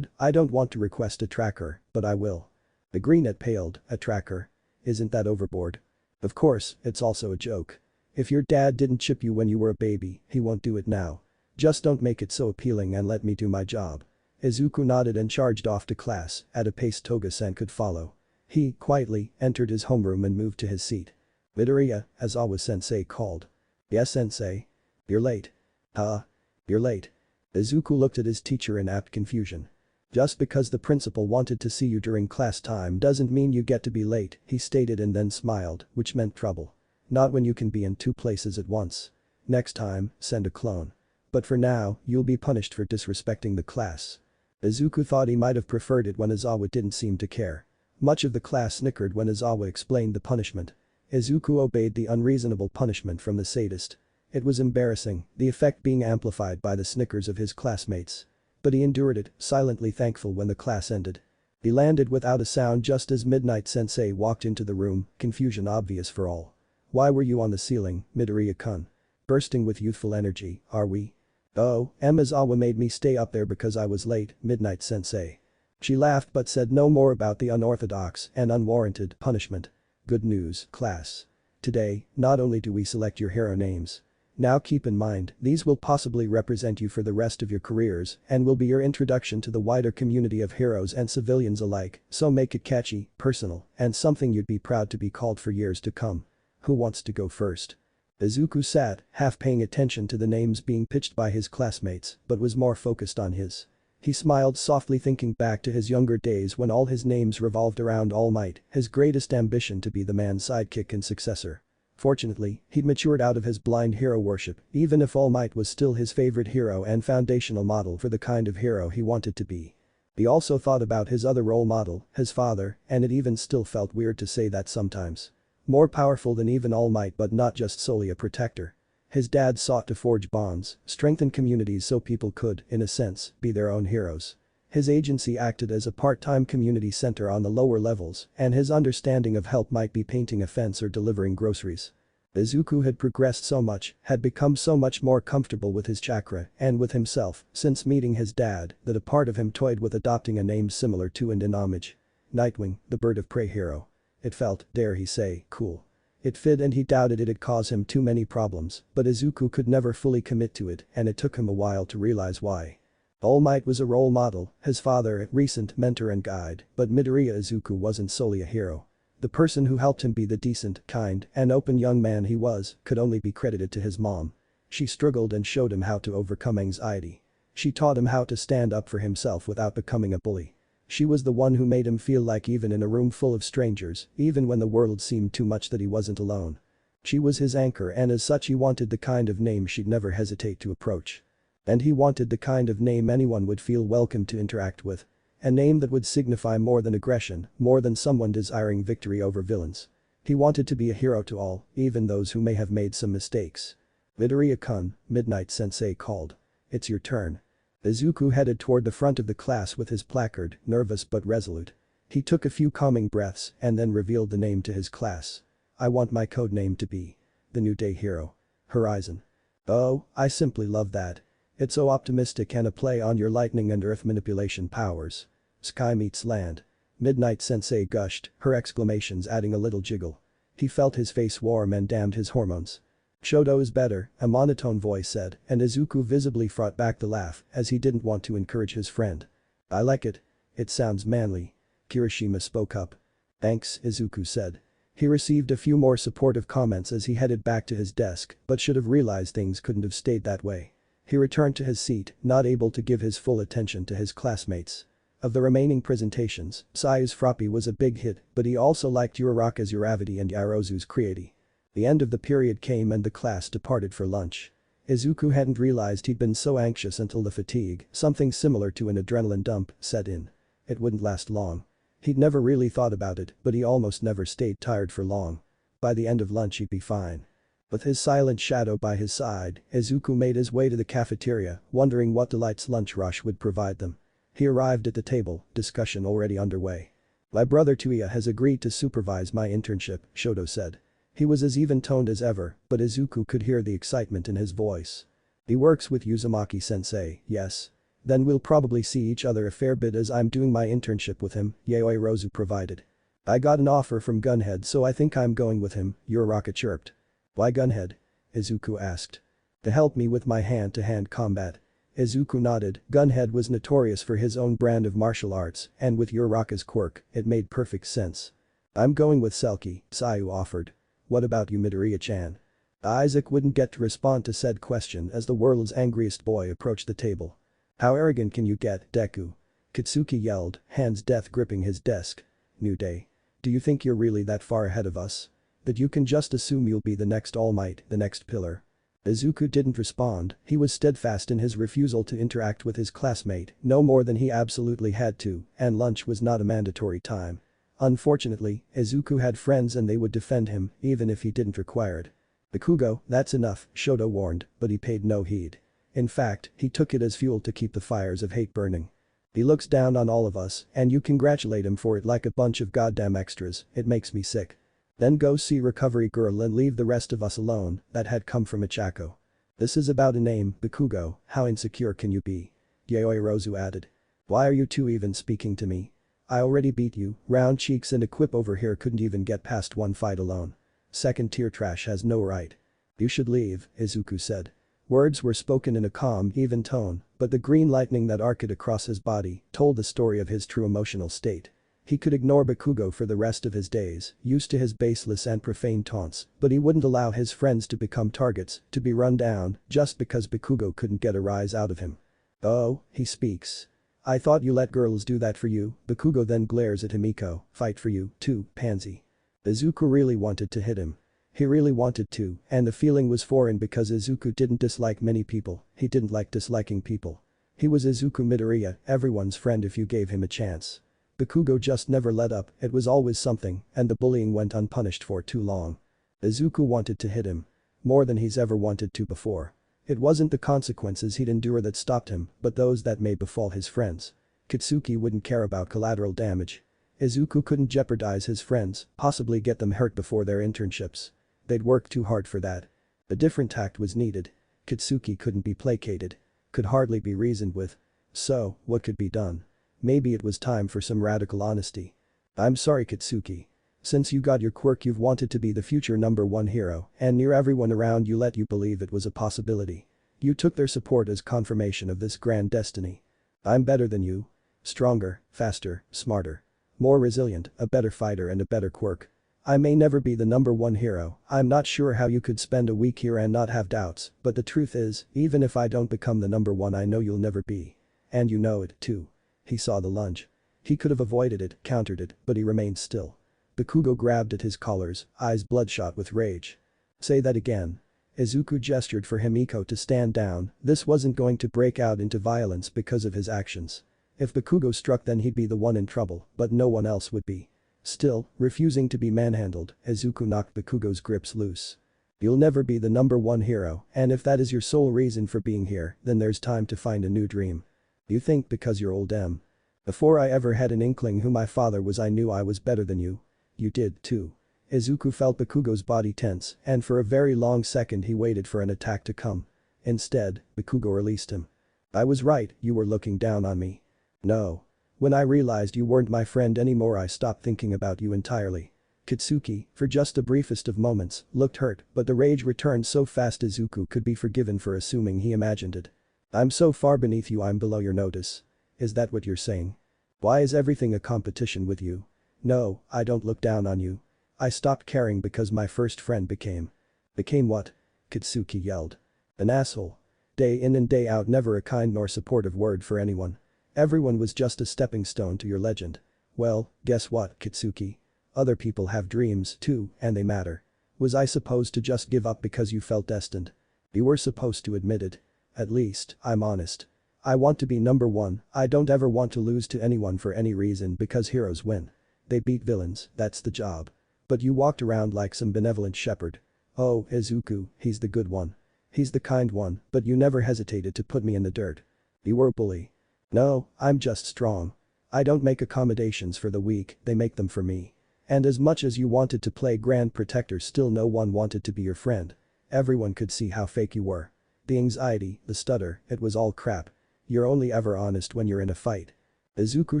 Speaker 1: I don't want to request a tracker, but I will. The greenette paled, a tracker? Isn't that overboard? Of course, it's also a joke. If your dad didn't chip you when you were a baby, he won't do it now. Just don't make it so appealing and let me do my job. Izuku nodded and charged off to class, at a pace Toga-san could follow. He, quietly, entered his homeroom and moved to his seat. Midoriya, Aizawa-sensei called. Yes, sensei. You're late. You're late. Izuku looked at his teacher in apt confusion. Just because the principal wanted to see you during class time doesn't mean you get to be late, he stated and then smiled, which meant trouble. Not when you can be in two places at once. Next time, send a clone. But for now, you'll be punished for disrespecting the class. Izuku thought he might have preferred it when Aizawa didn't seem to care. Much of the class snickered when Aizawa explained the punishment. Izuku obeyed the unreasonable punishment from the sadist. It was embarrassing, the effect being amplified by the snickers of his classmates. But he endured it, silently thankful when the class ended. He landed without a sound just as Midnight Sensei walked into the room, confusion obvious for all. Why were you on the ceiling, Midoriya-kun? Bursting with youthful energy, are we? Oh, Aizawa made me stay up there because I was late, Midnight Sensei. She laughed but said no more about the unorthodox and unwarranted punishment. Good news, class. Today, not only do we select your hero names. Now keep in mind, these will possibly represent you for the rest of your careers and will be your introduction to the wider community of heroes and civilians alike, so make it catchy, personal, and something you'd be proud to be called for years to come. Who wants to go first? Izuku sat, half paying attention to the names being pitched by his classmates, but was more focused on his. He smiled softly thinking back to his younger days when all his names revolved around All Might, his greatest ambition to be the man's sidekick and successor. Fortunately, he'd matured out of his blind hero worship, even if All Might was still his favorite hero and foundational model for the kind of hero he wanted to be. He also thought about his other role model, his father, and it even still felt weird to say that sometimes. More powerful than even All Might but not just solely a protector. His dad sought to forge bonds, strengthen communities so people could, in a sense, be their own heroes. His agency acted as a part-time community center on the lower levels, and his understanding of help might be painting a fence or delivering groceries. Izuku had progressed so much, had become so much more comfortable with his chakra and with himself since meeting his dad that a part of him toyed with adopting a name similar to and in homage. Nightwing, the bird of prey hero. It felt, dare he say, cool. It fit and he doubted it'd cause him too many problems, but Izuku could never fully commit to it and it took him a while to realize why. All Might was a role model, his father a recent mentor and guide, but Midoriya Izuku wasn't solely a hero. The person who helped him be the decent, kind, and open young man he was could only be credited to his mom. She struggled and showed him how to overcome anxiety. She taught him how to stand up for himself without becoming a bully. She was the one who made him feel like even in a room full of strangers, even when the world seemed too much that he wasn't alone. She was his anchor and as such he wanted the kind of name she'd never hesitate to approach. And he wanted the kind of name anyone would feel welcome to interact with. A name that would signify more than aggression, more than someone desiring victory over villains. He wanted to be a hero to all, even those who may have made some mistakes. Midoriya-kun, Midnight Sensei called. It's your turn. Izuku headed toward the front of the class with his placard, nervous but resolute. He took a few calming breaths and then revealed the name to his class. I want my code name to be the New Day Hero. Horizon. Oh, I simply love that. It's so optimistic and a play on your lightning and earth manipulation powers. Sky meets land. Midnight Sensei gushed, her exclamations adding a little jiggle. He felt his face warm and damned his hormones. Shoto is better, a monotone voice said, and Izuku visibly fought back the laugh as he didn't want to encourage his friend. I like it. It sounds manly. Kirishima spoke up. Thanks, Izuku said. He received a few more supportive comments as he headed back to his desk, but should have realized things couldn't have stayed that way. He returned to his seat, not able to give his full attention to his classmates. Of the remaining presentations, Sayu's Froppy was a big hit, but he also liked Uraraka's Uravity and Yarozu's Creati. The end of the period came and the class departed for lunch. Izuku hadn't realized he'd been so anxious until the fatigue, something similar to an adrenaline dump, set in. It wouldn't last long. He'd never really thought about it, but he almost never stayed tired for long. By the end of lunch he'd be fine. With his silent shadow by his side, Izuku made his way to the cafeteria, wondering what Delight's lunch rush would provide them. He arrived at the table, discussion already underway. My brother Touya has agreed to supervise my internship, Shoto said. He was as even-toned as ever, but Izuku could hear the excitement in his voice. He works with Uzumaki-sensei, yes. Then we'll probably see each other a fair bit as I'm doing my internship with him, Yaoi Rozu provided. I got an offer from Gunhead so I think I'm going with him, Uraraka chirped. Why Gunhead? Izuku asked. To help me with my hand-to-hand combat. Izuku nodded, Gunhead was notorious for his own brand of martial arts, and with Uraraka's quirk, it made perfect sense. I'm going with Selkie, Sayu offered. What about you Midoriya-chan? Isaac wouldn't get to respond to said question as the world's angriest boy approached the table. How arrogant can you get, Deku? Katsuki yelled, hands death gripping his desk. New Day. Do you think you're really that far ahead of us? That you can just assume you'll be the next All Might, the next pillar? Izuku didn't respond, he was steadfast in his refusal to interact with his classmate, no more than he absolutely had to, and lunch was not a mandatory time. Unfortunately, Izuku had friends and they would defend him, even if he didn't require it. Bakugo, that's enough, Shoto warned, but he paid no heed. In fact, he took it as fuel to keep the fires of hate burning. He looks down on all of us, and you congratulate him for it like a bunch of goddamn extras, it makes me sick. Then go see Recovery Girl and leave the rest of us alone, that had come from Ichako. This is about a name, Bakugo, how insecure can you be? Yaoi Rozu added. Why are you two even speaking to me? I already beat you, round cheeks and a quip over here couldn't even get past one fight alone. Second tier trash has no right. You should leave, Izuku said. Words were spoken in a calm, even tone, but the green lightning that arced across his body told the story of his true emotional state. He could ignore Bakugo for the rest of his days, used to his baseless and profane taunts, but he wouldn't allow his friends to become targets, to be run down, just because Bakugo couldn't get a rise out of him. Oh, he speaks. I thought you let girls do that for you, Bakugo then glares at Himiko, fight for you, too, pansy. Izuku really wanted to hit him. He really wanted to, and the feeling was foreign because Izuku didn't dislike many people, he didn't like disliking people. He was Izuku Midoriya, everyone's friend if you gave him a chance. Bakugo just never let up, it was always something, and the bullying went unpunished for too long. Izuku wanted to hit him. More than he's ever wanted to before. It wasn't the consequences he'd endure that stopped him, but those that may befall his friends. Katsuki wouldn't care about collateral damage. Izuku couldn't jeopardize his friends, possibly get them hurt before their internships. They'd worked too hard for that. A different tact was needed. Katsuki couldn't be placated. Could hardly be reasoned with. So, what could be done? Maybe it was time for some radical honesty. I'm sorry Katsuki. Since you got your quirk you've wanted to be the future #1 hero, and near everyone around you let you believe it was a possibility. You took their support as confirmation of this grand destiny. I'm better than you. Stronger, faster, smarter. More resilient, a better fighter and a better quirk. I may never be the number one hero, I'm not sure how you could spend a week here and not have doubts, but the truth is, even if I don't become the number one I know you'll never be. And you know it, too. He saw the lunge. He could have avoided it, countered it, but he remained still. Bakugo grabbed at his collars, eyes bloodshot with rage. Say that again. Izuku gestured for Himiko to stand down, this wasn't going to break out into violence because of his actions. If Bakugo struck then he'd be the one in trouble, but no one else would be. Still, refusing to be manhandled, Izuku knocked Bakugo's grips loose. You'll never be the number one hero, and if that is your sole reason for being here, then there's time to find a new dream. You think because you're old M. Before I ever had an inkling who my father was I knew I was better than you. You did, too. Izuku felt Bakugo's body tense, and for a very long second he waited for an attack to come. Instead, Bakugo released him. I was right, you were looking down on me. No. When I realized you weren't my friend anymore I stopped thinking about you entirely. Kitsuki, for just the briefest of moments, looked hurt, but the rage returned so fast Izuku could be forgiven for assuming he imagined it. I'm so far beneath you I'm below your notice. Is that what you're saying? Why is everything a competition with you? No, I don't look down on you. I stopped caring because my first friend became. Became what? Kitsuki yelled. An asshole. Day in and day out never a kind nor supportive word for anyone. Everyone was just a stepping stone to your legend. Well, guess what, Kitsuki? Other people have dreams too, and they matter. Was I supposed to just give up because you felt destined? You were supposed to admit it. At least, I'm honest. I want to be number one, I don't ever want to lose to anyone for any reason because heroes win. They beat villains, that's the job. But you walked around like some benevolent shepherd. Oh, Izuku, he's the good one. He's the kind one, but you never hesitated to put me in the dirt. You were a bully. No, I'm just strong. I don't make accommodations for the weak, they make them for me. And as much as you wanted to play Grand Protector still no one wanted to be your friend. Everyone could see how fake you were. The anxiety, the stutter, it was all crap. You're only ever honest when you're in a fight. Izuku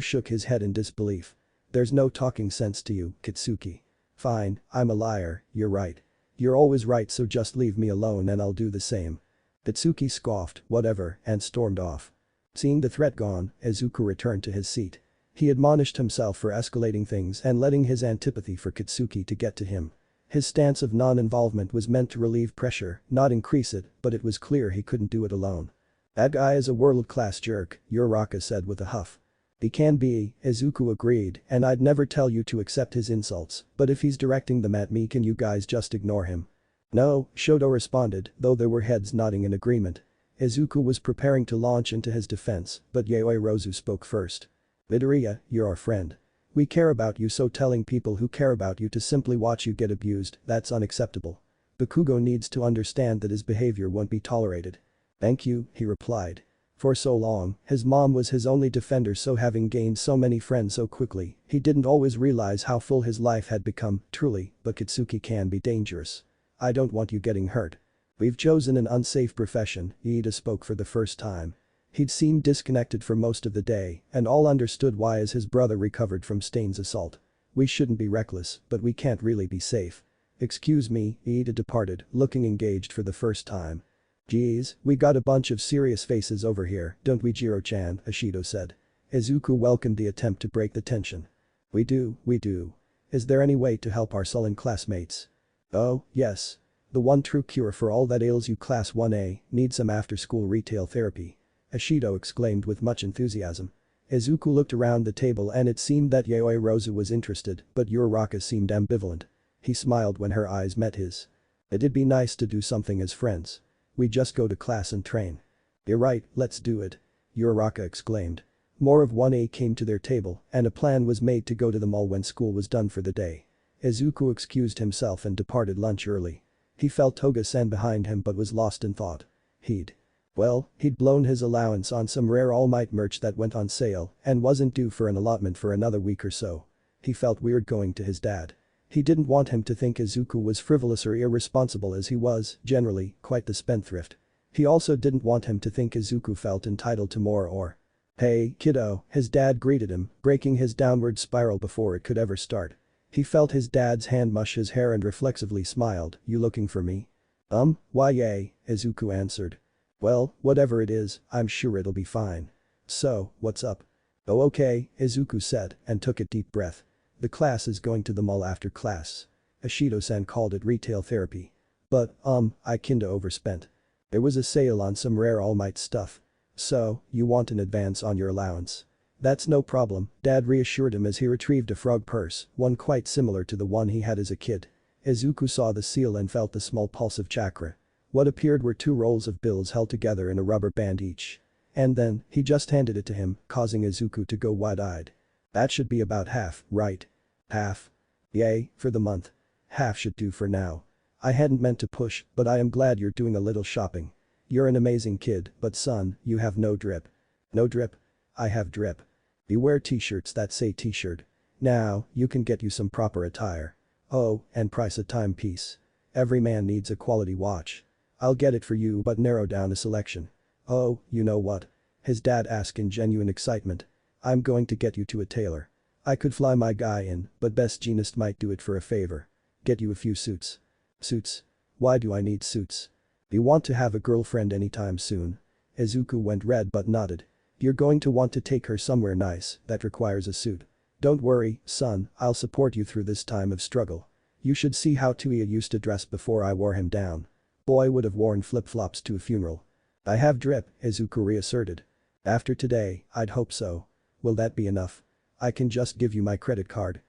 Speaker 1: shook his head in disbelief. There's no talking sense to you, Kitsuki. Fine, I'm a liar, you're right. You're always right so just leave me alone and I'll do the same. Kitsuki scoffed, whatever, and stormed off. Seeing the threat gone, Izuku returned to his seat. He admonished himself for escalating things and letting his antipathy for Kitsuki to get to him. His stance of non-involvement was meant to relieve pressure, not increase it, but it was clear he couldn't do it alone. That guy is a world-class jerk, Uraraka said with a huff. He can be, Izuku agreed, and I'd never tell you to accept his insults, but if he's directing them at me can you guys just ignore him? No, Shoto responded, though there were heads nodding in agreement. Izuku was preparing to launch into his defense, but Yaoi Rozu spoke first. Midoriya, you're our friend. We care about you so telling people who care about you to simply watch you get abused, that's unacceptable. Bakugo needs to understand that his behavior won't be tolerated. Thank you, he replied. For so long, his mom was his only defender so having gained so many friends so quickly, he didn't always realize how full his life had become, truly, but Kitsuki can be dangerous. I don't want you getting hurt. We've chosen an unsafe profession, Iida spoke for the first time. He'd seemed disconnected for most of the day, and all understood why as his brother recovered from Stain's assault. We shouldn't be reckless, but we can't really be safe. Excuse me, Iida departed, looking engaged for the first time. Geez, we got a bunch of serious faces over here, don't we Jiro-chan, Ashido said. Izuku welcomed the attempt to break the tension. We do. Is there any way to help our sullen classmates? Oh, yes. The one true cure for all that ails you Class 1A, need some after-school retail therapy. Ashido exclaimed with much enthusiasm. Izuku looked around the table and it seemed that Yaoi Rozu was interested, but Uraraka seemed ambivalent. He smiled when her eyes met his. It'd be nice to do something as friends. We just go to class and train. You're right, let's do it. Uraraka exclaimed. More of 1A came to their table and a plan was made to go to the mall when school was done for the day. Izuku excused himself and departed lunch early. He felt Toga-san behind him but was lost in thought. He'd blown his allowance on some rare All Might merch that went on sale and wasn't due for an allotment for another week or so. He felt weird going to his dad. He didn't want him to think Izuku was frivolous or irresponsible as he was, generally, quite the spendthrift. He also didn't want him to think Izuku felt entitled to more or. Hey, kiddo, his dad greeted him, breaking his downward spiral before it could ever start. He felt his dad's hand mush his hair and reflexively smiled, you looking for me? Why yay, Izuku answered. Well, whatever it is, I'm sure it'll be fine. So, what's up? Oh okay, Izuku said and took a deep breath. The class is going to the mall after class. Ashido-san called it retail therapy. But, I kinda overspent. There was a sale on some rare All Might stuff. So, you want an advance on your allowance. That's no problem, Dad reassured him as he retrieved a frog purse, one quite similar to the one he had as a kid. Izuku saw the seal and felt the small pulse of chakra. What appeared were 2 rolls of bills held together in a rubber band each. And then, he just handed it to him, causing Izuku to go wide-eyed. That should be about half, right? Half? Yay, for the month. Half should do for now. I hadn't meant to push, but I am glad you're doing a little shopping. You're an amazing kid, but son, you have no drip. No drip? I have drip. You wear t-shirts that say t-shirt. Now, you can get you some proper attire. Oh, and price a timepiece. Every man needs a quality watch. I'll get it for you but narrow down a selection. Oh, you know what? His dad asked in genuine excitement. I'm going to get you to a tailor. I could fly my guy in, but best jeanist might do it for a favor. Get you a few suits. Suits? Why do I need suits? Do you want to have a girlfriend anytime soon? Izuku went red but nodded. You're going to want to take her somewhere nice that requires a suit. Don't worry, son, I'll support you through this time of struggle. You should see how Touya used to dress before I wore him down. Boy would have worn flip-flops to a funeral. I have drip, Izuku reasserted. After today, I'd hope so. Will that be enough? I can just give you my credit card.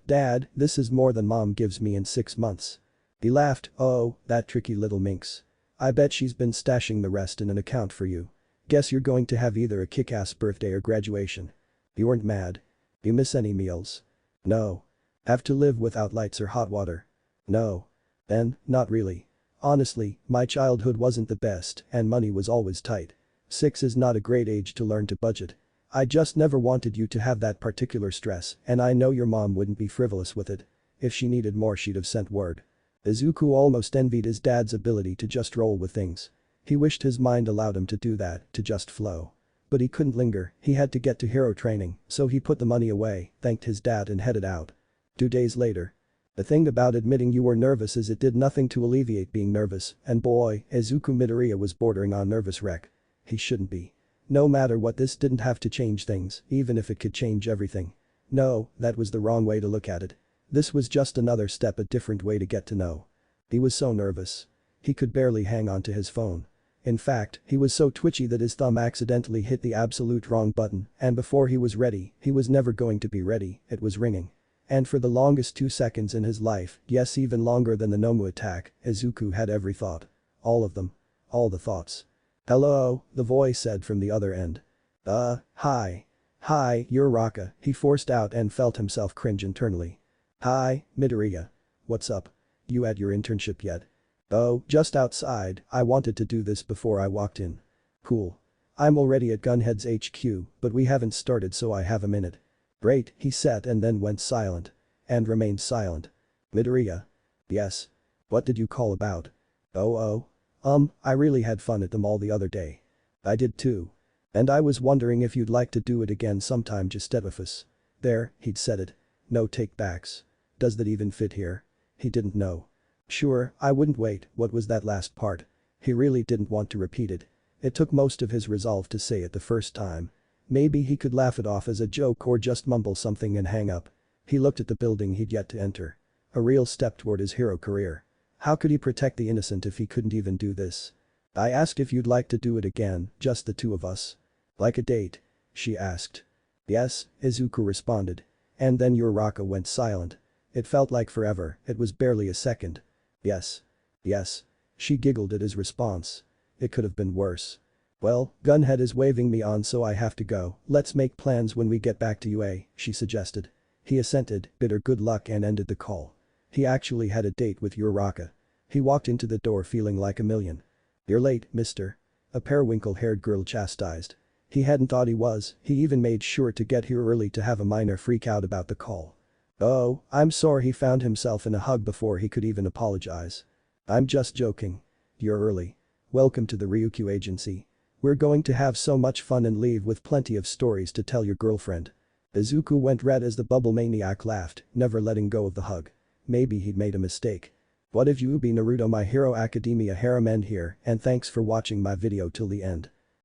Speaker 1: Dad, this is more than Mom gives me in 6 months. He laughed, oh, that tricky little minx. I bet she's been stashing the rest in an account for you. Guess you're going to have either a kick-ass birthday or graduation. You weren't mad. You miss any meals? No. Have to live without lights or hot water? No. Then, not really. Honestly, my childhood wasn't the best and money was always tight. 6 is not a great age to learn to budget. I just never wanted you to have that particular stress and I know your mom wouldn't be frivolous with it. If she needed more she'd have sent word. Izuku almost envied his dad's ability to just roll with things. He wished his mind allowed him to do that, to just flow. But he couldn't linger, he had to get to hero training, so he put the money away, thanked his dad and headed out. 2 days later. The thing about admitting you were nervous is it did nothing to alleviate being nervous, and boy, Izuku Midoriya was bordering on nervous wreck. He shouldn't be. No matter what, this didn't have to change things, even if it could change everything. No, that was the wrong way to look at it. This was just another step, a different way to get to know. He was so nervous. He could barely hang on to his phone. In fact, he was so twitchy that his thumb accidentally hit the absolute wrong button, and before he was ready, he was never going to be ready, it was ringing. And for the longest 2 seconds in his life, yes, even longer than the Nomu attack, Izuku had every thought. All of them. All the thoughts. Hello, the voice said from the other end. Hi. Hi, you're Raka, he forced out and felt himself cringe internally. Hi, Midoriya. What's up? You at your internship yet? Oh, just outside, I wanted to do this before I walked in. Cool. I'm already at Gunhead's HQ, but we haven't started so I have a minute. Great, he said and then went silent. And remained silent. Midoriya. Yes. What did you call about? I really had fun at the mall the other day. I did too. And I was wondering if you'd like to do it again sometime, just Edifice. There, he'd said it. No take-backs. Does that even fit here? He didn't know. Sure, I wouldn't wait, what was that last part? He really didn't want to repeat it. It took most of his resolve to say it the first time. Maybe he could laugh it off as a joke or just mumble something and hang up. He looked at the building he'd yet to enter. A real step toward his hero career. How could he protect the innocent if he couldn't even do this? I asked if you'd like to do it again, just the 2 of us. Like a date? She asked. Yes, Izuku responded. And then Uraraka went silent. It felt like forever, it was barely a second. Yes. Yes. She giggled at his response. It could have been worse. Well, Gunhead is waving me on so I have to go, let's make plans when we get back to UA, she suggested. He assented, bid her good luck and ended the call. He actually had a date with Uraraka. He walked into the door feeling like a million. You're late, mister. A periwinkle-haired girl chastised. He hadn't thought he was, he even made sure to get here early to have a minor freak out about the call. Oh, I'm sorry, he found himself in a hug before he could even apologize. I'm just joking. You're early. Welcome to the Ryukyu agency. We're going to have so much fun and leave with plenty of stories to tell your girlfriend. Izuku went red as the bubble maniac laughed, never letting go of the hug. Maybe he'd made a mistake. What if Juubi Naruto My Hero Academia harem end here, and thanks for watching my video till the end.